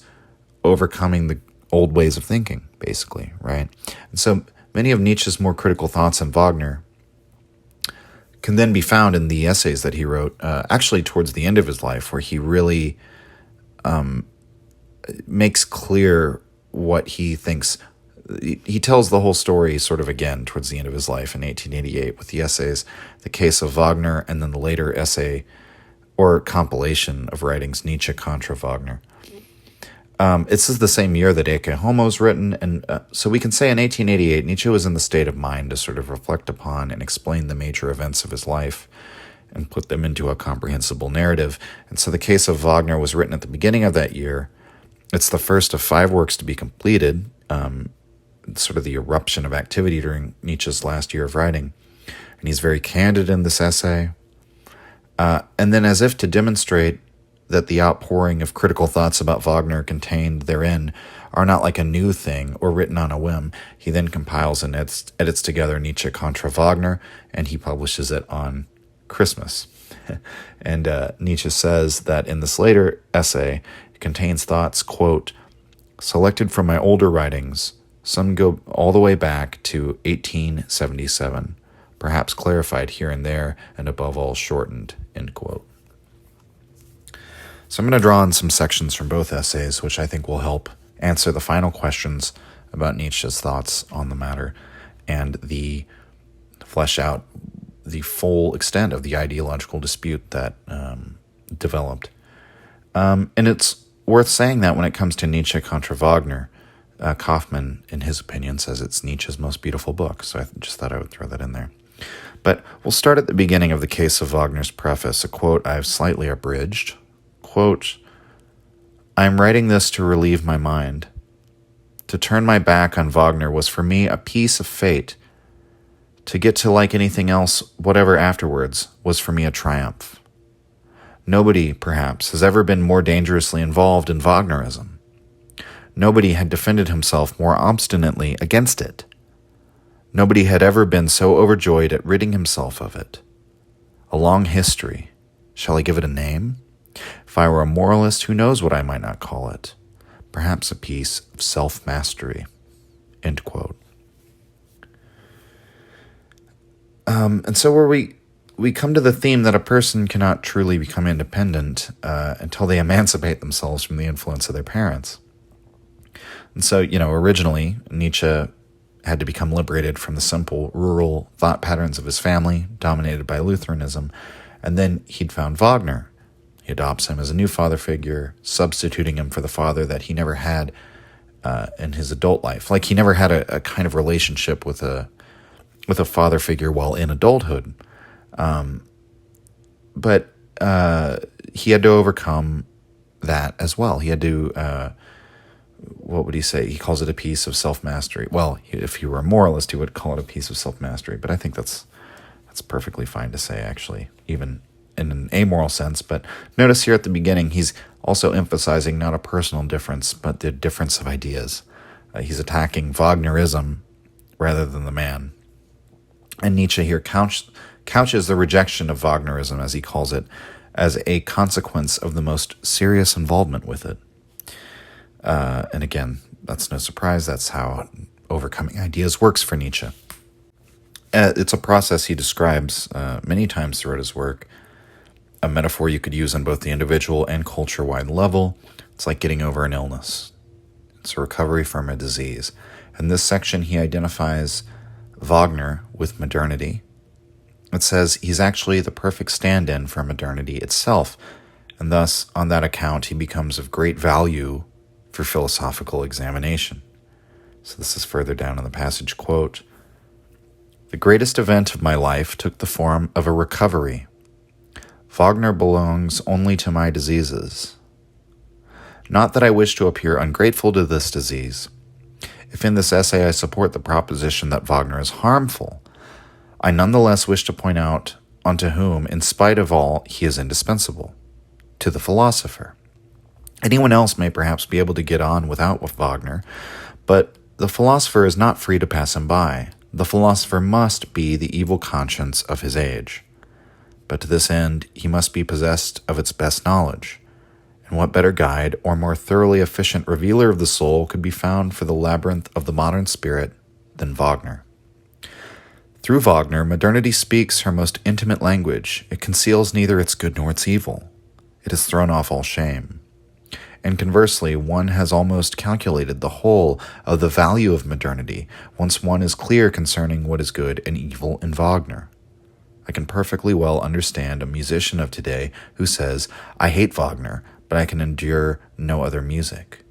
overcoming the old ways of thinking, basically, right? And so many of Nietzsche's more critical thoughts on Wagner can then be found in the essays that he wrote, actually towards the end of his life, where he really makes clear what he thinks. He tells the whole story sort of again towards the end of his life in 1888 with the essays, The Case of Wagner, and then the later essay or compilation of writings, Nietzsche contra Wagner. This is the same year that Ecce Homo is written, and so we can say in 1888, Nietzsche was in the state of mind to sort of reflect upon and explain the major events of his life and put them into a comprehensible narrative. And so The Case of Wagner was written at the beginning of that year. It's the first of 5 works to be completed, sort of the eruption of activity during Nietzsche's last year of writing. And he's very candid in this essay. And then, as if to demonstrate that the outpouring of critical thoughts about Wagner contained therein are not like a new thing or written on a whim, he then compiles and edits together Nietzsche contra Wagner, and he publishes it on Christmas. And Nietzsche says that in this later essay, it contains thoughts, quote, selected from my older writings. Some go all the way back to 1877, perhaps clarified here and there, and above all shortened, end quote. So I'm going to draw on some sections from both essays, which I think will help answer the final questions about Nietzsche's thoughts on the matter and flesh out the full extent of the ideological dispute that developed. And it's worth saying that when it comes to Nietzsche contra Wagner, Kaufman, in his opinion, says it's Nietzsche's most beautiful book, so I just thought I would throw that in there. But we'll start at the beginning of The Case of Wagner's preface, a quote I've slightly abridged. Quote, I am writing this to relieve my mind. To turn my back on Wagner was for me a piece of fate. To get to like anything else, whatever afterwards, was for me a triumph. Nobody, perhaps, has ever been more dangerously involved in Wagnerism. Nobody had defended himself more obstinately against it. Nobody had ever been so overjoyed at ridding himself of it. A long history. Shall I give it a name? If I were a moralist, who knows what I might not call it? Perhaps a piece of self-mastery. End quote. And so where we come to the theme that a person cannot truly become independent until they emancipate themselves from the influence of their parents. And so, originally, Nietzsche had to become liberated from the simple, rural thought patterns of his family, dominated by Lutheranism, and then he'd found Wagner. He adopts him as a new father figure, substituting him for the father that he never had in his adult life. Like he never had a kind of relationship with a father figure while in adulthood. But he had to overcome that as well. He had to, what would he say? He calls it a piece of self-mastery. Well, if he were a moralist, he would call it a piece of self-mastery. But I think that's perfectly fine to say, actually, even in an amoral sense. But notice here at the beginning, he's also emphasizing not a personal difference, but the difference of ideas. He's attacking Wagnerism rather than the man. And Nietzsche here couches the rejection of Wagnerism, as he calls it, as a consequence of the most serious involvement with it. And again, that's no surprise. That's how overcoming ideas works for Nietzsche. It's a process he describes many times throughout his work, a metaphor you could use on both the individual and culture-wide level. It's like getting over an illness. It's a recovery from a disease. In this section, he identifies Wagner with modernity. It says he's actually the perfect stand-in for modernity itself, and thus, on that account, he becomes of great value for philosophical examination. So this is further down in the passage, quote, "The greatest event of my life took the form of a recovery. Wagner belongs only to my diseases. Not that I wish to appear ungrateful to this disease. If in this essay I support the proposition that Wagner is harmful, I nonetheless wish to point out unto whom, in spite of all, he is indispensable, to the philosopher. Anyone else may perhaps be able to get on without Wagner, but the philosopher is not free to pass him by. The philosopher must be the evil conscience of his age. But to this end, he must be possessed of its best knowledge. And what better guide or more thoroughly efficient revealer of the soul could be found for the labyrinth of the modern spirit than Wagner? Through Wagner, modernity speaks her most intimate language. It conceals neither its good nor its evil. It has thrown off all shame. And conversely, one has almost calculated the whole of the value of modernity once one is clear concerning what is good and evil in Wagner. I can perfectly well understand a musician of today who says, I hate Wagner, but I can endure no other music.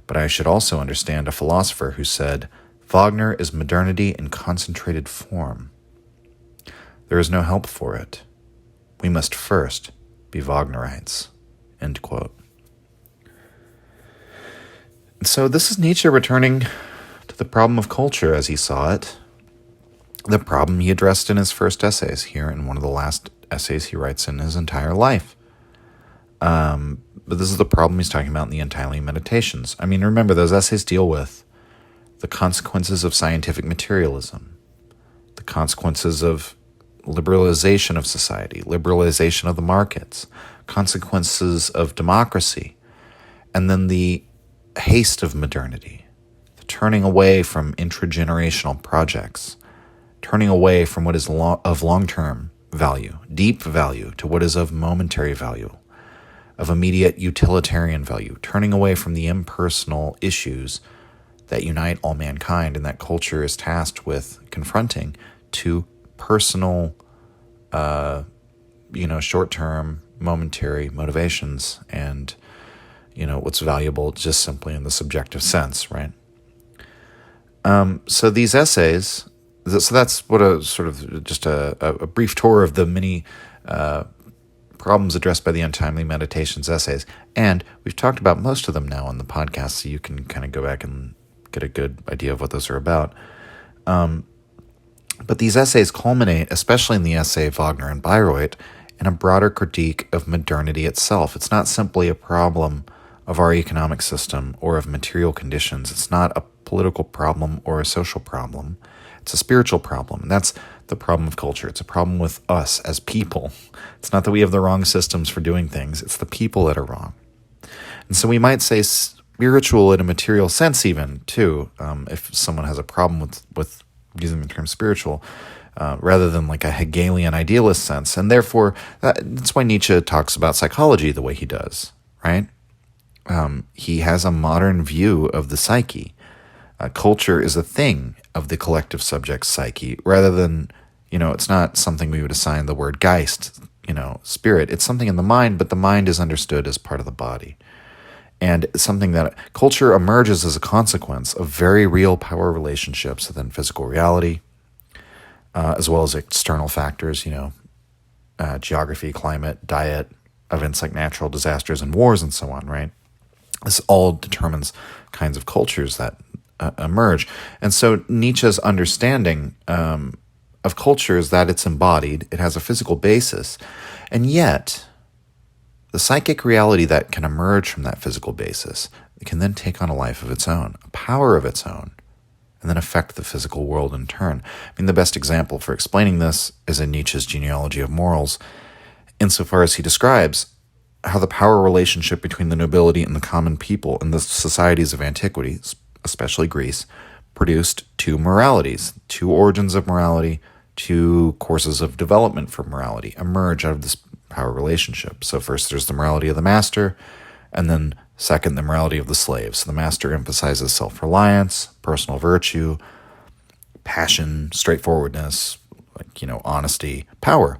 But I should also understand a philosopher who said, Wagner is modernity in concentrated form. There is no help for it. We must first be Wagnerites." End quote. And so this is Nietzsche returning to the problem of culture as he saw it, the problem he addressed in his first essays, here in one of the last essays he writes in his entire life. But this is the problem he's talking about in the Untimely Meditations. I mean, remember, those essays deal with the consequences of scientific materialism, the consequences of liberalization of society, liberalization of the markets, consequences of democracy, and then the haste of modernity, the turning away from intragenerational projects, turning away from what is of long-term value, deep value, to what is of momentary value, of immediate utilitarian value, turning away from the impersonal issues that unite all mankind and that culture is tasked with confronting, to personal, short-term, momentary motivations and, what's valuable just simply in the subjective sense, right? So these essays, so that's what a sort of just a brief tour of the many problems addressed by the Untimely Meditations essays. And we've talked about most of them now on the podcast, so you can kind of go back and get a good idea of what those are about. But these essays culminate, especially in the essay Wagner and Bayreuth, in a broader critique of modernity itself. It's not simply a problem of our economic system or of material conditions. It's not a political problem or a social problem. It's a spiritual problem. And that's the problem of culture. It's a problem with us as people. It's not that we have the wrong systems for doing things. It's the people that are wrong. And so we might say spiritual in a material sense even, too, if someone has a problem with using the term spiritual, rather than like a Hegelian idealist sense. And therefore, that's why Nietzsche talks about psychology the way he does, right? He has a modern view of the psyche. Culture is a thing of the collective subject's psyche, rather than, it's not something we would assign the word Geist, spirit. It's something in the mind, but the mind is understood as part of the body. And it's something that culture emerges as a consequence of very real power relationships within physical reality, as well as external factors, geography, climate, diet, events like natural disasters and wars and so on, right? This all determines kinds of cultures that emerge. And so Nietzsche's understanding of culture is that it's embodied, it has a physical basis, and yet the psychic reality that can emerge from that physical basis, it can then take on a life of its own, a power of its own, and then affect the physical world in turn. I mean, the best example for explaining this is in Nietzsche's Genealogy of Morals, insofar as he describes how the power relationship between the nobility and the common people in the societies of antiquity, especially Greece, produced two moralities, two origins of morality, two courses of development for morality emerge out of this power relationship. So first there's the morality of the master, and then second, the morality of the slave. So the master emphasizes self-reliance, personal virtue, passion, straightforwardness, honesty, power.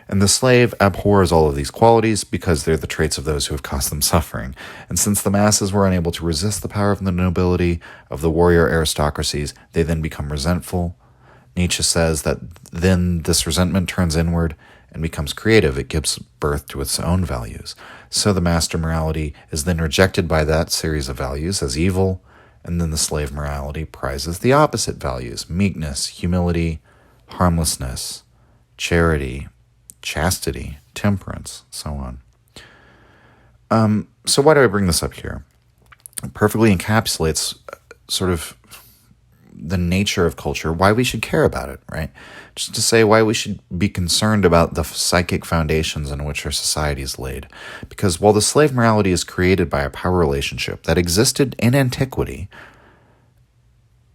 And the slave abhors all of these qualities because they're the traits of those who have caused them suffering. And since the masses were unable to resist the power of the nobility, of the warrior aristocracies, they then become resentful. Nietzsche says that then this resentment turns inward and becomes creative. It gives birth to its own values. So the master morality is then rejected by that series of values as evil, and then the slave morality prizes the opposite values: meekness, humility, harmlessness, charity, chastity, temperance, so on. So why do I bring this up here? It perfectly encapsulates sort of the nature of culture, why we should care about it, right? Just to say why we should be concerned about the psychic foundations on which our society is laid. Because while the slave morality is created by a power relationship that existed in antiquity,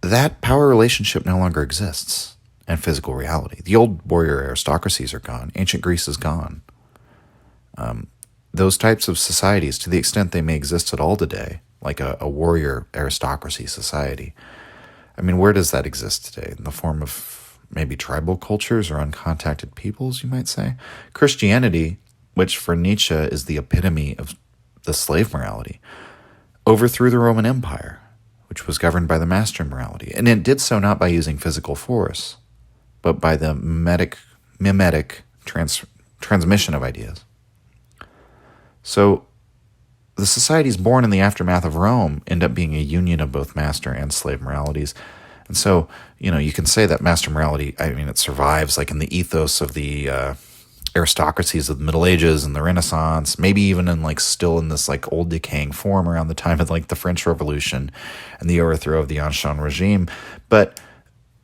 that power relationship no longer exists in physical reality. The old warrior aristocracies are gone. Ancient Greece is gone. Those types of societies, to the extent they may exist at all today, like a warrior aristocracy society, I mean, where does that exist today? In the form of maybe tribal cultures or uncontacted peoples, you might say? Christianity, which for Nietzsche is the epitome of the slave morality, overthrew the Roman Empire, which was governed by the master morality. And it did so not by using physical force, but by the mimetic transmission of ideas. So the societies born in the aftermath of Rome end up being a union of both master and slave moralities. And so, you can say that master morality, it survives like in the ethos of the aristocracies of the Middle Ages and the Renaissance, maybe even in still in this old decaying form around the time of the French Revolution and the overthrow of the Ancien regime. But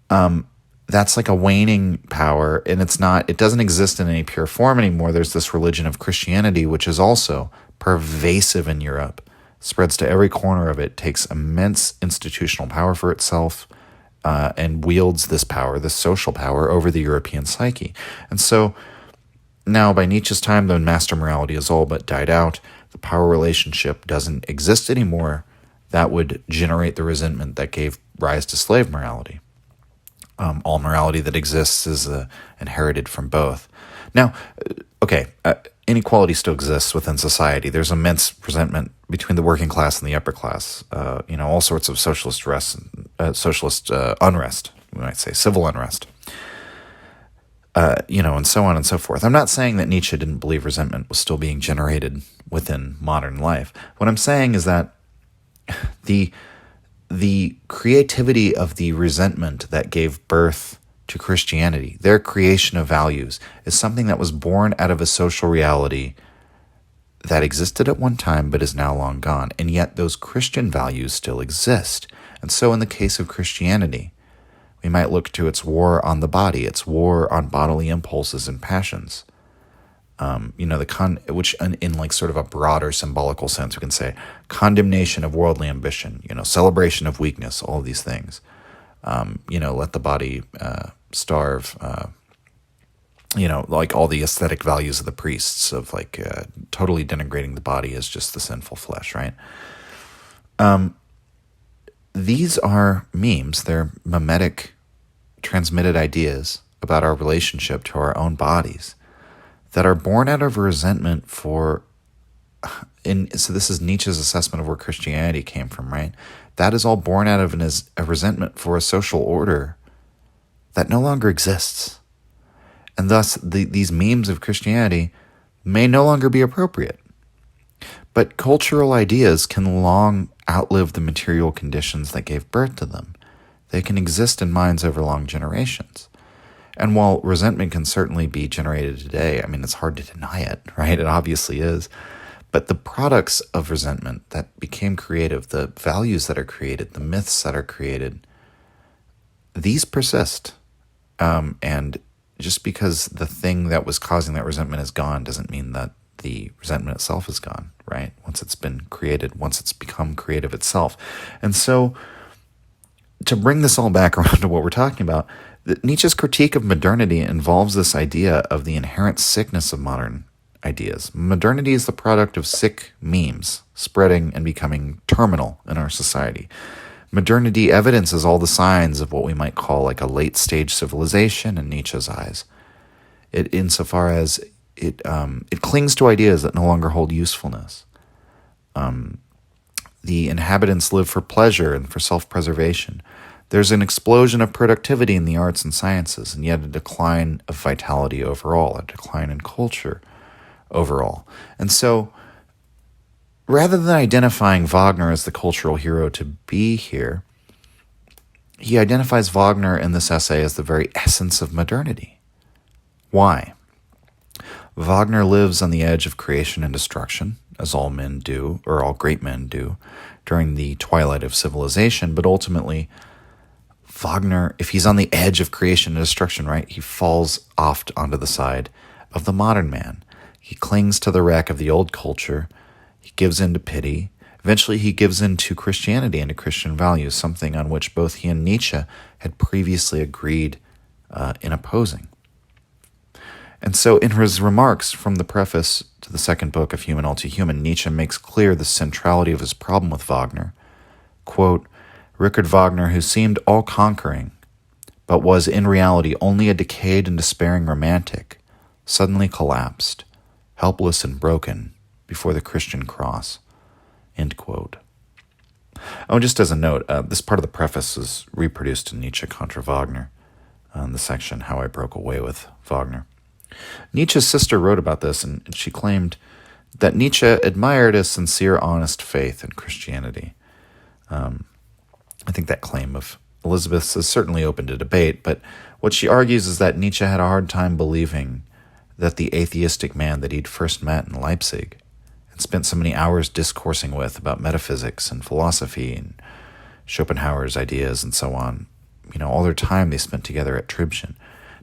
that's a waning power, and it doesn't exist in any pure form anymore. There's this religion of Christianity, which is also pervasive in Europe, spreads to every corner of it, takes immense institutional power for itself, and wields this power, this social power, over the European psyche. And so now, by Nietzsche's time, the master morality has all but died out. The power relationship doesn't exist anymore. That would generate the resentment that gave rise to slave morality. All morality that exists is inherited from both. Now, inequality still exists within society. There's immense resentment between the working class and the upper class. All sorts of socialist unrest, we might say, civil unrest. And so on and so forth. I'm not saying that Nietzsche didn't believe resentment was still being generated within modern life. What I'm saying is that the creativity of the resentment that gave birth to Christianity, their creation of values, is something that was born out of a social reality that existed at one time but is now long gone. And yet those Christian values still exist. And so in the case of Christianity, we might look to its war on the body, its war on bodily impulses and passions. Which in sort of a broader symbolical sense, we can say condemnation of worldly ambition, celebration of weakness, all of these things. Let the body starve, all the aesthetic values of the priests of totally denigrating the body as just the sinful flesh, right? These are memes. They're mimetic, transmitted ideas about our relationship to our own bodies that are born out of a resentment so this is Nietzsche's assessment of where Christianity came from, right? That is all born out of a resentment for a social order that no longer exists. And thus, these memes of Christianity may no longer be appropriate. But cultural ideas can long outlive the material conditions that gave birth to them. They can exist in minds over long generations. And while resentment can certainly be generated today, it's hard to deny it, right? It obviously is. But the products of resentment that became creative, the values that are created, the myths that are created, these persist. And just because the thing that was causing that resentment is gone doesn't mean that the resentment itself is gone, right? Once it's been created, once it's become creative itself. And so to bring this all back around to what we're talking about, Nietzsche's critique of modernity involves this idea of the inherent sickness of modern ideas. Modernity is the product of sick memes spreading and becoming terminal in our society. Modernity evidences all the signs of what we might call like a late-stage civilization in Nietzsche's eyes. Insofar as it clings to ideas that no longer hold usefulness. The inhabitants live for pleasure and for self-preservation. There's an explosion of productivity in the arts and sciences, and yet a decline of vitality overall, a decline in culture overall. And so, rather than identifying Wagner as the cultural hero to be here, he identifies Wagner in this essay as the very essence of modernity. Why? Wagner lives on the edge of creation and destruction, as all men do, or all great men do, during the twilight of civilization, but ultimately, Wagner, if he's on the edge of creation and destruction, right, he falls off onto the side of the modern man. He clings to the wreck of the old culture. He gives in to pity. Eventually, he gives in to Christianity and to Christian values, something on which both he and Nietzsche had previously agreed in opposing. And so in his remarks from the preface to the second book of Human All Too Human, Nietzsche makes clear the centrality of his problem with Wagner. Quote, Richard Wagner, who seemed all-conquering, but was in reality only a decayed and despairing romantic, suddenly collapsed, helpless and broken, before the Christian cross. End quote. Oh, just as a note, this part of the preface is reproduced in Nietzsche contra Wagner, in the section How I Broke Away with Wagner. Nietzsche's sister wrote about this, and she claimed that Nietzsche admired a sincere, honest faith in Christianity. I think that claim of Elizabeth's is certainly open to debate, but what she argues is that Nietzsche had a hard time believing that the atheistic man that he'd first met in Leipzig and spent so many hours discoursing with about metaphysics and philosophy and Schopenhauer's ideas and so on, all their time they spent together at Tribschen.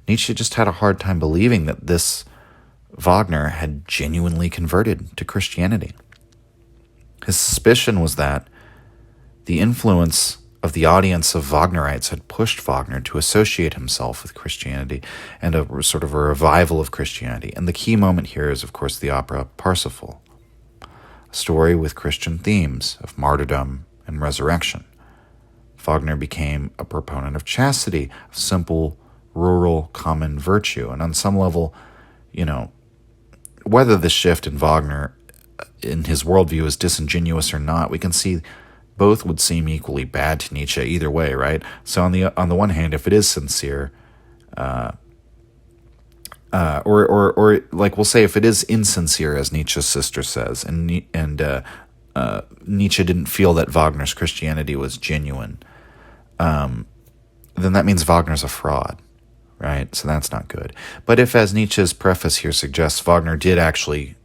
Nietzsche just had a hard time believing that this Wagner had genuinely converted to Christianity. His suspicion was that the influence of the audience of Wagnerites had pushed Wagner to associate himself with Christianity and a sort of a revival of Christianity. And the key moment here is, of course, the opera Parsifal, a story with Christian themes of martyrdom and resurrection. Wagner became a proponent of chastity, of simple, rural, common virtue. And on some level, whether the shift in Wagner in his worldview is disingenuous or not, we can see both would seem equally bad to Nietzsche either way, right? So on the one hand, if it is sincere, or like we'll say if it is insincere, as Nietzsche's sister says, and Nietzsche didn't feel that Wagner's Christianity was genuine, then that means Wagner's a fraud, right? So that's not good. But if, as Nietzsche's preface here suggests, Wagner did actually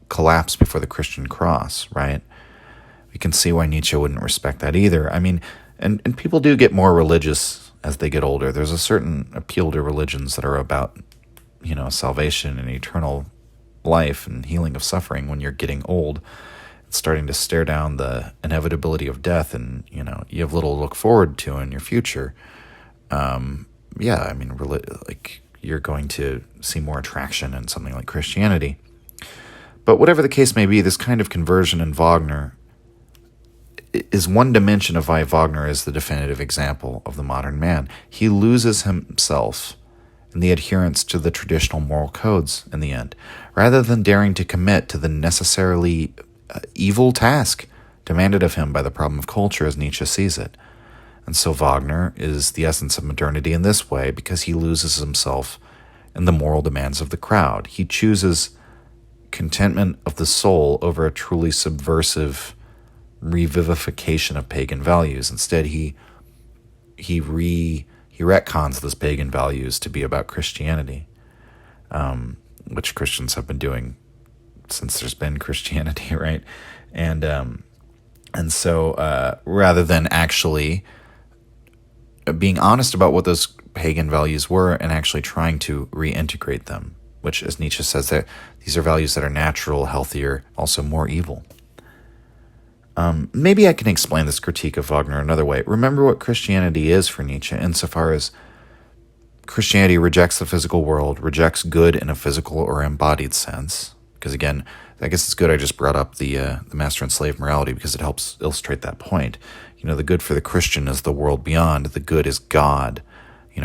collapse before the Christian cross, right? We can see why Nietzsche wouldn't respect that either. I mean, and people do get more religious as they get older. There's a certain appeal to religions that are about, salvation and eternal life and healing of suffering when you're getting old. It's starting to stare down the inevitability of death, and, you have little to look forward to in your future. You're going to see more attraction in something like Christianity. But whatever the case may be, this kind of conversion in Wagner is one dimension of why Wagner is the definitive example of the modern man. He loses himself in the adherence to the traditional moral codes in the end, rather than daring to commit to the necessarily evil task demanded of him by the problem of culture as Nietzsche sees it. And so Wagner is the essence of modernity in this way because he loses himself in the moral demands of the crowd. He chooses contentment of the soul over a truly subversive revivification of pagan values. Instead, he retcons those pagan values to be about Christianity, which Christians have been doing since there's been Christianity, right? And so rather than actually being honest about what those pagan values were and actually trying to reintegrate them, which, as Nietzsche says, that these are values that are natural, healthier, also more evil. Maybe I can explain this critique of Wagner another way. Remember what Christianity is for Nietzsche, insofar as Christianity rejects the physical world, rejects good in a physical or embodied sense. Because again, I guess it's good I just brought up the master and slave morality, because it helps illustrate that point. The good for the Christian is the world beyond. The good is God.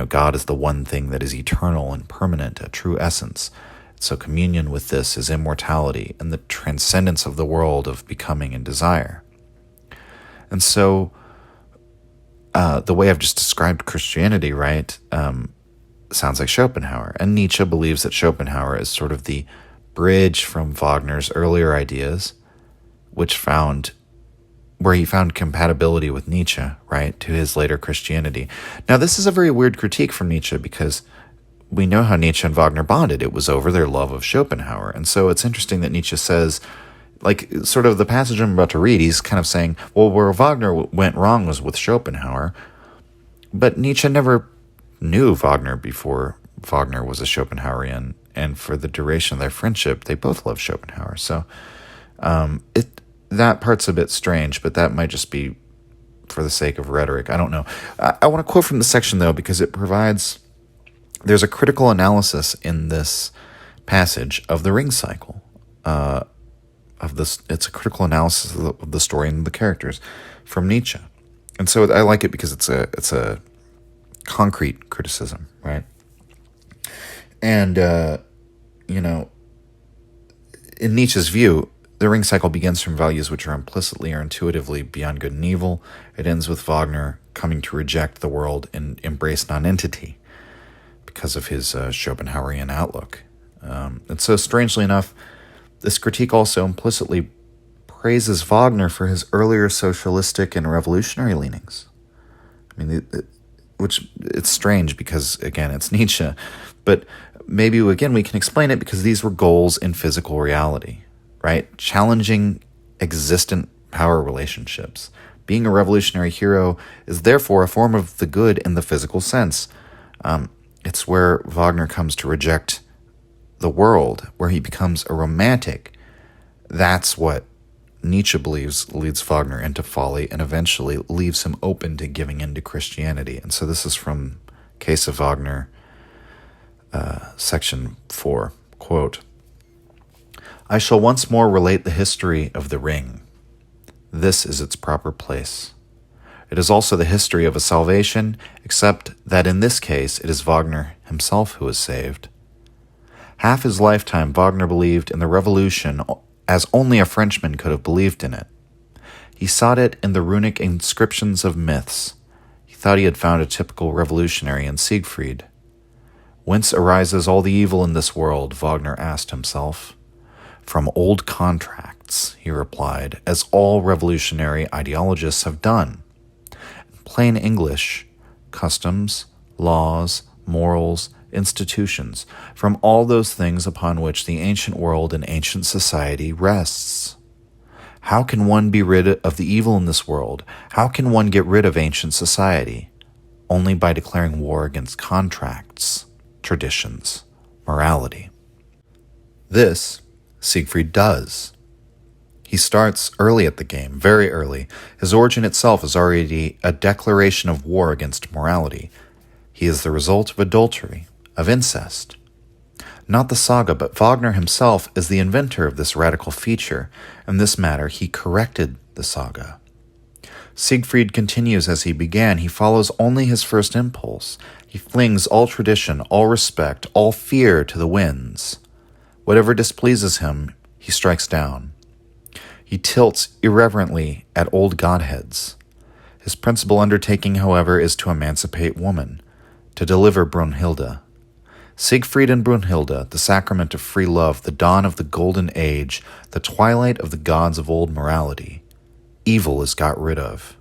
God is the one thing that is eternal and permanent, a true essence. So communion with this is immortality and the transcendence of the world of becoming and desire. And so the way I've just described Christianity, right, sounds like Schopenhauer. And Nietzsche believes that Schopenhauer is sort of the bridge from Wagner's earlier ideas, where he found compatibility with Nietzsche, right, to his later Christianity. Now, this is a very weird critique from Nietzsche, because we know how Nietzsche and Wagner bonded. It was over their love of Schopenhauer. And so it's interesting that Nietzsche says, like, sort of the passage I'm about to read, he's kind of saying, well, where Wagner went wrong was with Schopenhauer. But Nietzsche never knew Wagner before Wagner was a Schopenhauerian. And for the duration of their friendship, they both loved Schopenhauer. So that part's a bit strange, but that might just be for the sake of rhetoric. I don't know. I want to quote from the section, though, because there's a critical analysis in this passage of the ring cycle. It's a critical analysis of the story and the characters from Nietzsche. And so I like it because it's a concrete criticism, right? And, in Nietzsche's view, the ring cycle begins from values which are implicitly or intuitively beyond good and evil. It ends with Wagner coming to reject the world and embrace nonentity because of his Schopenhauerian outlook. And so, strangely enough, this critique also implicitly praises Wagner for his earlier socialistic and revolutionary leanings. I mean, which it's strange because, again, it's Nietzsche. But maybe, again, we can explain it because these were goals in physical reality, right? Challenging existent power relationships. Being a revolutionary hero is therefore a form of the good in the physical sense. It's where Wagner comes to reject the world, where he becomes a romantic. That's what Nietzsche believes leads Wagner into folly and eventually leaves him open to giving in to Christianity. And so this is from Case of Wagner, section 4, quote, "I shall once more relate the history of the ring. This is its proper place. It is also the history of a salvation, except that in this case it is Wagner himself who is saved. Half his lifetime Wagner believed in the revolution as only a Frenchman could have believed in it. He sought it in the runic inscriptions of myths. He thought he had found a typical revolutionary in Siegfried. Whence arises all the evil in this world, Wagner asked himself. From old contracts, he replied, as all revolutionary ideologists have done. In plain English, customs, laws, morals, institutions, from all those things upon which the ancient world and ancient society rests. How can one be rid of the evil in this world? How can one get rid of ancient society? Only by declaring war against contracts, traditions, morality. This Siegfried does. He starts early at the game, very early. His origin itself is already a declaration of war against morality. He is the result of adultery, of incest. Not the saga, but Wagner himself is the inventor of this radical feature. In this matter, he corrected the saga. Siegfried continues as he began. He follows only his first impulse. He flings all tradition, all respect, all fear to the winds. Whatever displeases him, he strikes down. He tilts irreverently at old godheads. His principal undertaking, however, is to emancipate woman, to deliver Brunhilde. Siegfried and Brunhilde, the sacrament of free love, the dawn of the golden age, the twilight of the gods of old morality. Evil is got rid of.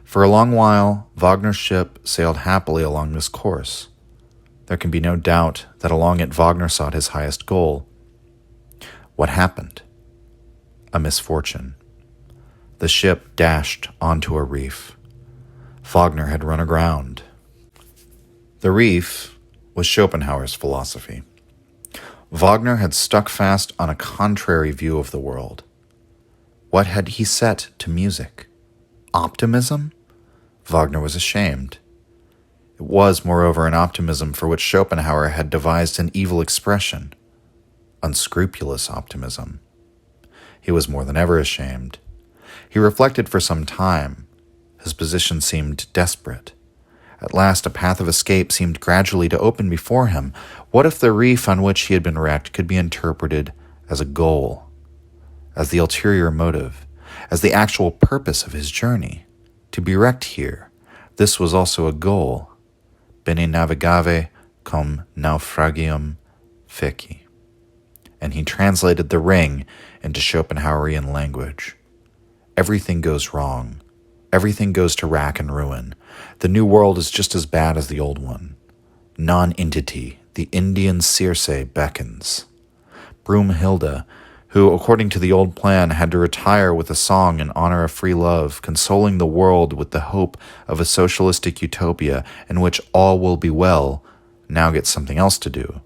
For a long while, Wagner's ship sailed happily along this course. There can be no doubt that along it Wagner sought his highest goal. What happened? A misfortune. The ship dashed onto a reef. Wagner had run aground. The reef was Schopenhauer's philosophy. Wagner had stuck fast on a contrary view of the world. What had he set to music? Optimism? Wagner was ashamed. It was, moreover, an optimism for which Schopenhauer had devised an evil expression: unscrupulous optimism. He was more than ever ashamed. He reflected for some time. His position seemed desperate. At last, a path of escape seemed gradually to open before him. What if the reef on which he had been wrecked could be interpreted as a goal, as the ulterior motive, as the actual purpose of his journey? To be wrecked here, this was also a goal. Bene navigave cum naufragium feci. And he translated the ring into Schopenhauerian language. Everything goes wrong. Everything goes to rack and ruin. The new world is just as bad as the old one. Non-entity, the Indian Circe, beckons. Broomhilda, who, according to the old plan, had to retire with a song in honor of free love, consoling the world with the hope of a socialistic utopia in which all will be well, now gets something else to do.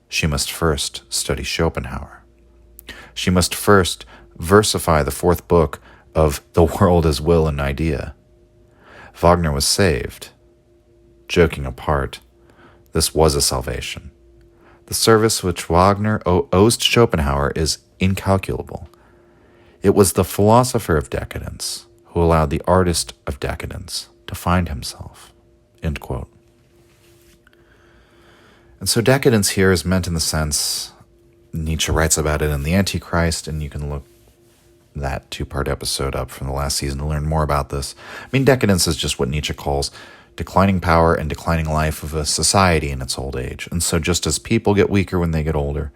She must first study Schopenhauer. She must first versify the fourth book of The World as Will and Idea. Wagner was saved. Joking apart, this was a salvation. The service which Wagner owes to Schopenhauer is incalculable. It was the philosopher of decadence who allowed the artist of decadence to find himself. End quote. And so decadence here is meant in the sense, Nietzsche writes about it in The Antichrist, and you can look that 2-part episode up from the last season to learn more about this. I mean, decadence is just what Nietzsche calls declining power and declining life of a society in its old age. And so just as people get weaker when they get older,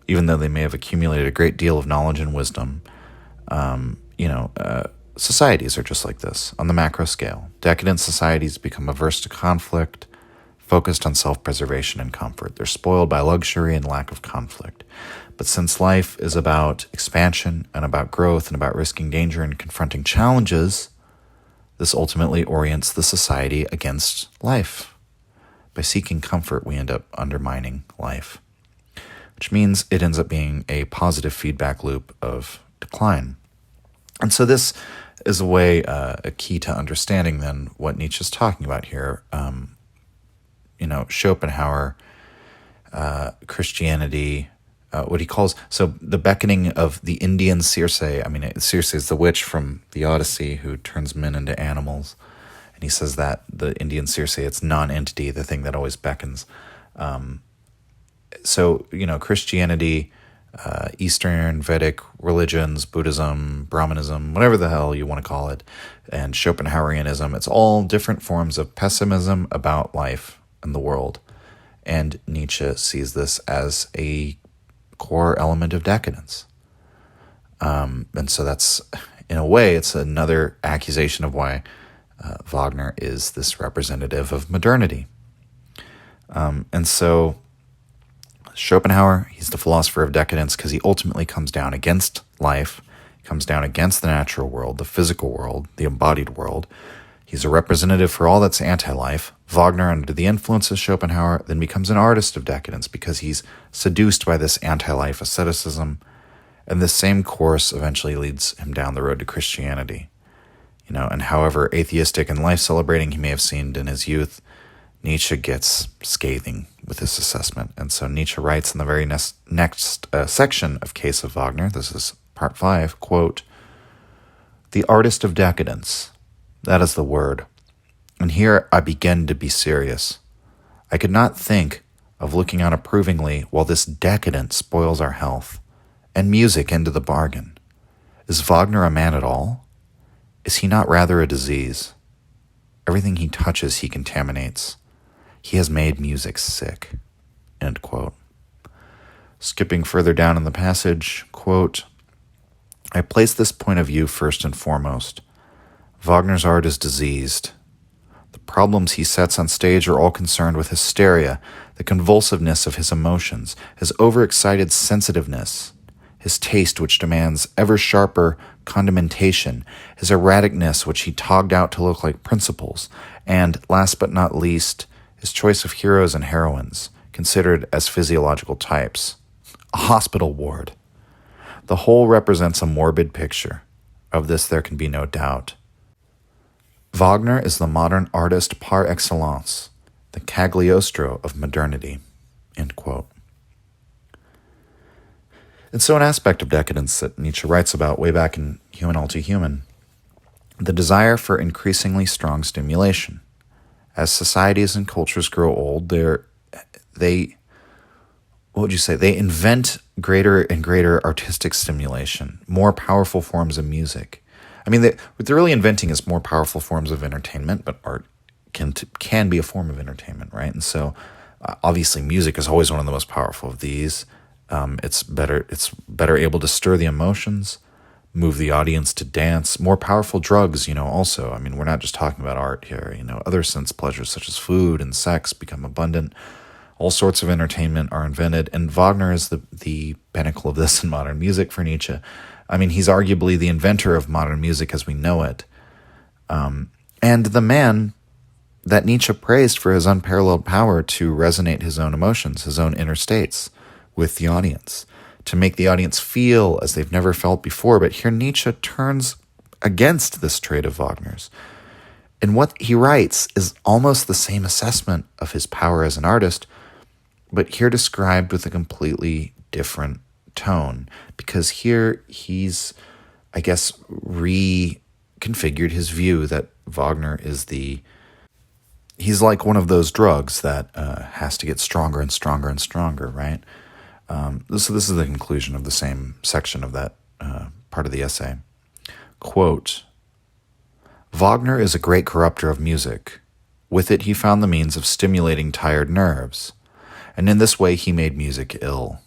even though they may have accumulated a great deal of knowledge and wisdom, societies are just like this on the macro scale. Decadent societies become averse to conflict, focused on self-preservation and comfort. They're spoiled by luxury and lack of conflict. But since life is about expansion and about growth and about risking danger and confronting challenges, this ultimately orients the society against life. By seeking comfort, we end up undermining life, which means it ends up being a positive feedback loop of decline. And so this is a key to understanding then what Nietzsche's talking about here. Schopenhauer, Christianity, what he calls, so the beckoning of the Indian Circe. I mean, Circe is the witch from the Odyssey who turns men into animals. And he says that the Indian Circe, it's non-entity, the thing that always beckons. Christianity, Eastern Vedic religions, Buddhism, Brahmanism, whatever the hell you want to call it, and Schopenhauerianism, it's all different forms of pessimism about life and the world. And Nietzsche sees this as a core element of decadence. And so that's, in a way, it's another accusation of why Wagner is this representative of modernity. And so Schopenhauer, he's the philosopher of decadence because he ultimately comes down against life, comes down against the natural world, the physical world, the embodied world. He's a representative for all that's anti-life. Wagner, under the influence of Schopenhauer, then becomes an artist of decadence because he's seduced by this anti-life asceticism, and this same course eventually leads him down the road to Christianity. And however atheistic and life-celebrating he may have seemed in his youth, Nietzsche gets scathing with his assessment. And so Nietzsche writes in the very next section of Case of Wagner, this is part 5, quote, "The artist of decadence, that is the word. And here I begin to be serious. I could not think of looking on approvingly while this decadent spoils our health, and music into the bargain. Is Wagner a man at all? Is he not rather a disease? Everything he touches he contaminates. He has made music sick." End quote. Skipping further down in the passage, quote, "I place this point of view first and foremost. Wagner's art is diseased. The problems he sets on stage are all concerned with hysteria, the convulsiveness of his emotions, his overexcited sensitiveness. his taste which demands ever sharper condimentation, his erraticness which he togged out to look like principles, and, last but not least, his choice of heroes and heroines, considered as physiological types. A hospital ward. The whole represents a morbid picture. Of this there can be no doubt. Wagner is the modern artist par excellence, the Cagliostro of modernity." End quote. And so an aspect of decadence that Nietzsche writes about way back in Human All Too Human, the desire for increasingly strong stimulation. As societies and cultures grow old, they invent greater and greater artistic stimulation, more powerful forms of music. I mean, what they're really inventing is more powerful forms of entertainment, but art can be a form of entertainment, right? And so, obviously, music is always one of the most powerful of these. It's better able to stir the emotions, move the audience to dance. More powerful drugs, also. I mean, we're not just talking about art here. Other sense pleasures such as food and sex become abundant. All sorts of entertainment are invented, and Wagner is the pinnacle of this in modern music for Nietzsche. I mean, he's arguably the inventor of modern music as we know it. And the man that Nietzsche praised for his unparalleled power to resonate his own emotions, his own inner states with the audience, to make the audience feel as they've never felt before. But here Nietzsche turns against this trait of Wagner's. And what he writes is almost the same assessment of his power as an artist, but here described with a completely different tone, because here he's, I guess, reconfigured his view that Wagner is he's like one of those drugs that has to get stronger and stronger and stronger, right? So this is the conclusion of the same section of that part of the essay. Quote, "Wagner is a great corrupter of music. With it he found the means of stimulating tired nerves, and in this way he made music ill.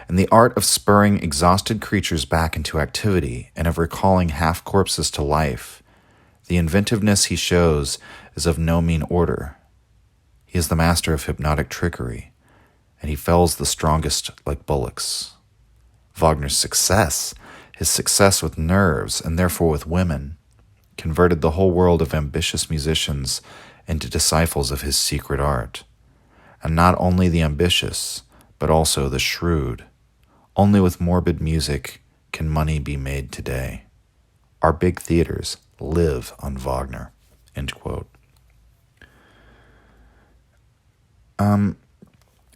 And the art of spurring exhausted creatures back into activity and of recalling half-corpses to life, the inventiveness he shows is of no mean order. He is the master of hypnotic trickery, and he fells the strongest like bullocks. Wagner's success, his success with nerves and therefore with women, converted the whole world of ambitious musicians into disciples of his secret art. And not only the ambitious, but also the shrewd. Only with morbid music can money be made today. Our big theaters live on Wagner." End quote.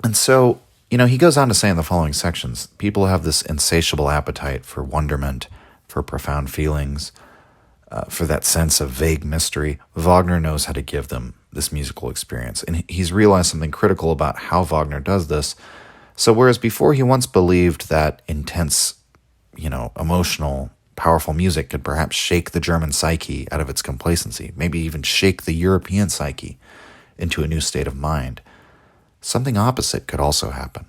And so, he goes on to say in the following sections, people have this insatiable appetite for wonderment, for profound feelings, for that sense of vague mystery. Wagner knows how to give them this musical experience. And he's realized something critical about how Wagner does this. So whereas before he once believed that intense, emotional, powerful music could perhaps shake the German psyche out of its complacency, maybe even shake the European psyche into a new state of mind, something opposite could also happen.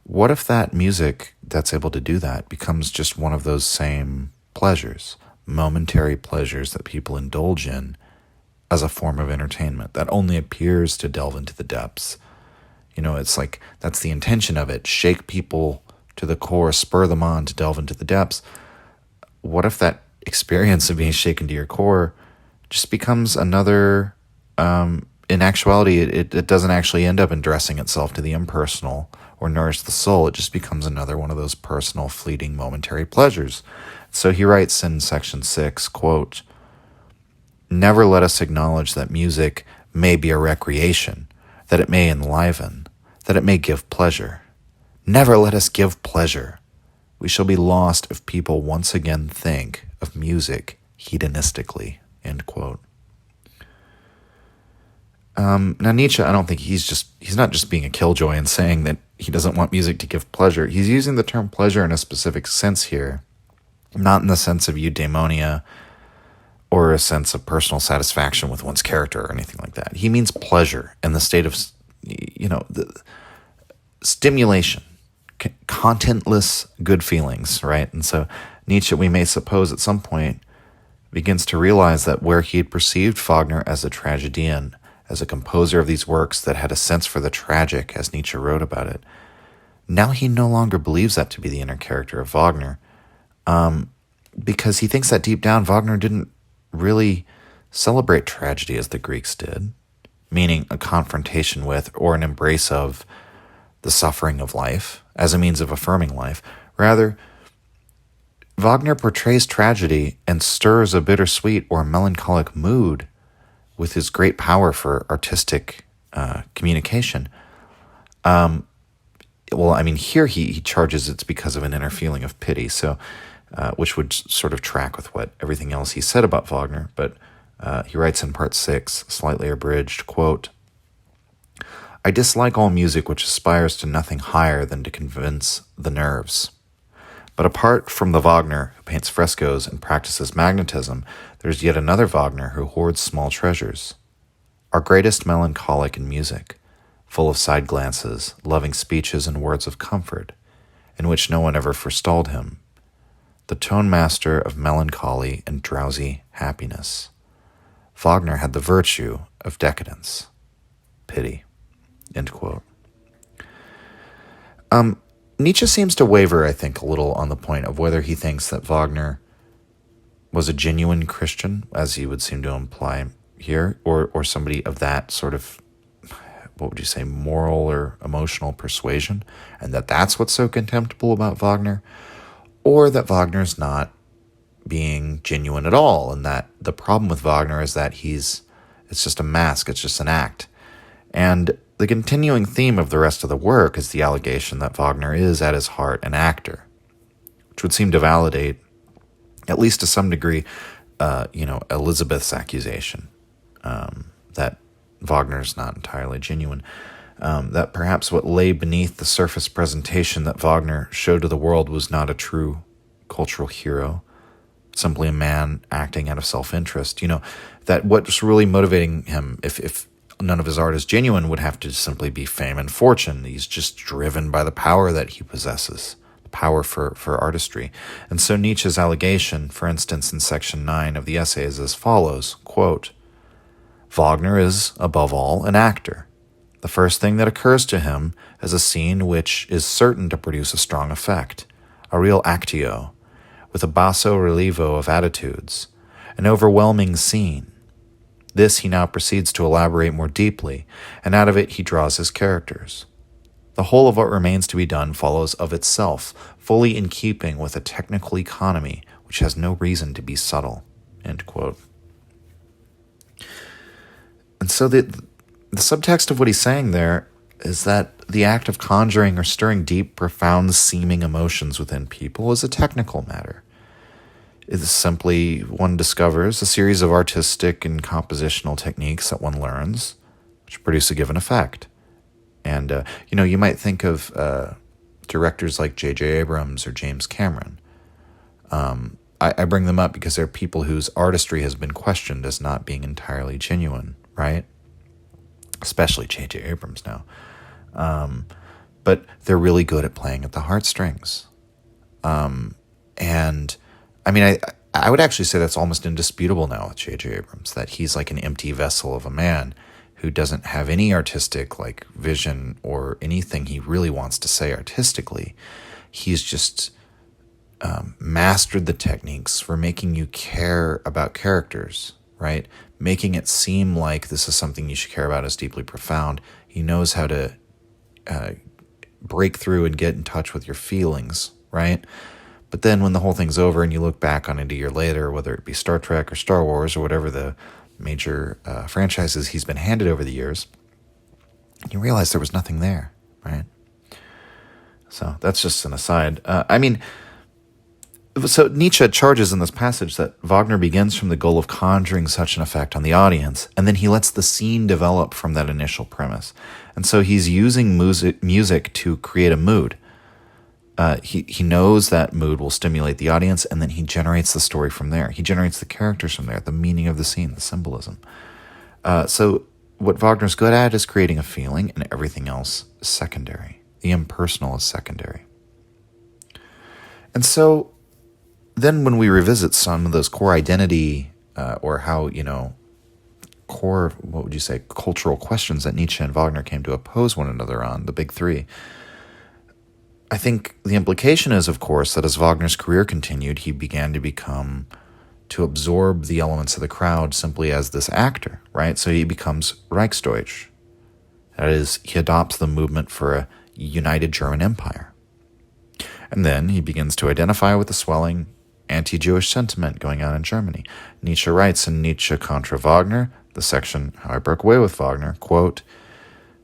What if that music that's able to do that becomes just one of those same pleasures, momentary pleasures that people indulge in as a form of entertainment that only appears to delve into the depths? It's like that's the intention of it. Shake people to the core, spur them on to delve into the depths. What if that experience of being shaken to your core just becomes another, in actuality, it doesn't actually end up addressing itself to the impersonal or nourish the soul. It just becomes another one of those personal, fleeting, momentary pleasures. So he writes in section 6, quote, "Never let us acknowledge that music may be a recreation, that it may enliven, that it may give pleasure. Never let us give pleasure. We shall be lost if people once again think of music hedonistically." End quote. Now Nietzsche, I don't think he's not just being a killjoy and saying that he doesn't want music to give pleasure. He's using the term pleasure in a specific sense here, not in the sense of eudaimonia or a sense of personal satisfaction with one's character or anything like that. He means pleasure in the state of, the stimulation, contentless good feelings, right? And so Nietzsche, we may suppose at some point, begins to realize that where he had perceived Wagner as a tragedian, as a composer of these works that had a sense for the tragic, as Nietzsche wrote about it, Now he no longer believes that to be the inner character of Wagner, because he thinks that deep down Wagner didn't really celebrate tragedy as the Greeks did, meaning a confrontation with or an embrace of the suffering of life as a means of affirming life. Rather, Wagner portrays tragedy and stirs a bittersweet or melancholic mood with his great power for artistic communication. Here he charges it's because of an inner feeling of pity, so which would sort of track with what everything else he said about Wagner. But he writes in part 6, slightly abridged, quote, "I dislike all music which aspires to nothing higher than to convince the nerves. But apart from the Wagner who paints frescoes and practices magnetism, there's yet another Wagner who hoards small treasures. Our greatest melancholic in music, full of side glances, loving speeches, and words of comfort, in which no one ever forestalled him. The tone master of melancholy and drowsy happiness. Wagner had the virtue of decadence. Pity." End quote. Nietzsche seems to waver, I think, a little on the point of whether he thinks that Wagner was a genuine Christian, as he would seem to imply here, or somebody of that sort of, what would you say, moral or emotional persuasion, and that's what's so contemptible about Wagner, or that Wagner's not being genuine at all, and that the problem with Wagner is that it's just a mask, it's just an act. And the continuing theme of the rest of the work is the allegation that Wagner is, at his heart, an actor, which would seem to validate, at least to some degree, Elizabeth's accusation that Wagner's not entirely genuine, that perhaps what lay beneath the surface presentation that Wagner showed to the world was not a true cultural hero, simply a man acting out of self-interest. That what's really motivating him, if none of his art is genuine, would have to simply be fame and fortune. He's just driven by the power that he possesses, the power for artistry. And so Nietzsche's allegation, for instance, in section 9 of the essay is as follows, quote, "Wagner is, above all, an actor. The first thing that occurs to him is a scene which is certain to produce a strong effect, a real actio, with a basso relievo of attitudes, an overwhelming scene. This he now proceeds to elaborate more deeply, and out of it he draws his characters. The whole of what remains to be done follows of itself, fully in keeping with a technical economy which has no reason to be subtle." End quote. And so the subtext of what he's saying there is that the act of conjuring or stirring deep, profound, seeming emotions within people is a technical matter. It is simply, one discovers a series of artistic and compositional techniques that one learns, which produce a given effect. And, you might think of directors like J.J. Abrams or James Cameron. I bring them up because they're people whose artistry has been questioned as not being entirely genuine, right? Especially J.J. Abrams now. But they're really good at playing at the heartstrings. I would actually say that's almost indisputable now with J.J. Abrams, that he's like an empty vessel of a man who doesn't have any artistic vision or anything he really wants to say artistically. He's just mastered the techniques for making you care about characters, right? Making it seem like this is something you should care about, is deeply profound. He knows how to break through and get in touch with your feelings, right? But then when the whole thing's over and you look back on it a year later, whether it be Star Trek or Star Wars or whatever the major franchises he's been handed over the years, you realize there was nothing there, right? So that's just an aside. So Nietzsche charges in this passage that Wagner begins from the goal of conjuring such an effect on the audience, and then he lets the scene develop from that initial premise. And so he's using music to create a mood. He knows that mood will stimulate the audience, and then he generates the story from there. He generates the characters from there, the meaning of the scene, the symbolism. So what Wagner's good at is creating a feeling, and everything else is secondary. The impersonal is secondary. And so then when we revisit some of those core identity or how, core, what would you say, cultural questions that Nietzsche and Wagner came to oppose one another on, the big three, I think the implication is, of course, that as Wagner's career continued, he began to absorb the elements of the crowd simply as this actor, right? So he becomes Reichsdeutsch. That is, he adopts the movement for a united German empire. And then he begins to identify with the swelling anti-Jewish sentiment going on in Germany. Nietzsche writes in Nietzsche contra Wagner, the section How I Broke Away with Wagner, quote,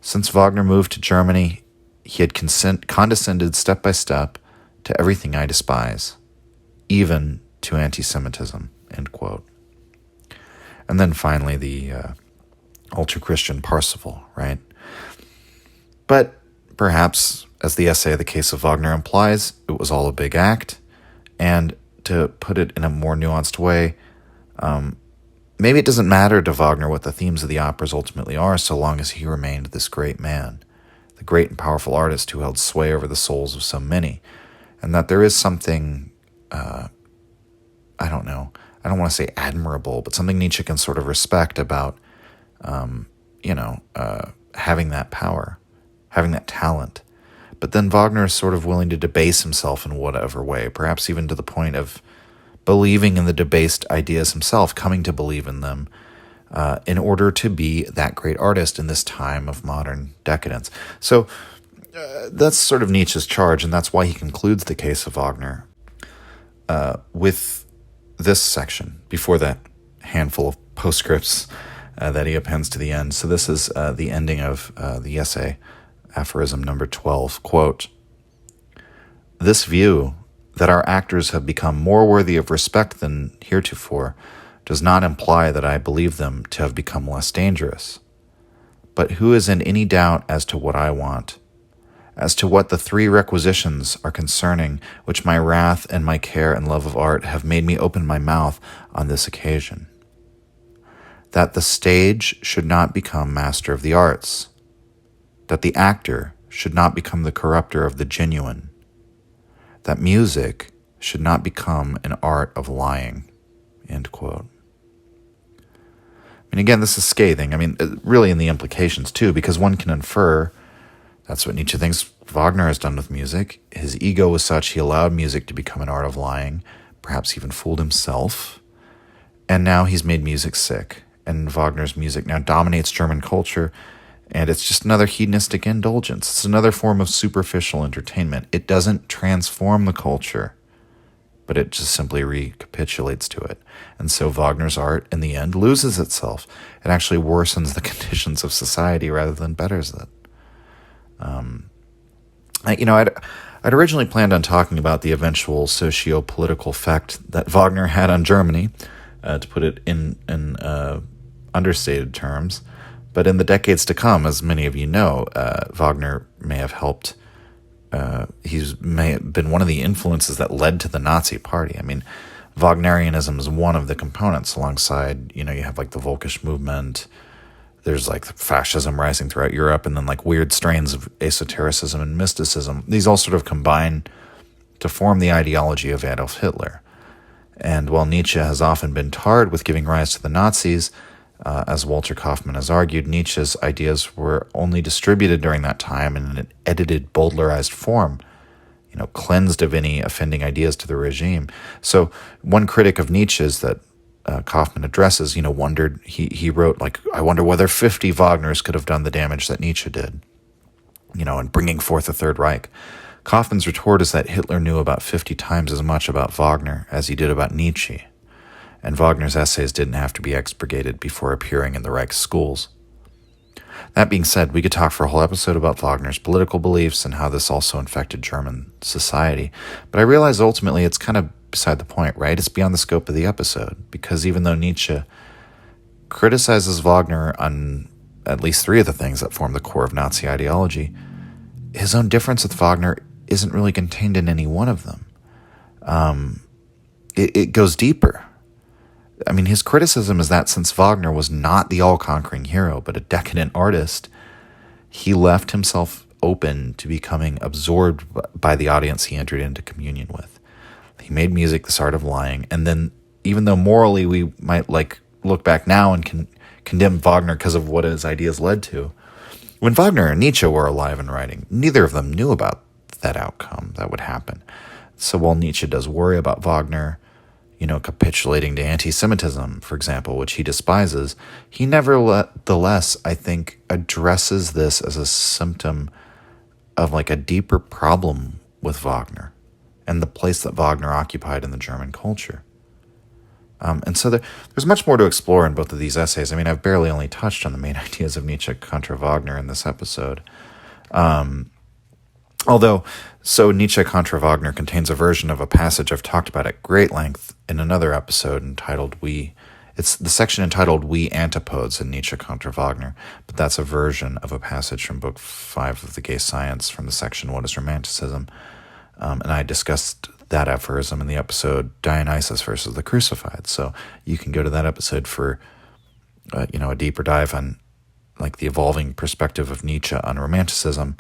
"Since Wagner moved to Germany, he had condescended step by step to everything I despise, even to anti-Semitism," end quote. And then finally the ultra-Christian Parsifal, right? But perhaps, as the essay The Case of Wagner implies, it was all a big act. And to put it in a more nuanced way, maybe it doesn't matter to Wagner what the themes of the operas ultimately are, so long as he remained this great man, the great and powerful artist who held sway over the souls of so many. And that there is something, I don't want to say admirable, but something Nietzsche can sort of respect about, having that power, having that talent. But then Wagner is sort of willing to debase himself in whatever way, perhaps even to the point of believing in the debased ideas himself, coming to believe in them, in order to be that great artist in this time of modern decadence. So that's sort of Nietzsche's charge, and that's why he concludes The Case of Wagner with this section, before that handful of postscripts that he appends to the end. So this is the ending of the essay, aphorism number 12, quote, "This view, that our actors have become more worthy of respect than heretofore, does not imply that I believe them to have become less dangerous. But who is in any doubt as to what I want, as to what the three requisitions are concerning which my wrath and my care and love of art have made me open my mouth on this occasion? That the stage should not become master of the arts, that the actor should not become the corrupter of the genuine, that music should not become an art of lying," end quote. And again, this is scathing. I mean, really in the implications too, because one can infer that's what Nietzsche thinks Wagner has done with music. His ego was such he allowed music to become an art of lying, perhaps even fooled himself. And now he's made music sick. And Wagner's music now dominates German culture. And it's just another hedonistic indulgence. It's another form of superficial entertainment. It doesn't transform the culture, but it just simply recapitulates to it. And so Wagner's art, in the end, loses itself. It actually worsens the conditions of society rather than betters it. I'd originally planned on talking about the eventual socio-political effect that Wagner had on Germany, to put it in understated terms. But in the decades to come, as many of you know, Wagner may have helped. May have been one of the influences that led to the Nazi Party. I mean, Wagnerianism is one of the components alongside, you have like the Völkisch movement. There's like fascism rising throughout Europe, and then like weird strains of esotericism and mysticism. These all sort of combine to form the ideology of Adolf Hitler. And while Nietzsche has often been tarred with giving rise to the Nazis, as Walter Kaufmann has argued, Nietzsche's ideas were only distributed during that time in an edited, Bowdlerized form, cleansed of any offending ideas to the regime. So one critic of Nietzsche's that Kaufmann addresses, wondered, he wrote, like, I wonder whether 50 Wagners could have done the damage that Nietzsche did, in bringing forth the Third Reich. Kaufmann's retort is that Hitler knew about 50 times as much about Wagner as he did about Nietzsche, and Wagner's essays didn't have to be expurgated before appearing in the Reich schools. That being said, we could talk for a whole episode about Wagner's political beliefs and how this also infected German society, but I realize ultimately it's kind of beside the point, right? It's beyond the scope of the episode, because even though Nietzsche criticizes Wagner on at least 3 of the things that form the core of Nazi ideology, his own difference with Wagner isn't really contained in any one of them. It goes deeper. I mean, his criticism is that since Wagner was not the all-conquering hero, but a decadent artist, he left himself open to becoming absorbed by the audience he entered into communion with. He made music, this art of lying, and then even though morally we might look back now and condemn Wagner because of what his ideas led to, when Wagner and Nietzsche were alive and writing, neither of them knew about that outcome that would happen. So while Nietzsche does worry about Wagner, capitulating to anti-Semitism, for example, which he despises, he nevertheless, I think, addresses this as a symptom of like a deeper problem with Wagner and the place that Wagner occupied in the German culture. And so there's much more to explore in both of these essays. I mean, I've barely only touched on the main ideas of Nietzsche contra Wagner in this episode. So Nietzsche contra Wagner contains a version of a passage I've talked about at great length in another episode entitled It's the section entitled We Antipodes in Nietzsche contra Wagner, but that's a version of a passage from Book 5 of the Gay Science from the section What is Romanticism? And I discussed that aphorism in the episode Dionysus versus the Crucified. So you can go to that episode for a deeper dive on like the evolving perspective of Nietzsche on Romanticism,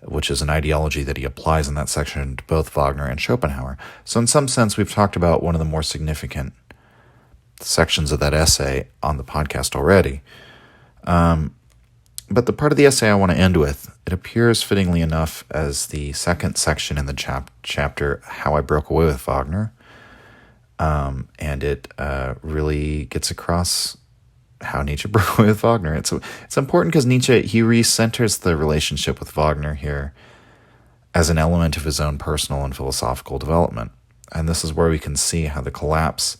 which is an ideology that he applies in that section to both Wagner and Schopenhauer. So in some sense, we've talked about one of the more significant sections of that essay on the podcast already. But the part of the essay I want to end with, it appears fittingly enough as the second section in the chapter, How I Broke Away with Wagner. And it really gets across how Nietzsche broke away with Wagner. It's important because Nietzsche, he recenters the relationship with Wagner here as an element of his own personal and philosophical development. And this is where we can see how the collapse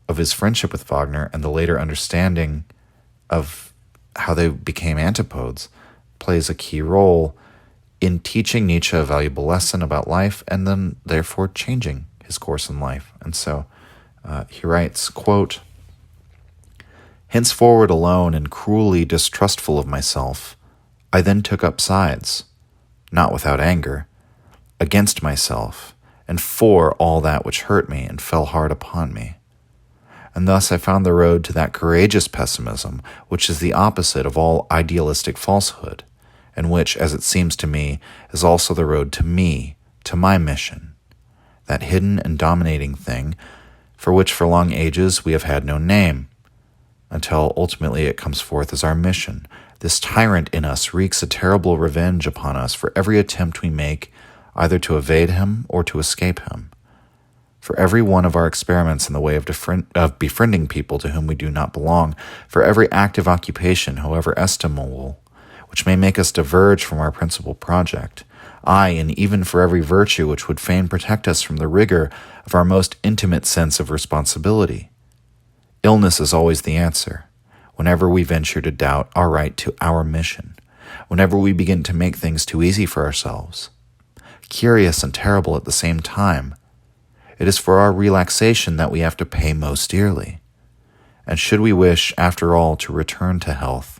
of his friendship with Wagner and the later understanding of how they became antipodes plays a key role in teaching Nietzsche a valuable lesson about life and then therefore changing his course in life. And so he writes, quote, "Henceforward alone and cruelly distrustful of myself, I then took up sides, not without anger, against myself and for all that which hurt me and fell hard upon me. And thus I found the road to that courageous pessimism which is the opposite of all idealistic falsehood, and which, as it seems to me, is also the road to me, to my mission, that hidden and dominating thing for which for long ages we have had no name, until ultimately it comes forth as our mission. This tyrant in us wreaks a terrible revenge upon us for every attempt we make either to evade him or to escape him. For every one of our experiments in the way of befriending people to whom we do not belong, for every active occupation, however estimable, which may make us diverge from our principal project, aye, and even for every virtue which would fain protect us from the rigor of our most intimate sense of responsibility. Illness is always the answer, whenever we venture to doubt our right to our mission, whenever we begin to make things too easy for ourselves. Curious and terrible at the same time, it is for our relaxation that we have to pay most dearly. And should we wish, after all, to return to health,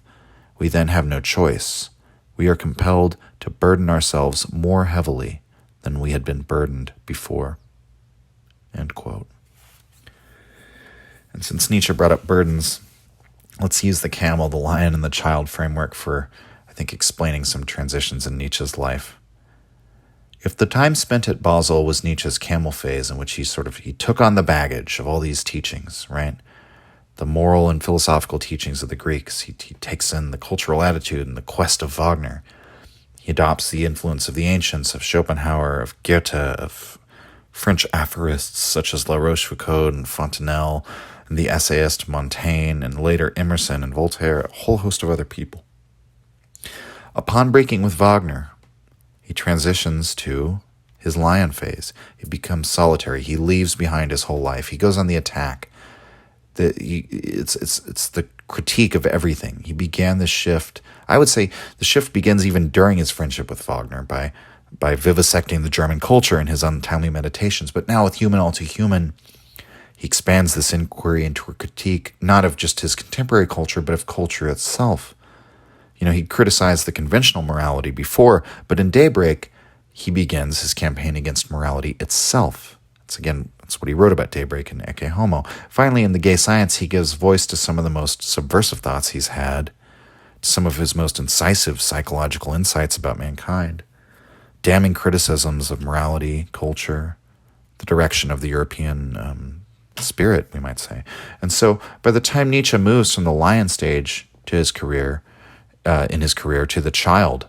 we then have no choice. We are compelled to burden ourselves more heavily than we had been burdened before." End quote. And since Nietzsche brought up burdens, let's use the camel, the lion, and the child framework for, I think, explaining some transitions in Nietzsche's life. If the time spent at Basel was Nietzsche's camel phase in which he took on the baggage of all these teachings, right? The moral and philosophical teachings of the Greeks. He takes in the cultural attitude and the quest of Wagner. He adopts the influence of the ancients, of Schopenhauer, of Goethe, of French aphorists such as La Rochefoucauld and Fontenelle, and the essayist Montaigne, and later Emerson and Voltaire, a whole host of other people. Upon breaking with Wagner, he transitions to his lion phase. He becomes solitary. He leaves behind his whole life. He goes on the attack. It's the critique of everything. He began this shift. I would say the shift begins even during his friendship with Wagner by vivisecting the German culture in his Untimely Meditations. But now with Human All Too Human, he expands this inquiry into a critique not of just his contemporary culture, but of culture itself. He criticized the conventional morality before, but in Daybreak, he begins his campaign against morality itself. That's what he wrote about Daybreak and Ecce Homo. Finally, in The Gay Science, he gives voice to some of the most subversive thoughts he's had, to some of his most incisive psychological insights about mankind, damning criticisms of morality, culture, the direction of the European spirit, we might say. And so, by the time Nietzsche moves from the lion stage to his career, to the child,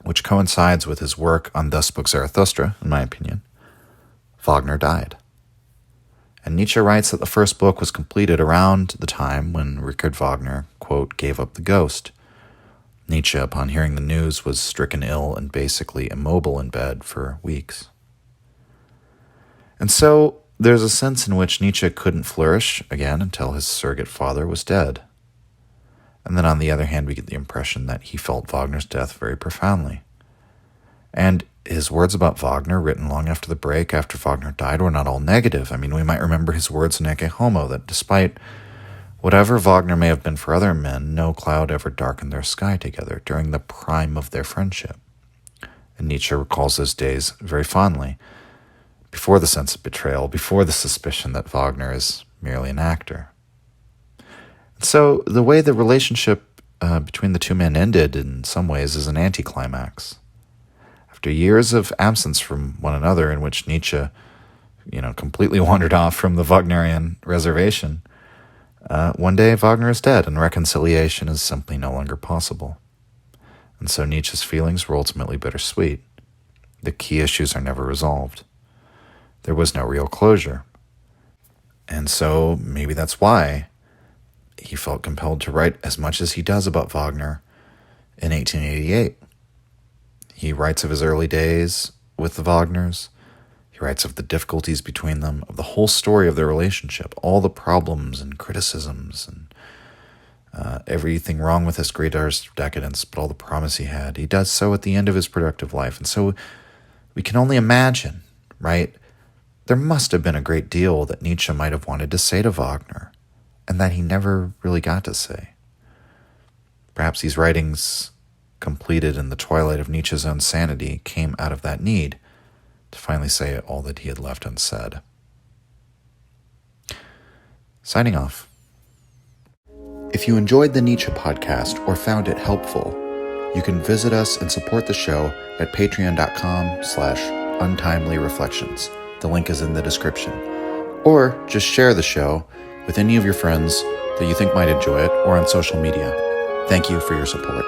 which coincides with his work on Thus Spoke Zarathustra, in my opinion, Wagner died. And Nietzsche writes that the first book was completed around the time when Richard Wagner, quote, gave up the ghost. Nietzsche, upon hearing the news, was stricken ill and basically immobile in bed for weeks. And so there's a sense in which Nietzsche couldn't flourish again until his surrogate father was dead. And then on the other hand, we get the impression that he felt Wagner's death very profoundly. And his words about Wagner, written long after the break, after Wagner died, were not all negative. I mean, we might remember his words in Ecce Homo, that despite whatever Wagner may have been for other men, no cloud ever darkened their sky together during the prime of their friendship. And Nietzsche recalls those days very fondly, before the sense of betrayal, before the suspicion that Wagner is merely an actor. So the way the relationship between the two men ended in some ways is an anticlimax. After years of absence from one another, in which Nietzsche, completely wandered off from the Wagnerian reservation, one day Wagner is dead and reconciliation is simply no longer possible. And so Nietzsche's feelings were ultimately bittersweet. The key issues are never resolved. There was no real closure. And so maybe that's why he felt compelled to write as much as he does about Wagner in 1888. He writes of his early days with the Wagners. He writes of the difficulties between them, of the whole story of their relationship, all the problems and criticisms and everything wrong with this great artist of decadence, but all the promise he had. He does so at the end of his productive life. And so we can only imagine, right? There must have been a great deal that Nietzsche might have wanted to say to Wagner, and that he never really got to say. Perhaps these writings, completed in the twilight of Nietzsche's own sanity, came out of that need to finally say all that he had left unsaid. Signing off. If you enjoyed the Nietzsche podcast or found it helpful, you can visit us and support the show at patreon.com/untimelyreflections. The link is in the description. Or just share the show with any of your friends that you think might enjoy it or on social media. Thank you for your support.